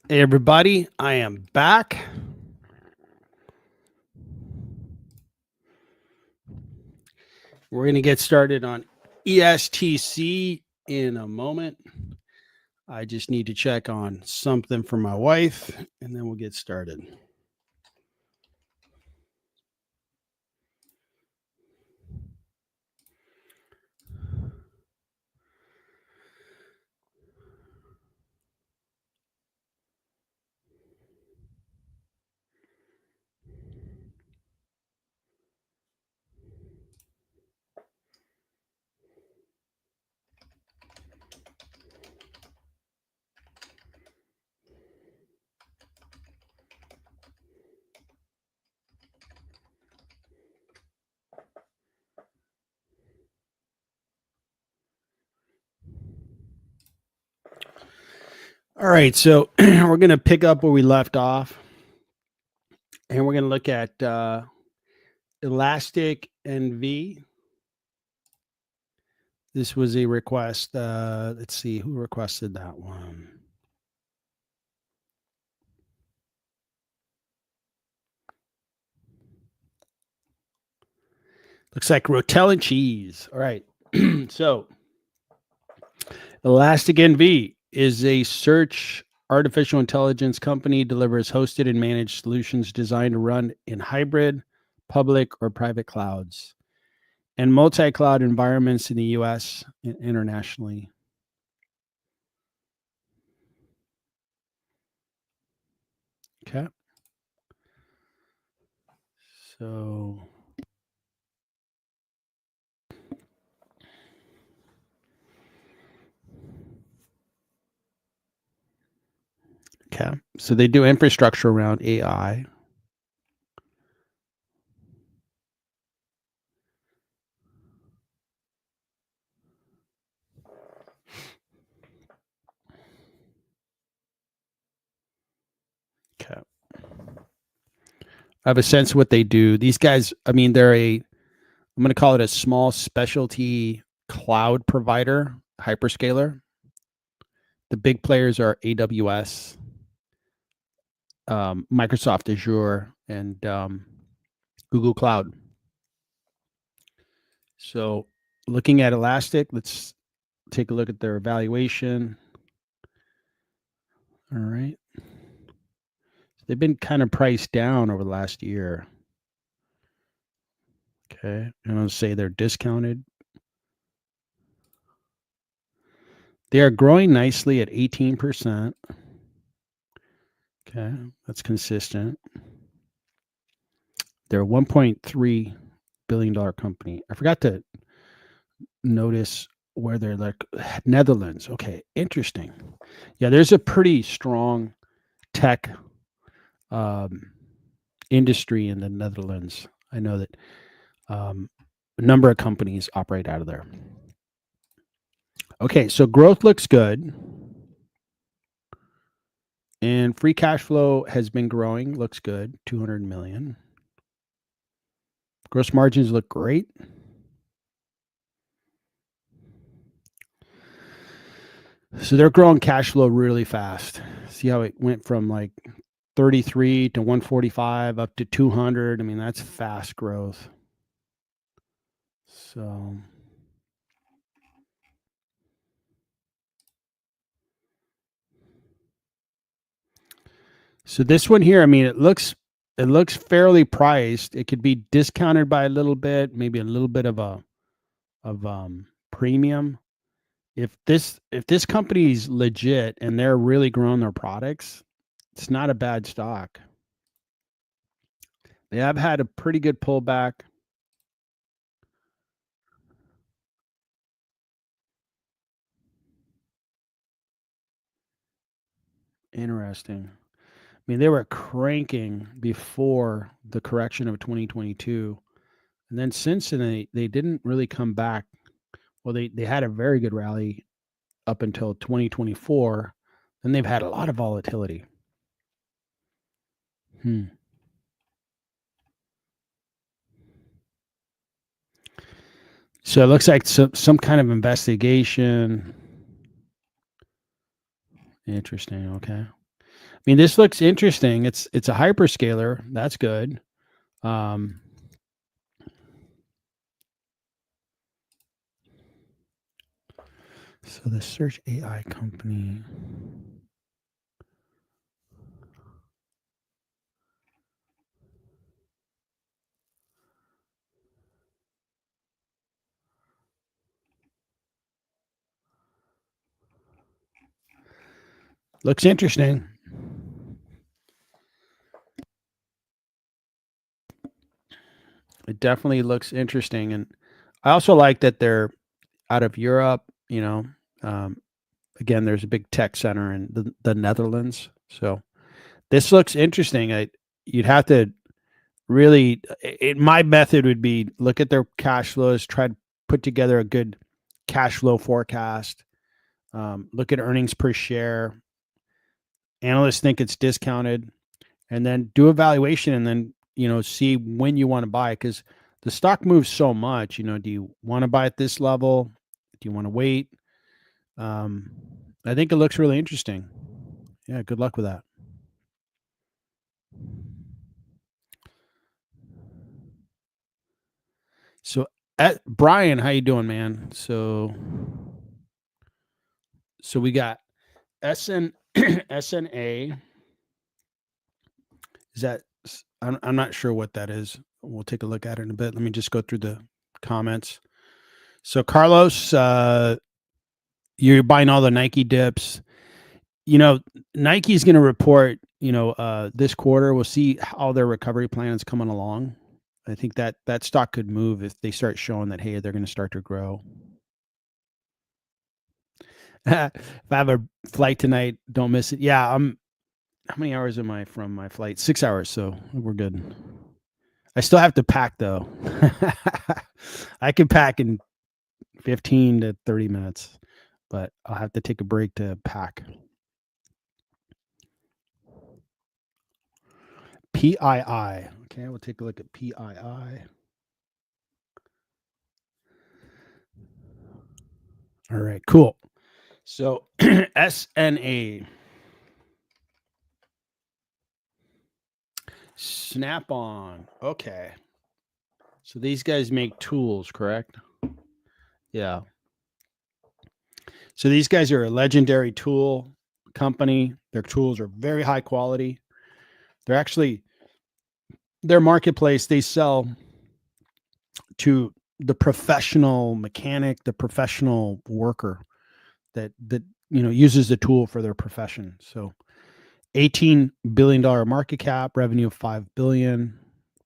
Hey everybody, I am back. We're going to get started on ESTC in a moment. I just need to check on something for my wife and then we'll get started. All right, so we're going to pick up where we left off and we're going to look at Elastic NV. This was a request. Let's see who requested that one. Looks like Rotel and Cheese. All right. So Elastic NV is a search artificial intelligence company, delivers hosted and managed solutions designed to run in hybrid, public, or private clouds and multi-cloud environments in the US and internationally. Okay. So okay. So they do infrastructure around AI. Okay. I have a sense of what they do. These guys, I mean, I'm going to call it a small specialty cloud provider, hyperscaler. The big players are AWS, Microsoft Azure, and Google Cloud. So looking at Elastic, let's take a look at their evaluation. All right. They've been kind of priced down over the last year. Okay. I'm going to say they're discounted. They are growing nicely at 18%. Okay. That's consistent. They're a $1.3 billion company. I forgot to notice where they're like Netherlands. Okay. Interesting. Yeah. There's a pretty strong tech industry in the Netherlands. I know that a number of companies operate out of there. Okay, so growth looks good. And free cash flow has been growing, looks good, 200 million. Gross margins look great. So they're growing cash flow really fast. See how it went from like 33 to 145 up to 200. I mean, that's fast growth. So this one here, I mean, it looks fairly priced. It could be discounted by a little bit, maybe a little bit of premium. If this company's legit and they're really growing their products, it's not a bad stock. They have had a pretty good pullback. Interesting. I mean, they were cranking before the correction of 2022. And then since then, they didn't really come back. Well, they had a very good rally up until 2024. Then they've had a lot of volatility. So it looks like some kind of investigation. Interesting. Okay. mean, this looks interesting. It's a hyperscaler. That's good. So the search AI company. Looks interesting. It definitely looks interesting. And I also like that they're out of Europe, you know. Um, again, there's a big tech center in the Netherlands. So this looks interesting. You'd have to really, my method would be look at their cash flows, try to put together a good cash flow forecast, look at earnings per share. Analysts think it's discounted, and then do a valuation, and then see when you want to buy, because the stock moves so much. Do you want to buy at this level? Do you want to wait? I think it looks really interesting. Yeah, good luck with that. So, Brian, how you doing, man? So we got SN SNA. Is that? I'm not sure what that is. We'll take a look at it in a bit. Let me just go through the comments. So Carlos, you're buying all the Nike dips. Nike's going to report, this quarter. We'll see how their recovery plan is coming along. I think that stock could move if they start showing that, hey, they're going to start to grow. If I have a flight tonight, don't miss it. Yeah, how many hours am I from my flight? 6 hours, so we're good. I still have to pack though. I can pack in 15 to 30 minutes, but I'll have to take a break to pack. PII. Okay, we'll take a look at PII. All right, cool. So SNA. Snap-on. Okay. So these guys make tools, correct? Yeah. So these guys are a legendary tool company. Their tools are very high quality. They're actually, their marketplace, they sell to the professional mechanic, the professional worker that uses the tool for their profession. So $18 billion market cap, revenue of $5 billion.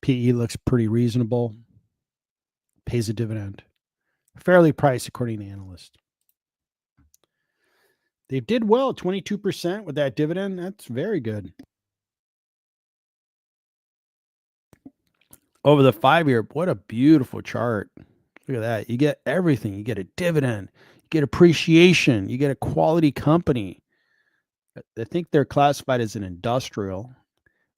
PE looks pretty reasonable. Pays a dividend. Fairly priced according to analysts. They did well, 22% with that dividend. That's very good. Over the 5-year, what a beautiful chart. Look at that. You get everything. You get a dividend, you get appreciation, you get a quality company. I think they're classified as an industrial.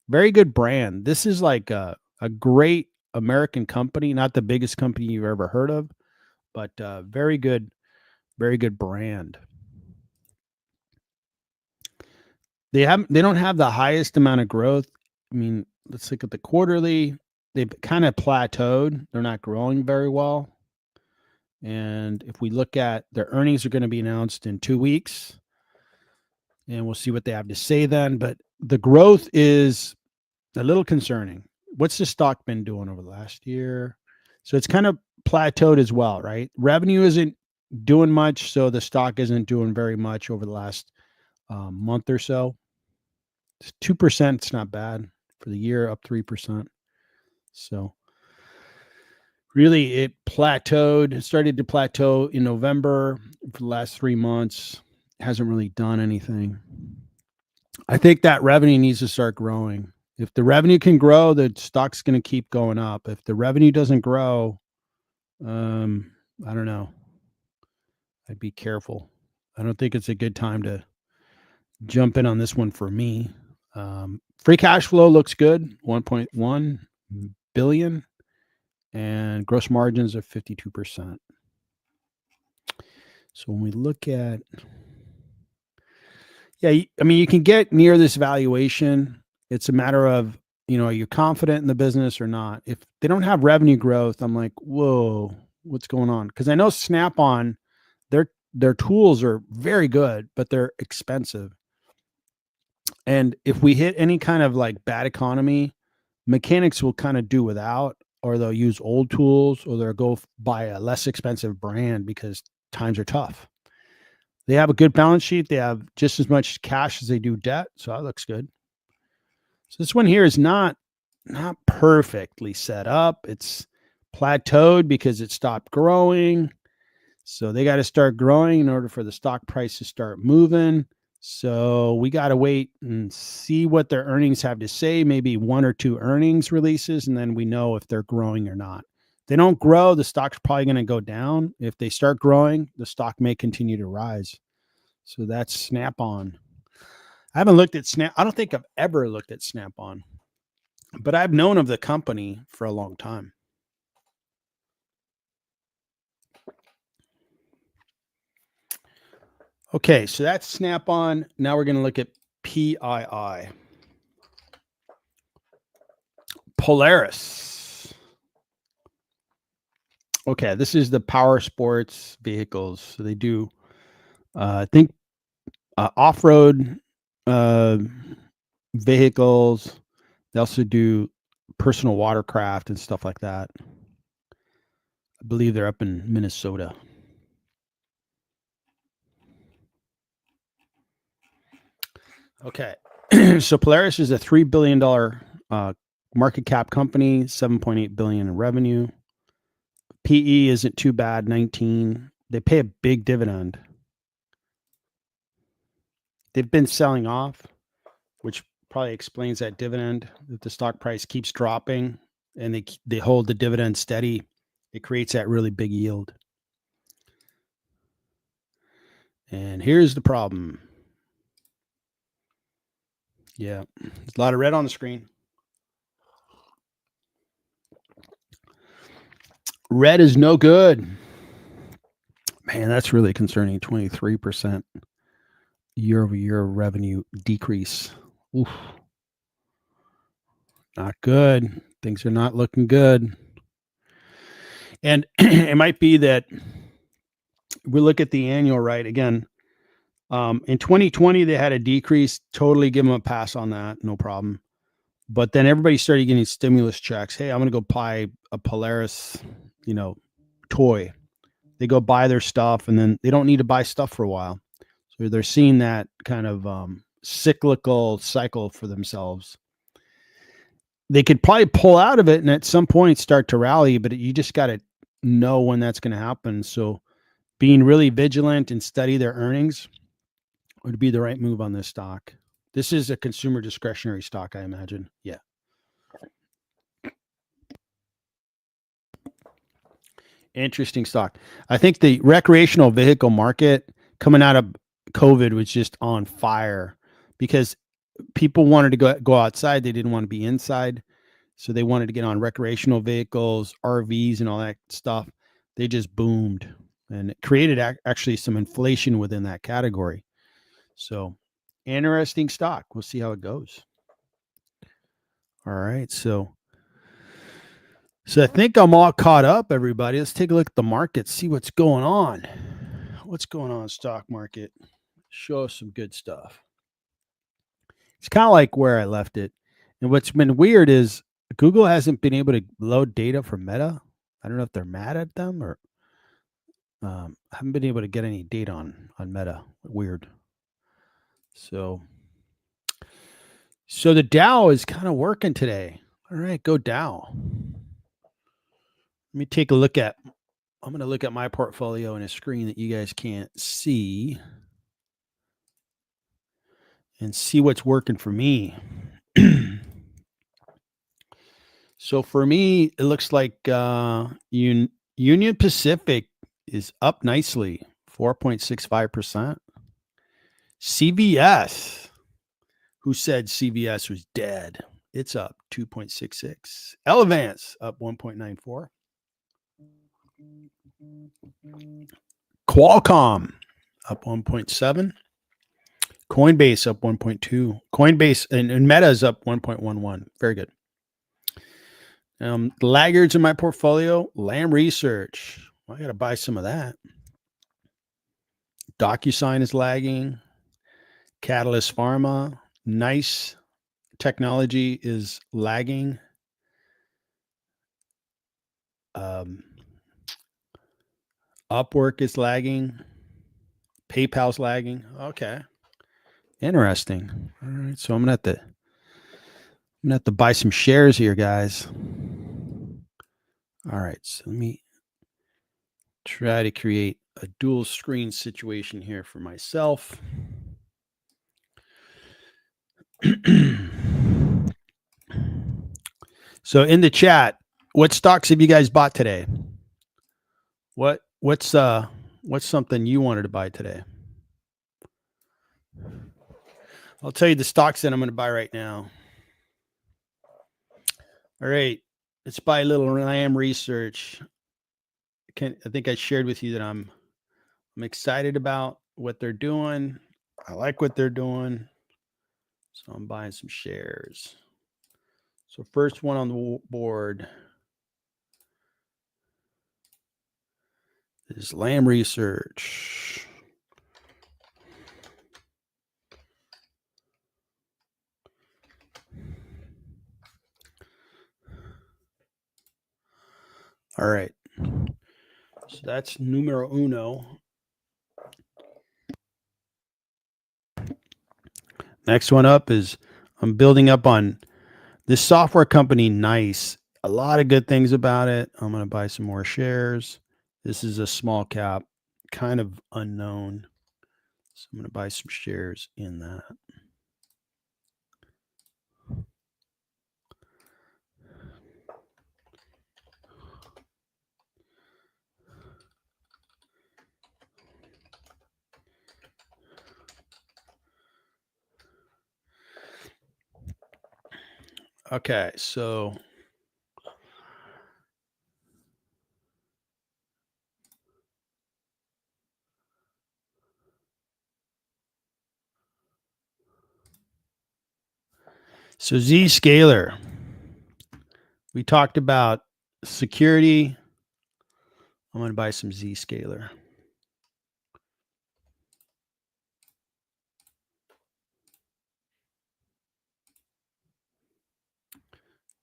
Very good brand. This is like a great American company, not the biggest company you've ever heard of, but very good brand. They don't have the highest amount of growth. I mean, let's look at the quarterly. They've kind of plateaued. They're not growing very well. And if we look at their earnings, are going to be announced in 2 weeks, and we'll see what they have to say then. But the growth is a little concerning. What's the stock been doing over the last year? So it's kind of plateaued as well, right? Revenue isn't doing much, so the stock isn't doing very much over the last month or so. It's 2%. It's not bad for the year, up 3%. So really, it plateaued. It started to plateau in November. For the last 3 months, hasn't really done anything. I think that revenue needs to start growing. If the revenue can grow, the stock's going to keep going up. If the revenue doesn't grow, I don't know. I'd be careful. I don't think it's a good time to jump in on this one for me. Free cash flow looks good, 1.1 billion, and gross margins of 52%. So when we look at, Yeah, I mean, you can get near this valuation. It's a matter of, are you confident in the business or not? If they don't have revenue growth, I'm like, whoa, what's going on? Because I know Snap-on, their tools are very good, but they're expensive. And if we hit any kind of like bad economy, mechanics will kind of do without, or they'll use old tools, or they'll go buy a less expensive brand because times are tough. They have a good balance sheet. They have just as much cash as they do debt. So that looks good. So this one here is not perfectly set up. It's plateaued because it stopped growing. So they got to start growing in order for the stock price to start moving. So we got to wait and see what their earnings have to say, maybe 1 or 2 earnings releases, and then we know if they're growing or not. If they don't grow, the stock's probably going to go down. If they start growing, the stock may continue to rise. So that's Snap-on. I haven't looked at I don't think I've ever looked at Snap-on, but I've known of the company for a long time. Okay, so that's Snap-on. Now we're going to look at PII. Polaris. Okay, this is the power sports vehicles. So they do, I think, off-road vehicles. They also do personal watercraft and stuff like that. I believe they're up in Minnesota. Okay. So Polaris is a $3 billion market cap company, 7.8 billion in revenue. PE isn't too bad, 19. They pay a big dividend. They've been selling off, which probably explains that dividend. If the stock price keeps dropping and they hold the dividend steady, it creates that really big yield. And here's the problem. Yeah, there's a lot of red on the screen. Red is no good. Man, that's really concerning. 23% year-over-year revenue decrease. Oof. Not good. Things are not looking good. And it might be that we look at the annual, right? Again, in 2020, they had a decrease. Totally give them a pass on that. No problem. But then everybody started getting stimulus checks. Hey, I'm going to go buy a Polaris, toy. They go buy their stuff, and then they don't need to buy stuff for a while. So they're seeing that kind of cyclical cycle for themselves. They could probably pull out of it and at some point start to rally, but you just got to know when that's going to happen. So being really vigilant and study their earnings would be the right move on this stock. This is a consumer discretionary stock, I imagine. Yeah. Interesting stock. I think the recreational vehicle market coming out of COVID was just on fire because people wanted to go outside. They didn't want to be inside. So they wanted to get on recreational vehicles, RVs, and all that stuff. They just boomed, and it created actually some inflation within that category. So interesting stock. We'll see how it goes. All right. So I think I'm all caught up, everybody. Let's take a look at the market, see what's going on. What's going on, stock market? Show us some good stuff. It's kind of like where I left it. And what's been weird is Google hasn't been able to load data from Meta. I don't know if they're mad at them or haven't been able to get any data on Meta. Weird. So the Dow is kind of working today. All right, go Dow. Let me take a look at, I'm going to look at my portfolio in a screen that you guys can't see and see what's working for me. So for me, it looks like Union Pacific is up nicely, 4.65%. CVS, who said CVS was dead? It's up 2.66. Elevance up 1.94. Qualcomm up 1.7. Coinbase up 1.2. Coinbase and Meta is up 1.11. Very good. The laggards in my portfolio, Lam Research. Well, I got to buy some of that. DocuSign is lagging. Catalyst Pharma, Nice Technology is lagging. Upwork is lagging. PayPal's lagging. Okay. Interesting. All right. So I'm gonna have to buy some shares here, guys. All right. So let me try to create a dual screen situation here for myself. So in the chat, what stocks have you guys bought today? What's something you wanted to buy today? I'll tell you the stocks that I'm going to buy right now. All right, let's buy a little Lam Research. I think I shared with you that I'm excited about what they're doing. I like what they're doing, so I'm buying some shares. So first one on the board is Lam Research. All right. So that's numero uno. Next one up is I'm building up on this software company, Nice. A lot of good things about it. I'm going to buy some more shares. This is a small cap, kind of unknown. So I'm going to buy some shares in that. Okay, so Zscaler. We talked about security. I'm going to buy some Zscaler.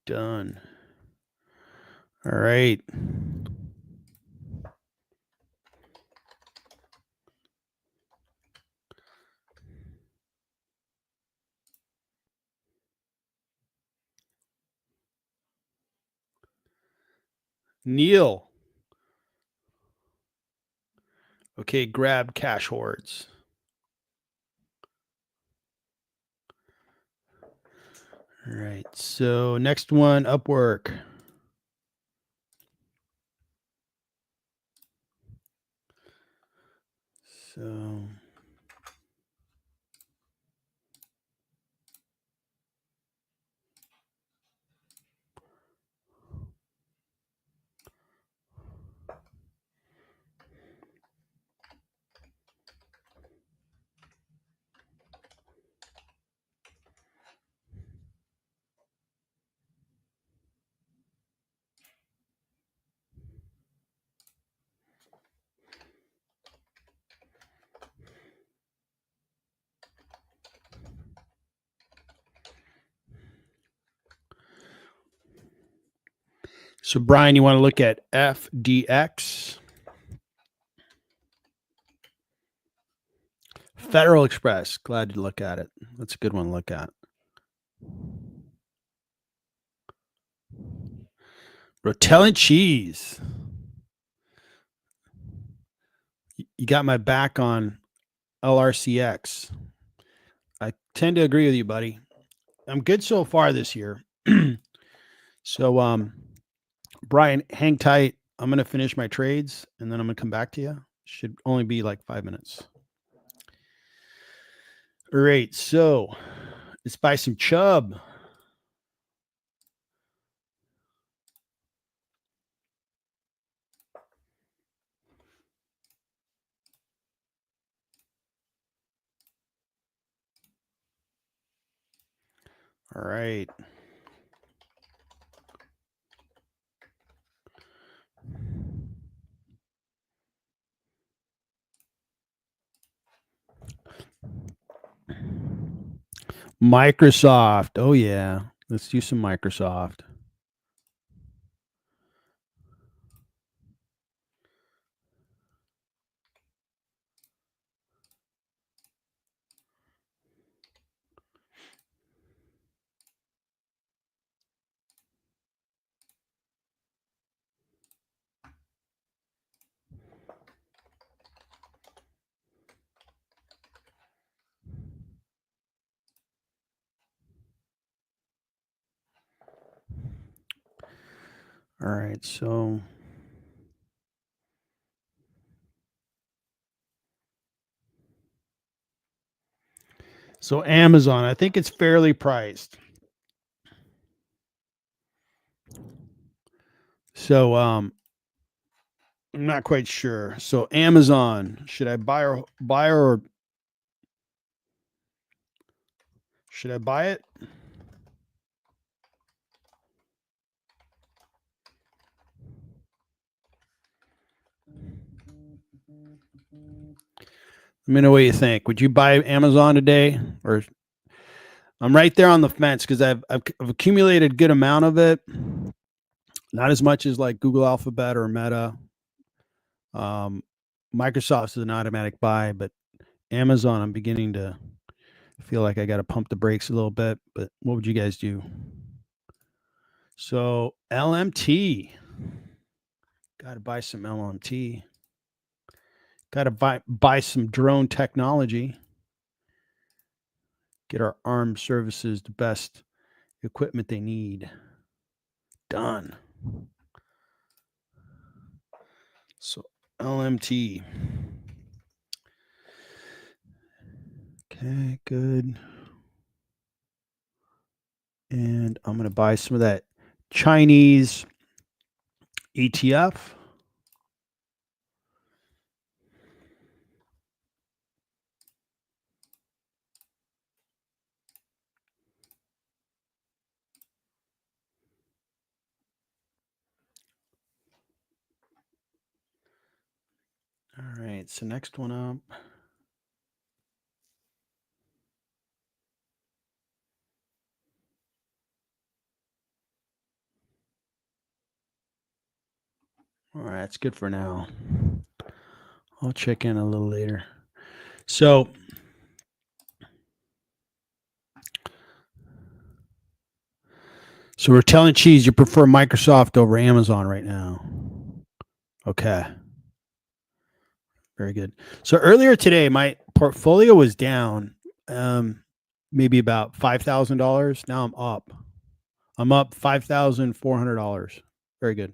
Done. All right. Neil. Okay, grab cash hoards. All right. So next one, Upwork. So So Brian, you want to look at FDX? Federal Express. Glad to look at it. That's a good one to look at. Rotellant cheese. You got my back on LRCX. I tend to agree with you, buddy. I'm good so far this year. So, Brian, hang tight. I'm going to finish my trades and then I'm going to come back to you. Should only be like 5 minutes. All right. So let's buy some Chubb. All right. Microsoft. Oh yeah. Let's do some Microsoft. All right. So Amazon, I think it's fairly priced. So I'm not quite sure. So Amazon, should I buy or should I buy it? Let me know what you think. Would you buy Amazon today? Or I'm right there on the fence because I've accumulated a good amount of it. Not as much as like Google Alphabet or Meta. Microsoft is an automatic buy, but Amazon, I'm beginning to feel like I got to pump the brakes a little bit. But what would you guys do? So LMT, got to buy some LMT. Got to buy some drone technology. Get our armed services the best equipment they need. Done. So LMT. Okay, good. And I'm going to buy some of that Chinese ETF. All right, so next one up. All right, that's good for now. I'll check in a little later. So we're telling Cheese you prefer Microsoft over Amazon right now. Okay. Very good. So earlier today, my portfolio was down maybe about $5,000. Now I'm up. I'm up $5,400. Very good.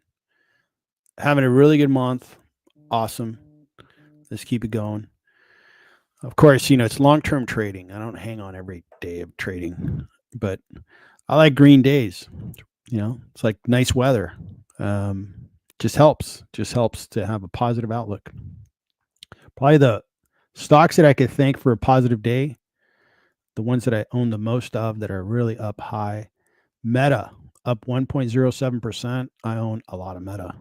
Having a really good month. Awesome. Let's keep it going. Of course, it's long-term trading. I don't hang on every day of trading, but I like green days. It's like nice weather. Just helps to have a positive outlook. Probably the stocks that I could thank for a positive day, the ones that I own the most of that are really up high. Meta up 1.07%. I own a lot of Meta.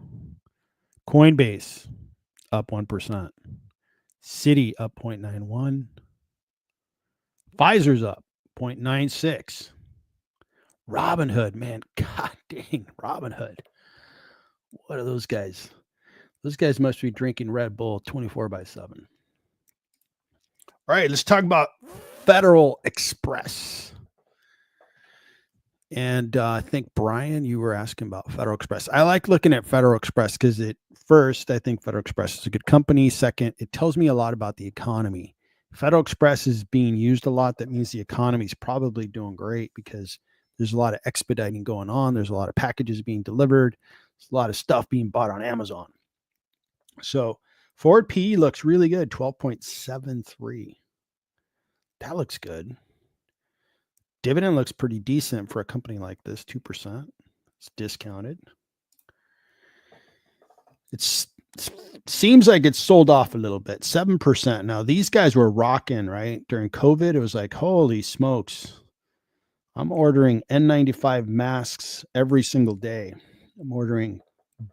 Coinbase up 1%. Citi up 0.91. Pfizer's up 0.96. Robinhood, man, god dang, Robinhood. What are those guys? Those guys must be drinking Red Bull 24/7. All right, let's talk about Federal Express. And I think, Brian, you were asking about Federal Express. I like looking at Federal Express because first, I think Federal Express is a good company. Second, it tells me a lot about the economy. Federal Express is being used a lot. That means the economy is probably doing great because there's a lot of expediting going on. There's a lot of packages being delivered. There's a lot of stuff being bought on Amazon. So forward PE looks really good, 12.73. That looks good. Dividend looks pretty decent for a company like this, 2%. It's discounted. It seems like it's sold off a little bit, 7%. Now, these guys were rocking, right? During COVID, it was like, holy smokes. I'm ordering N95 masks every single day. I'm ordering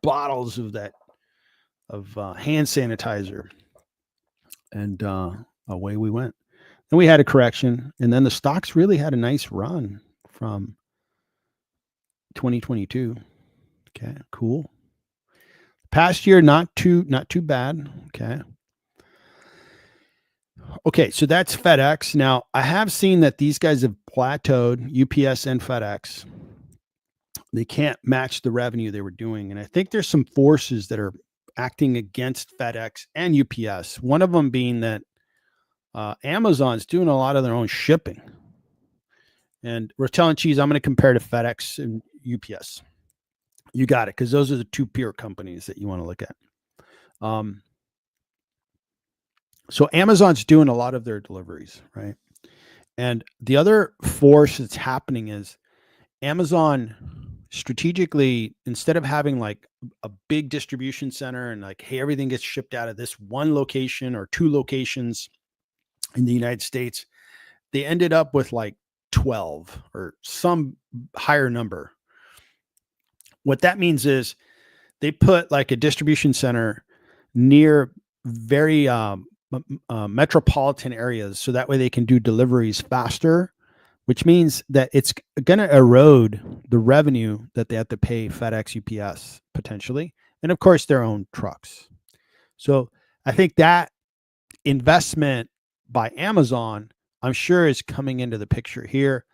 bottles of hand sanitizer, and away we went. And we had a correction, and then the stocks really had a nice run from 2022. Okay, cool. Past year, not too bad. Okay, so that's FedEx. Now, I have seen that these guys have plateaued, UPS and FedEx. They can't match the revenue they were doing. And I think there's some forces that are acting against FedEx and UPS. One of them being that Amazon's doing a lot of their own shipping. And Rotel and Cheese, I'm going to compare to FedEx and UPS. You got it, because those are the two peer companies that you want to look at. So Amazon's doing a lot of their deliveries, right? And the other force that's happening is Amazon strategically, instead of having like a big distribution center and like, hey, everything gets shipped out of this one location or two locations in the United States, they ended up with like 12 or some higher number. What that means is they put like a distribution center near very metropolitan areas, so that way they can do deliveries faster, which means that it's going to erode the revenue that they have to pay FedEx, UPS potentially, and of course their own trucks. So I think that investment by Amazon, I'm sure, is coming into the picture here.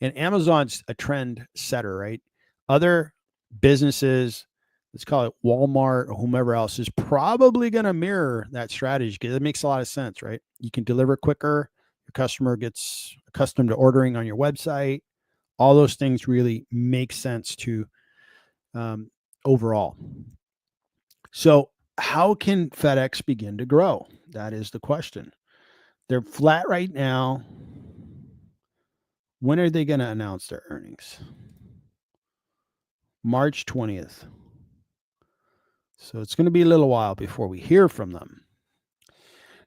And Amazon's a trend setter, right? Other businesses, let's call it Walmart or whomever else, is probably going to mirror that strategy, because it makes a lot of sense, right? You can deliver quicker. Your customer gets accustomed to ordering on your website. All those things really make sense to overall. So how can FedEx begin to grow? That is the question. They're flat right now. When are they going to announce their earnings? March 20th. So it's going to be a little while before we hear from them.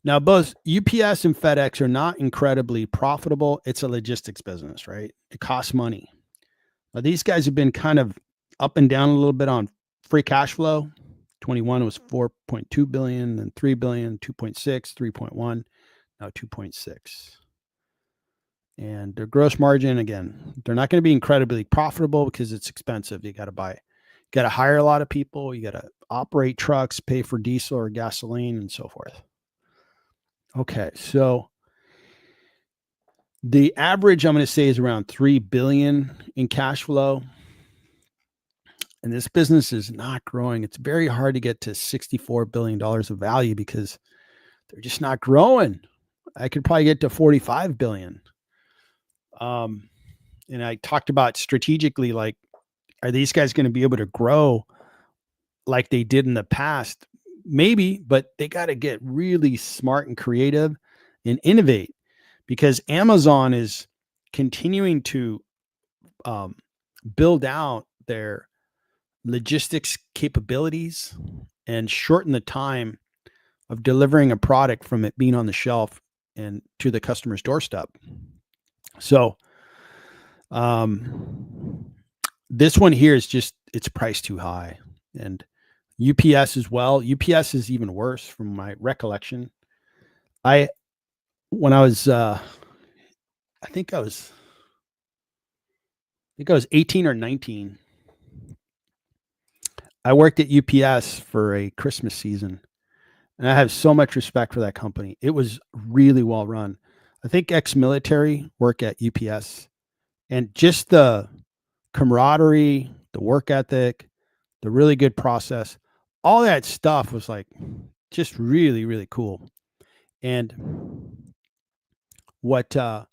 Now, both UPS and FedEx are not incredibly profitable. It's a logistics business, right? It costs money. Now, these guys have been kind of up and down a little bit on free cash flow. 21 was 4.2 billion, then 3 billion, 2.6, 3.1, now 2.6. And their gross margin, again, they're not going to be incredibly profitable because it's expensive. You got to hire a lot of people. You got to operate trucks, pay for diesel or gasoline, and so forth. Okay, so the average, I'm going to say, is around 3 billion in cash flow. And this business is not growing. It's very hard to get to $64 billion of value because they're just not growing. I could probably get to 45 billion. And I talked about strategically, like, are these guys going to be able to grow like they did in the past? Maybe, but they got to get really smart and creative and innovate, because Amazon is continuing to build out their logistics capabilities and shorten the time of delivering a product from it being on the shelf and to the customer's doorstep. So this one here is just, it's priced too high. And UPS as well. UPS is even worse from my recollection. When I was, I think I was 18 or 19. I worked at UPS for a Christmas season, and I have so much respect for that company. It was really well run. I think ex-military work at UPS, and just the camaraderie, the work ethic, the really good process, all that stuff was like just really, really cool. And what I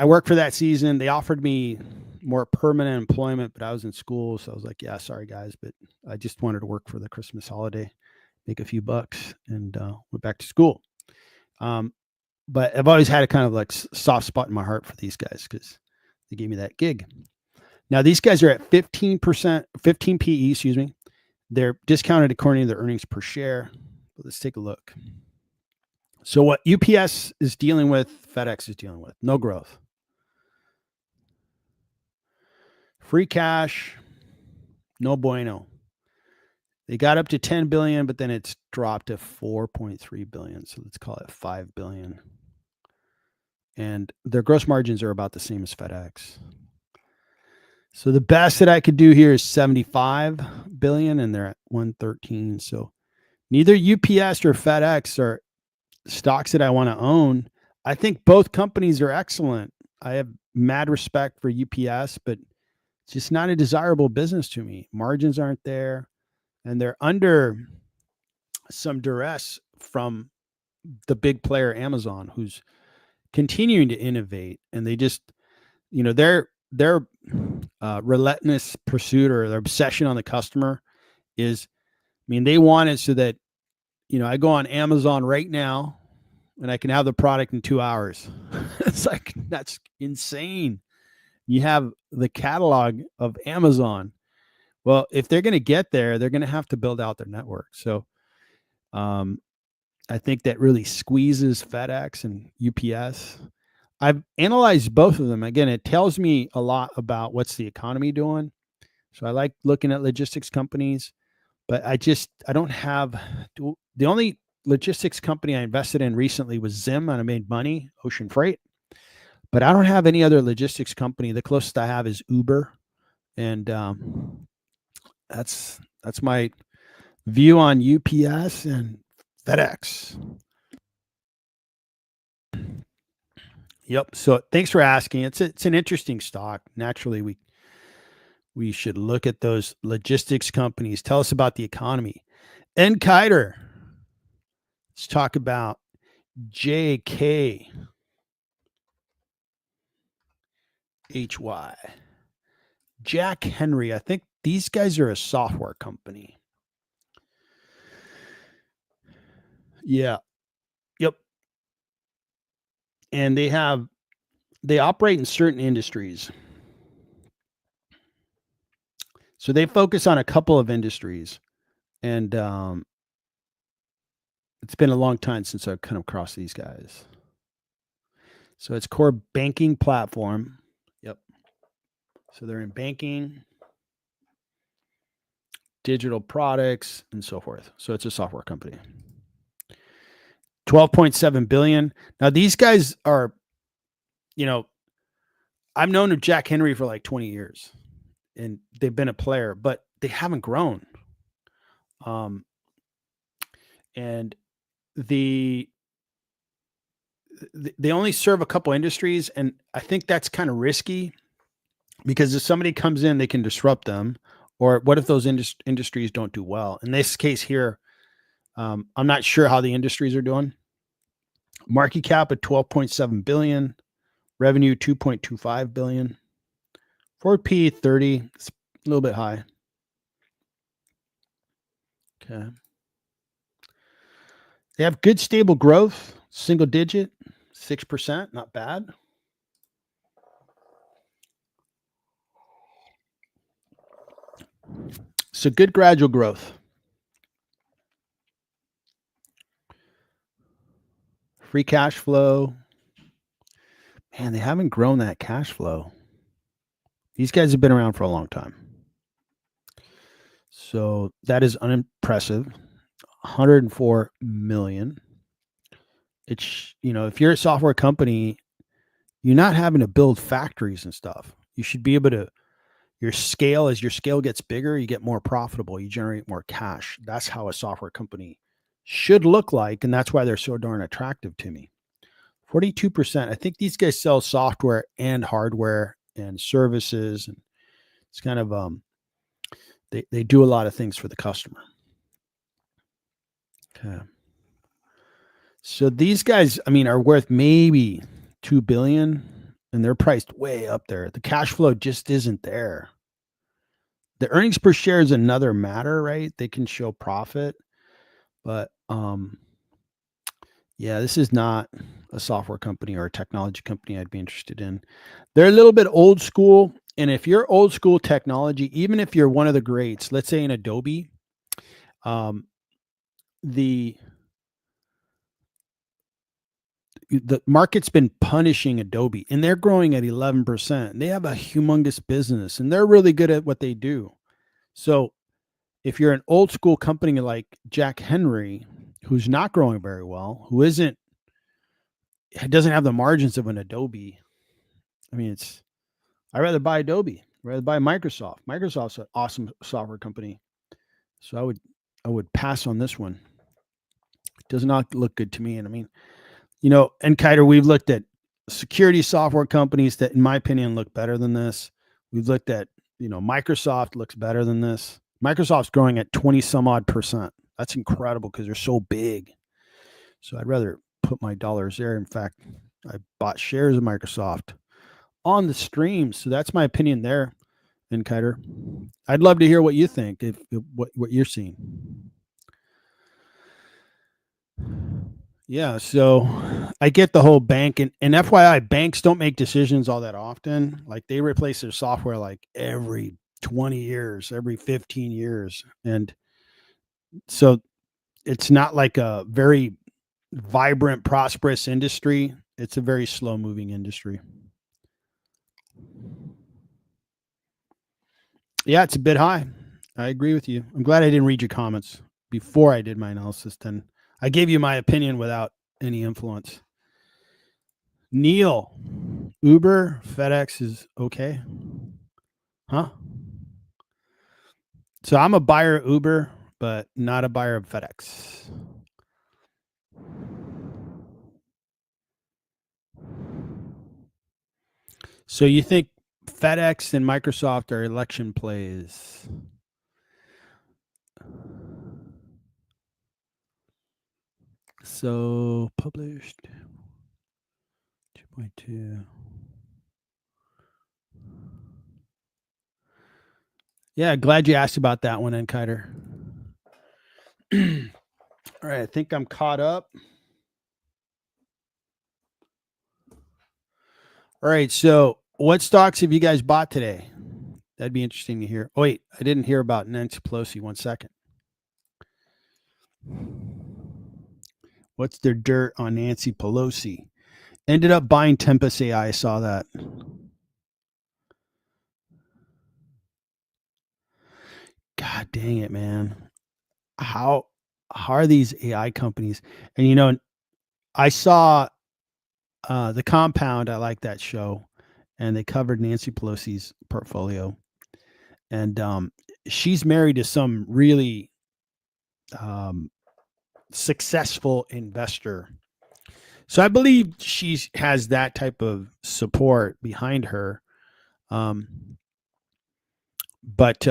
worked for that season, they offered me more permanent employment, but I was in school. So I was like, yeah, sorry guys, but I just wanted to work for the Christmas holiday, make a few bucks, and went back to school. But I've always had a kind of like soft spot in my heart for these guys because they gave me that gig. Now these guys are at 15%, 15 PE, excuse me. They're discounted according to their earnings per share. But let's take a look. So what UPS is dealing with, FedEx is dealing with, no growth. Free cash, no bueno. They got up to 10 billion, but then it's dropped to 4.3 billion. So let's call it 5 billion. And their gross margins are about the same as FedEx. So the best that I could do here is 75 billion, and they're at 113. So neither UPS or FedEx are stocks that I want to own. I think both companies are excellent. I have mad respect for UPS, but it's just not a desirable business to me. Margins aren't there, and they're under some duress from the big player Amazon, who's continuing to innovate. And they just, their relentless pursuit or their obsession on the customer is, they want it so that, I go on Amazon right now and I can have the product in 2 hours. It's like, that's insane. You have the catalog of Amazon. Well, if they're going to get there, they're going to have to build out their network. So I think that really squeezes FedEx and UPS. I've analyzed both of them. Again, it tells me a lot about what's the economy doing. So I like looking at logistics companies, but I don't have, the only logistics company I invested in recently was Zim, and I made money, ocean freight. But I don't have any other logistics company. The closest I have is Uber. And that's my view on UPS and FedEx. Yep. So thanks for asking. It's an interesting stock. Naturally, we should look at those logistics companies. Tell us about the economy. N. Kiter. Let's talk about JKHY. Jack Henry. I think these guys are a software company. Yeah. Yep. And they operate in certain industries. So they focus on a couple of industries. And it's been a long time since I've come across these guys. So it's core banking platform. Yep. So they're in banking, digital products, and so forth. So it's a software company. 12.7 billion. Now these guys are, I've known of Jack Henry for like 20 years and they've been a player, but they haven't grown. And they only serve a couple industries. And I think that's kind of risky because if somebody comes in, they can disrupt them. Or what if those industries don't do well? In this case here, I'm not sure how the industries are doing. Market cap at 12.7 billion, revenue 2.25 billion, forward P 30. It's a little bit high. Okay. They have good stable growth, single digit, 6%, not bad. So good gradual growth. Free cash flow. Man, they haven't grown that cash flow. These guys have been around for a long time. So that is unimpressive. 104 million. It's, if you're a software company, you're not having to build factories and stuff. You should be able to, as your scale gets bigger, you get more profitable, you generate more cash. That's how a software company should look like. And that's why they're so darn attractive to me. 42%. I think these guys sell software and hardware and services. And it's kind of, they do a lot of things for the customer. Okay. So these guys, are worth maybe 2 billion and they're priced way up there. The cash flow just isn't there. The earnings per share is another matter, right? They can show profit, but yeah, this is not a software company or a technology company I'd be interested in. They're a little bit old school. And if you're old school technology, even if you're one of the greats, let's say in Adobe, the the market's been punishing Adobe, and they're growing at 11%. They have a humongous business, and they're really good at what they do. So if you're an old school company like Jack Henry, who's not growing very well, who doesn't have the margins of an Adobe. I mean, I'd rather buy Adobe, I'd rather buy Microsoft. Microsoft's an awesome software company. So I would pass on this one. It does not look good to me. And I mean, and Kiter, we've looked at security software companies that, in my opinion, look better than this. We've looked at, Microsoft looks better than this. Microsoft's growing at 20 some odd percent. That's incredible because they're so big. So I'd rather put my dollars there. In fact, I bought shares of Microsoft on the stream. So that's my opinion there, Kiter. I'd love to hear what you think, if what you're seeing. Yeah, so I get the whole bank, and FYI, banks don't make decisions all that often. Like, they replace their software like every 20 years, every 15 years. And so it's not like a very vibrant, prosperous industry. It's a very slow moving industry. Yeah, it's a bit high. I agree with you. I'm glad I didn't read your comments before I did my analysis. Then I gave you my opinion without any influence. Neil, Uber, FedEx is okay. Huh? So I'm a buyer of Uber, but not a buyer of FedEx. So you think FedEx and Microsoft are election plays? So published 2.2. Yeah, glad you asked about that one, Kiter. All right, I think I'm caught up. All right, so what stocks have you guys bought today? That'd be interesting to hear. Oh, wait, I didn't hear about Nancy Pelosi. 1 second. What's their dirt on Nancy Pelosi? Ended up buying Tempest AI. I saw that. God dang it, man. How are these AI companies? And, I saw The Compound. I like that show. And they covered Nancy Pelosi's portfolio. And she's married to some really successful investor. So I believe she has that type of support behind her. But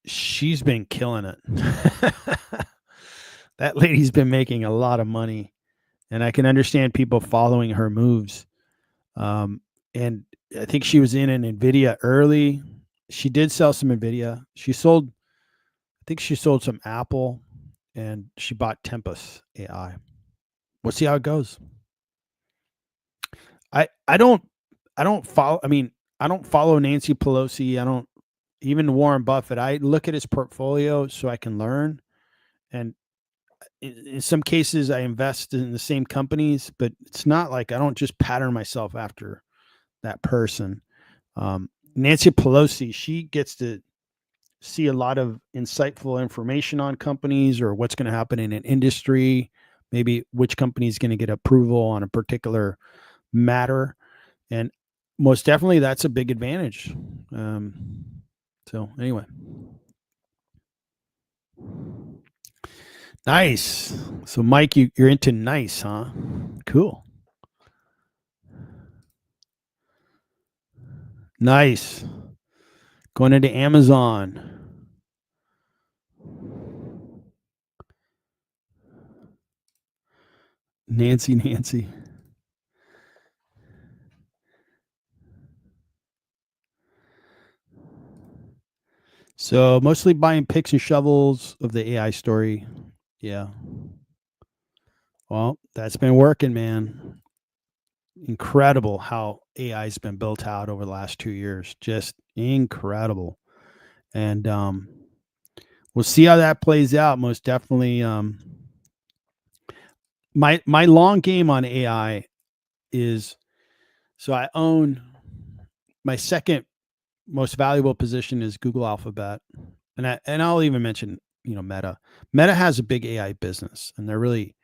she's been killing it. That lady's been making a lot of money, and I can understand people following her moves. And I think she was in an NVIDIA early. She did sell some NVIDIA. I think she sold some Apple, and she bought Tempest AI. We'll see how it goes. I don't follow. I mean, I don't follow Nancy Pelosi. I don't even Warren Buffett. I look at his portfolio so I can learn. And in some cases, I invest in the same companies, but it's not like I don't just pattern myself after that person. Nancy Pelosi, she gets to see a lot of insightful information on companies or what's going to happen in an industry, maybe which company is going to get approval on a particular matter. And most definitely that's a big advantage. So anyway. Nice. So Mike, you're into nice, huh? Cool. Nice. Going into Amazon. Nancy. So mostly buying picks and shovels of the AI story. Yeah. Well, that's been working, man. Incredible how AI's been built out over the last 2 years. Just incredible. And we'll see how that plays out. Most definitely. My long game on AI, is, so I own my second most valuable position is Google Alphabet. And I'll even mention, Meta. Meta has a big AI business, and they're really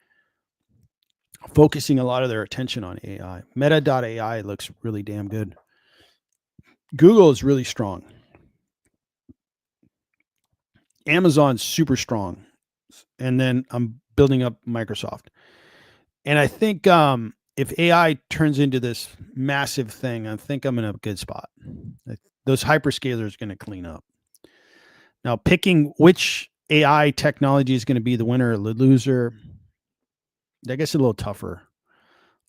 focusing a lot of their attention on AI. Meta.ai looks really damn good. Google is really strong. Amazon's super strong. And then I'm building up Microsoft. And I think if AI turns into this massive thing, I think I'm in a good spot. Those hyperscalers are going to clean up. Now, picking which AI technology is going to be the winner or the loser, I guess a little tougher.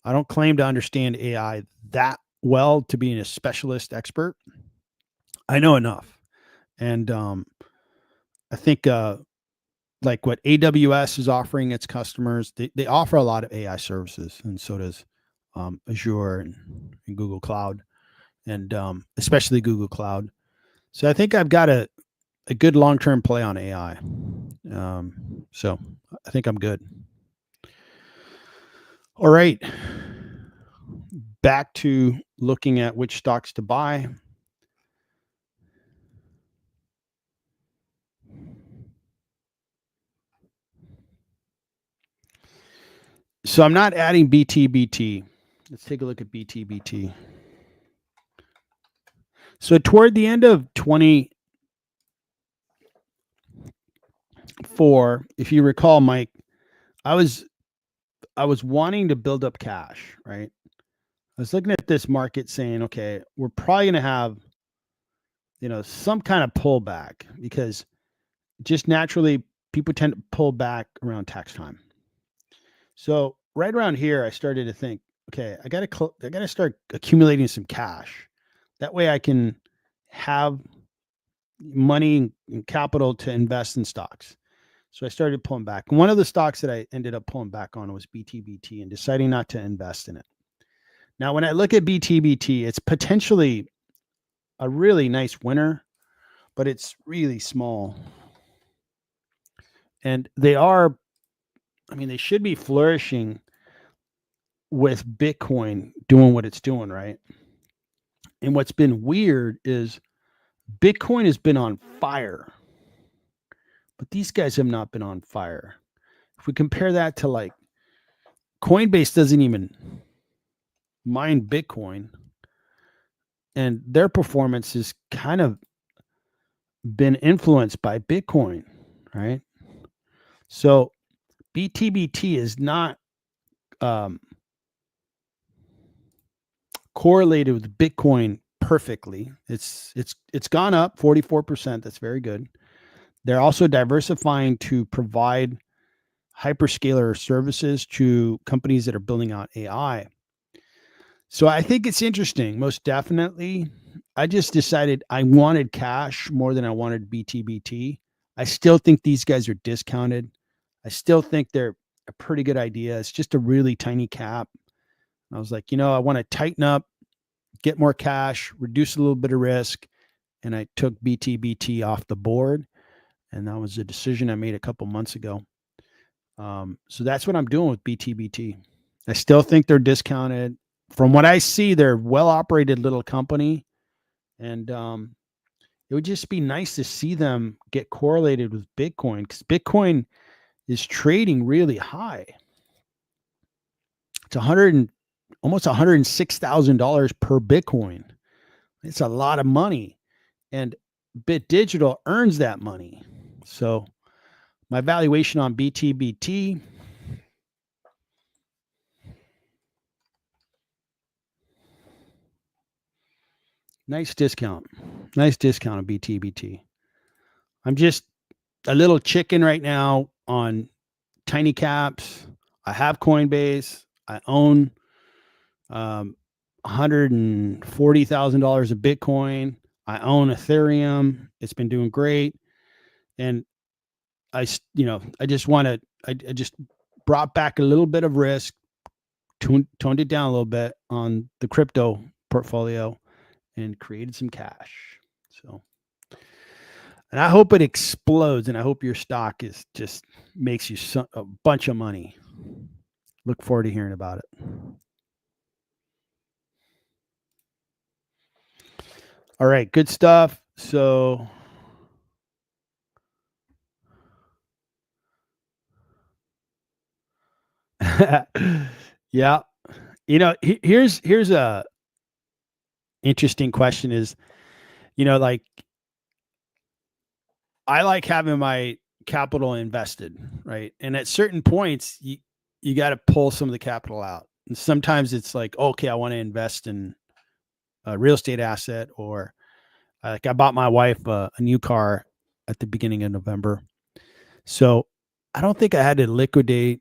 I don't claim to understand AI that well to be a specialist expert. I know enough. And I think like what AWS is offering its customers, they offer a lot of AI services, and so does Azure and Google Cloud, and especially Google Cloud. So I think I've got a good long-term play on AI. So I think I'm good. All right. Back to looking at which stocks to buy. So I'm not adding BTBT. Let's take a look at BTBT. So toward the end of 24, if you recall, Mike, I was wanting to build up cash, right? I was looking at this market saying, okay, we're probably going to have, some kind of pullback, because just naturally people tend to pull back around tax time. So right around here, I started to think, okay, I got to start accumulating some cash. That way I can have money and capital to invest in stocks. So I started pulling back. One of the stocks that I ended up pulling back on was BTBT, and deciding not to invest in it. Now, when I look at BTBT, it's potentially a really nice winner, but it's really small. And they should be flourishing with Bitcoin doing what it's doing, right? And what's been weird is Bitcoin has been on fire, but these guys have not been on fire. If we compare that to like Coinbase doesn't even mine Bitcoin, and their performance has kind of been influenced by Bitcoin, right? So BTBT is not correlated with Bitcoin perfectly. It's gone up 44%. That's very good. They're also diversifying to provide hyperscaler services to companies that are building out AI. So I think it's interesting. Most definitely. I just decided I wanted cash more than I wanted BTBT. I still think these guys are discounted. I still think they're a pretty good idea. It's just a really tiny cap. I was like, I want to tighten up, get more cash, reduce a little bit of risk. And I took BTBT off the board. And that was a decision I made a couple months ago. So that's what I'm doing with BTBT. I still think they're discounted. From what I see, they're a well-operated little company. And it would just be nice to see them get correlated with Bitcoin, because Bitcoin is trading really high. It's almost $106,000 per Bitcoin. It's a lot of money, and Bit Digital earns that money. So my valuation on BTBT, nice discount on BTBT. I'm just a little chicken right now on tiny caps. I have Coinbase. I own $140,000 of Bitcoin. I own Ethereum. It's been doing great. And I just brought back a little bit of risk, toned it down a little bit on the crypto portfolio, and created some cash. So, and I hope it explodes, and I hope your stock just makes you a bunch of money. Look forward to hearing about it. All right, good stuff. So yeah, here's a interesting question is, like I like having my capital invested, right? And at certain points, you got to pull some of the capital out. And sometimes it's like, okay, I want to invest in a real estate asset, or like I bought my wife a new car at the beginning of November. So I don't think I had to liquidate.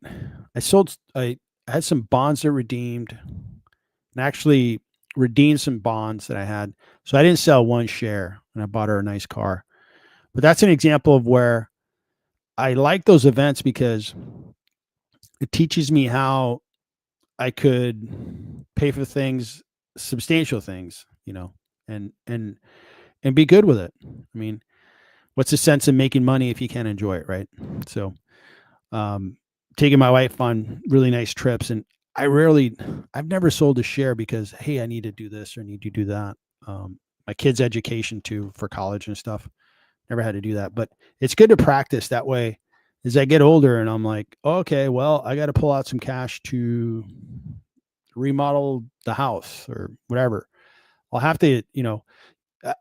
I had some bonds that redeemed, and actually redeemed some bonds that I had. So I didn't sell one share, and I bought her a nice car. But that's an example of where I like those events because it teaches me how I could pay for things, substantial things, and be good with it. I mean, what's the sense of making money if you can't enjoy it, right? So, um, taking my wife on really nice trips, and I've never sold a share because hey, I need to do this or need to do that. My kids' education too for college and stuff. Never had to do that, but it's good to practice that way. As I get older, and I'm like, okay, well, I got to pull out some cash to remodel the house or whatever. I'll have to,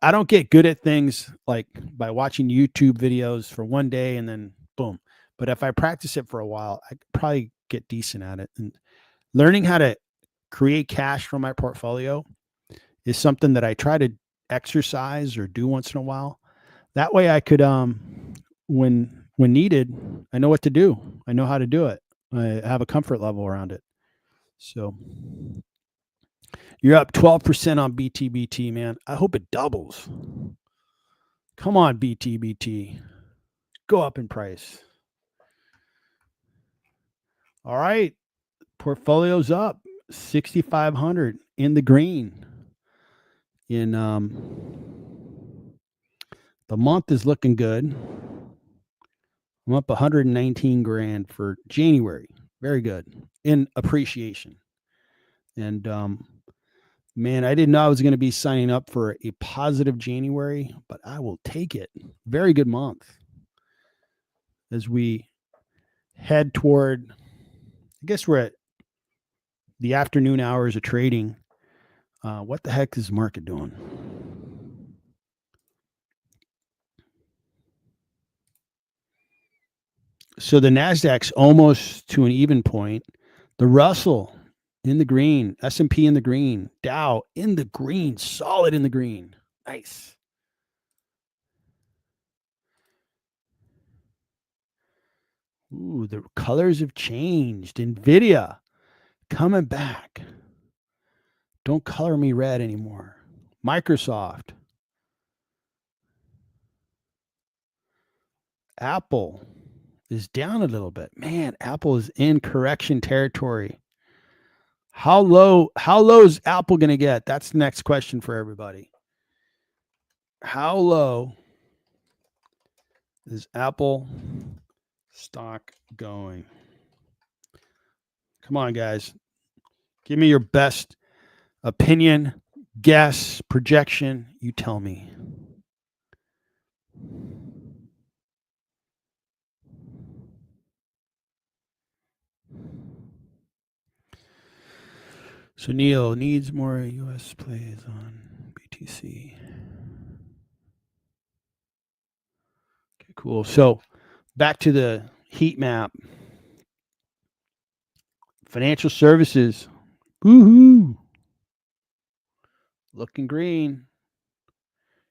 I don't get good at things like by watching YouTube videos for one day and then boom. But if I practice it for a while, I could probably get decent at it. And learning how to create cash from my portfolio is something that I try to exercise or do once in a while. That way I could when needed, I know what to do. I know how to do it. I have a comfort level around it. So you're up 12% on BTBT, man. I hope it doubles. Come on, BTBT. Go up in price. All right. Portfolio's up 6,500 in the green. In the month is looking good. I'm up 119 grand for January. Very good in appreciation. And man, I didn't know I was going to be signing up for a positive January, but I will take it. Very good month as we head toward, I guess we're at the afternoon hours of trading. What the heck is the market doing? So the Nasdaq's almost to an even point. The Russell in the green, S&P in the green, Dow in the green, solid in the green. Nice. Ooh, the colors have changed. Nvidia coming back. Don't color me red anymore. Microsoft. Apple is down a little bit. Man, Apple is in correction territory. How low is Apple going to get? That's the next question for everybody. How low is Apple stock going? Come on, guys. Give me your best opinion, guess, projection. You tell me. So Neil needs more US plays on BTC. Okay, cool. So back to the heat map. Financial services. Woohoo. Looking green.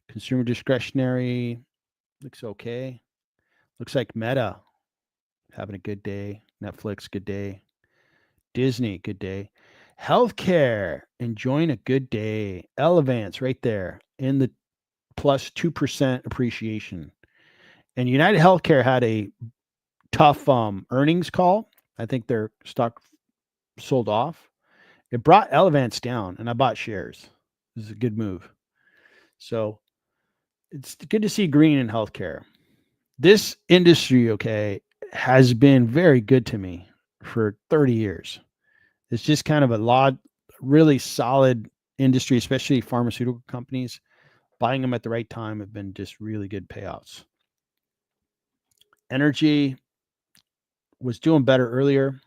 Consumer discretionary looks okay. Looks like Meta having a good day. Netflix, good day. Disney, good day. Healthcare enjoying a good day. Elevance right there in the plus 2% appreciation. And United Healthcare had a tough earnings call. I think their stock sold off. It brought Elevance down, and I bought shares. This is a good move. So it's good to see green in healthcare. This industry, okay, has been very good to me for 30 years. It's just kind of a lot, really solid industry, especially pharmaceutical companies. buying them at the right time have been just really good payouts. Energy was doing better earlier.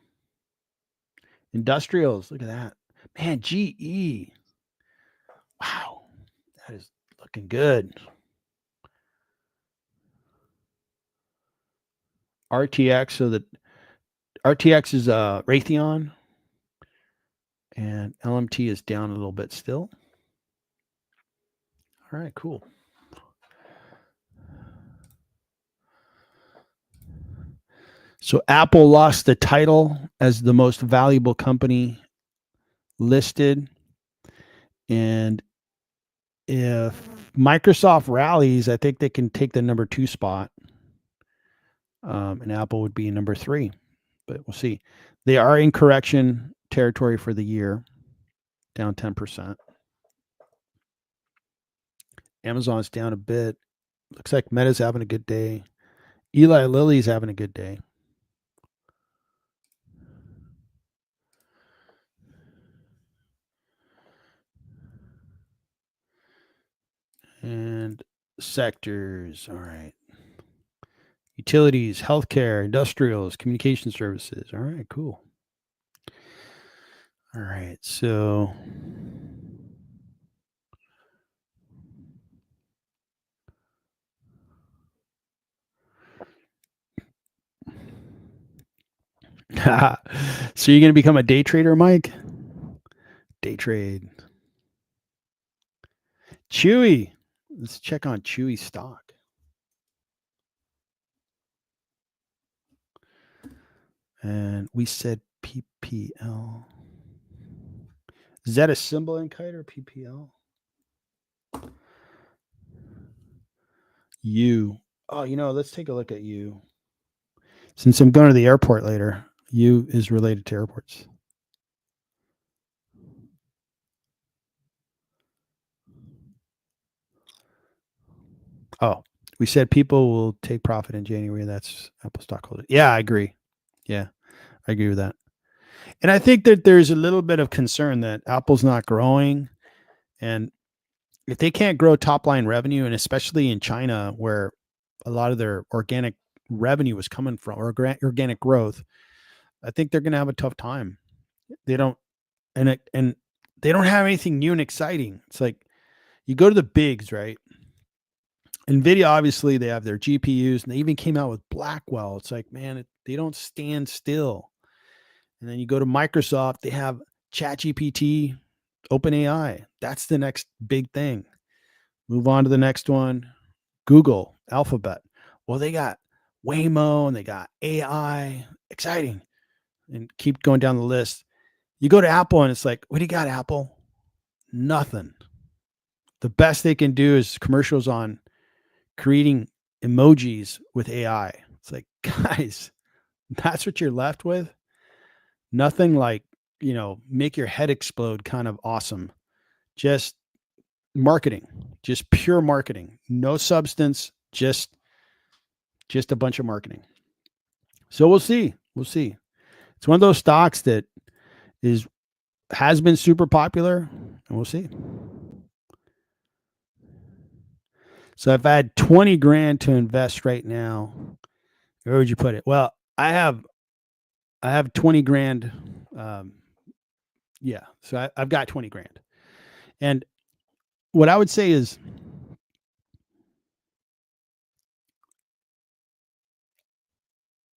Industrials, look at that. Man, GE. Wow. That is looking good. RTX, so that RTX is Raytheon, and LMT is down a little bit still. All right, cool. So Apple lost the title as the most valuable company listed. And if Microsoft rallies, I think they can take the number 2 spot. And Apple would be number 3. But we'll see. They are in correction territory for the year, down 10%. Amazon's down a bit. Looks like Meta's having a good day. Eli Lilly's having a good day. And sectors, all right. Utilities, healthcare, industrials, communication services. All right, cool. All right, so so you're going to become a day trader, Mike? Day trade. Chewy. Let's check on Chewy stock. And we said PPL. Is that a symbol in Kite or PPL? U. Oh, let's take a look at U. Since I'm going to the airport later, U is related to airports. Oh, we said people will take profit in January. That's Apple stockholder. Yeah, I agree. Yeah, I agree with that. And I think that there's a little bit of concern that Apple's not growing. And if they can't grow top line revenue, and especially in China, where a lot of their organic revenue is coming from, or organic growth, I think they're going to have a tough time. They don't, and they don't have anything new and exciting. It's like you go to the bigs, right? NVIDIA, obviously, they have their GPUs, and they even came out with Blackwell. It's like, man, they don't stand still. And then you go to Microsoft, they have ChatGPT, OpenAI. That's the next big thing. Move on to the next one. Google, Alphabet. Well, they got Waymo and they got AI. Exciting. And keep going down the list. You go to Apple and it's like, what do you got, Apple? Nothing. The best they can do is commercials on creating emojis with AI. It's like, guys, that's what you're left with. Nothing like, make your head explode kind of awesome. Just marketing, just pure marketing, no substance, just a bunch of marketing. So we'll see. We'll see. It's one of those stocks that has been super popular, and we'll see. So if I had 20 grand to invest right now, where would you put it? Well, I have 20 grand. Yeah. So I've got 20 grand. And what I would say is,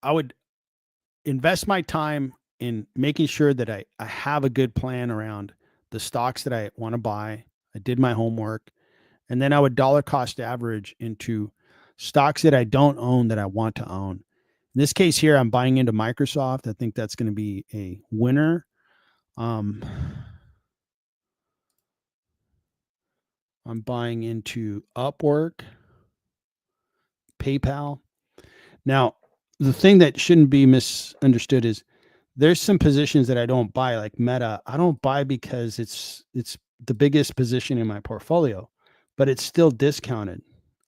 I would invest my time in making sure that I have a good plan around the stocks that I want to buy. I did my homework. And then I would dollar cost average into stocks that I don't own that I want to own. In this case here, I'm buying into Microsoft. I think that's going to be a winner. I'm buying into Upwork, PayPal. Now, the thing that shouldn't be misunderstood is there's some positions that I don't buy, like Meta. I don't buy because it's the biggest position in my portfolio, but it's still discounted.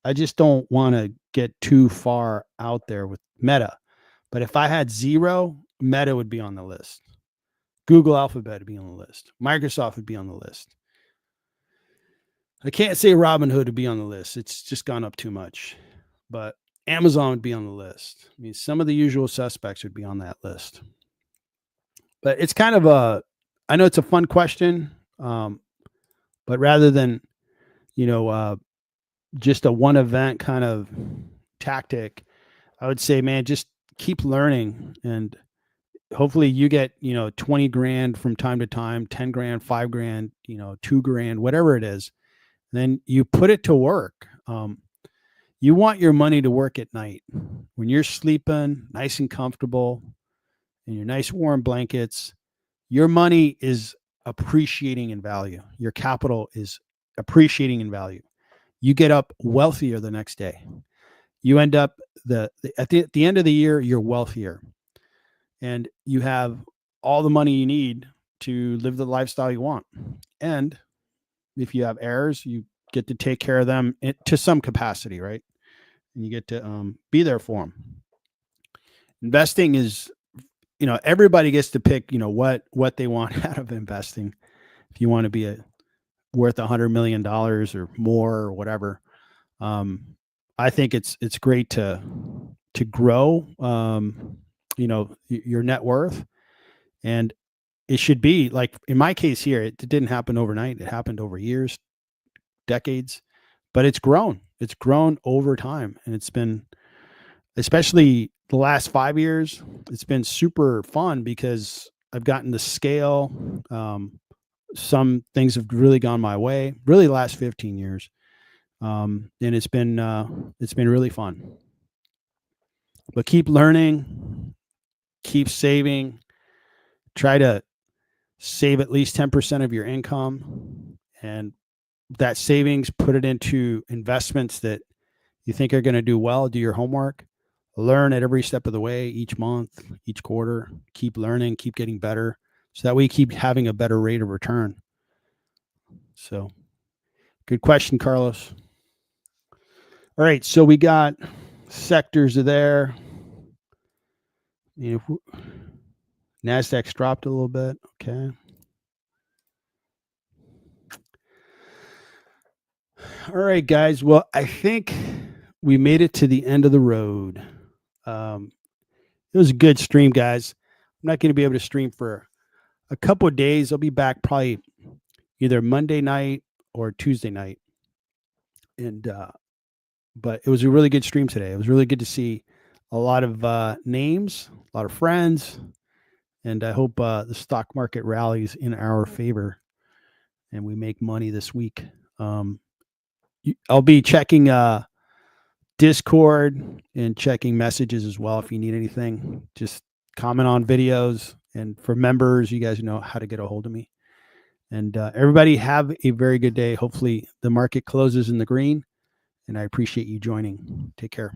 I just don't want to get too far out there with Meta. But if I had zero, Meta would be on the list. Google, Alphabet would be on the list. Microsoft would be on the list. I can't say Robinhood would be on the list. It's just gone up too much. But Amazon would be on the list. I mean, some of the usual suspects would be on that list. But it's kind of I know it's a fun question, but rather than, you know, just a one event kind of tactic, I would say, man, just keep learning, and hopefully you get, 20 grand from time to time, 10 grand, 5 grand, 2 grand, whatever it is. Then you put it to work. You want your money to work at night when you're sleeping nice and comfortable in your nice warm blankets. Your money is appreciating in value. Your capital is appreciating in value. You get up wealthier the next day. You end up at the end of the year, you're wealthier, and you have all the money you need to live the lifestyle you want. And if you have heirs, you get to take care of them to some capacity, right? And you get to be there for them. Investing is, everybody gets to pick, what they want out of investing. If you want to be worth $100 million or more or whatever, I think it's great to grow, your net worth. And it should be like, in my case here, it didn't happen overnight. It happened over years, decades, but it's grown. It's grown over time. And it's been, especially the last 5 years, it's been super fun because I've gotten the scale. Some things have really gone my way, really the last 15 years. And it's been really fun. But keep learning, keep saving, try to save at least 10% of your income, and that savings, put it into investments that you think are going to do well. Do your homework, learn at every step of the way, each month, each quarter, keep learning, keep getting better. So that way you keep having a better rate of return. So good question, Carlos. All right. So we got sectors are there. NASDAQ's dropped a little bit. Okay. All right, guys. Well, I think we made it to the end of the road. It was a good stream, guys. I'm not going to be able to stream for a couple of days. I'll be back probably either Monday night or Tuesday night. And but it was a really good stream today. It was really good to see a lot of names, a lot of friends, and I hope the stock market rallies in our favor and we make money this week. I'll be checking Discord and checking messages as well. If you need anything, just comment on videos. And for members, you guys know how to get a hold of me. And everybody have a very good day. Hopefully the market closes in the green, and I appreciate you joining. Take care.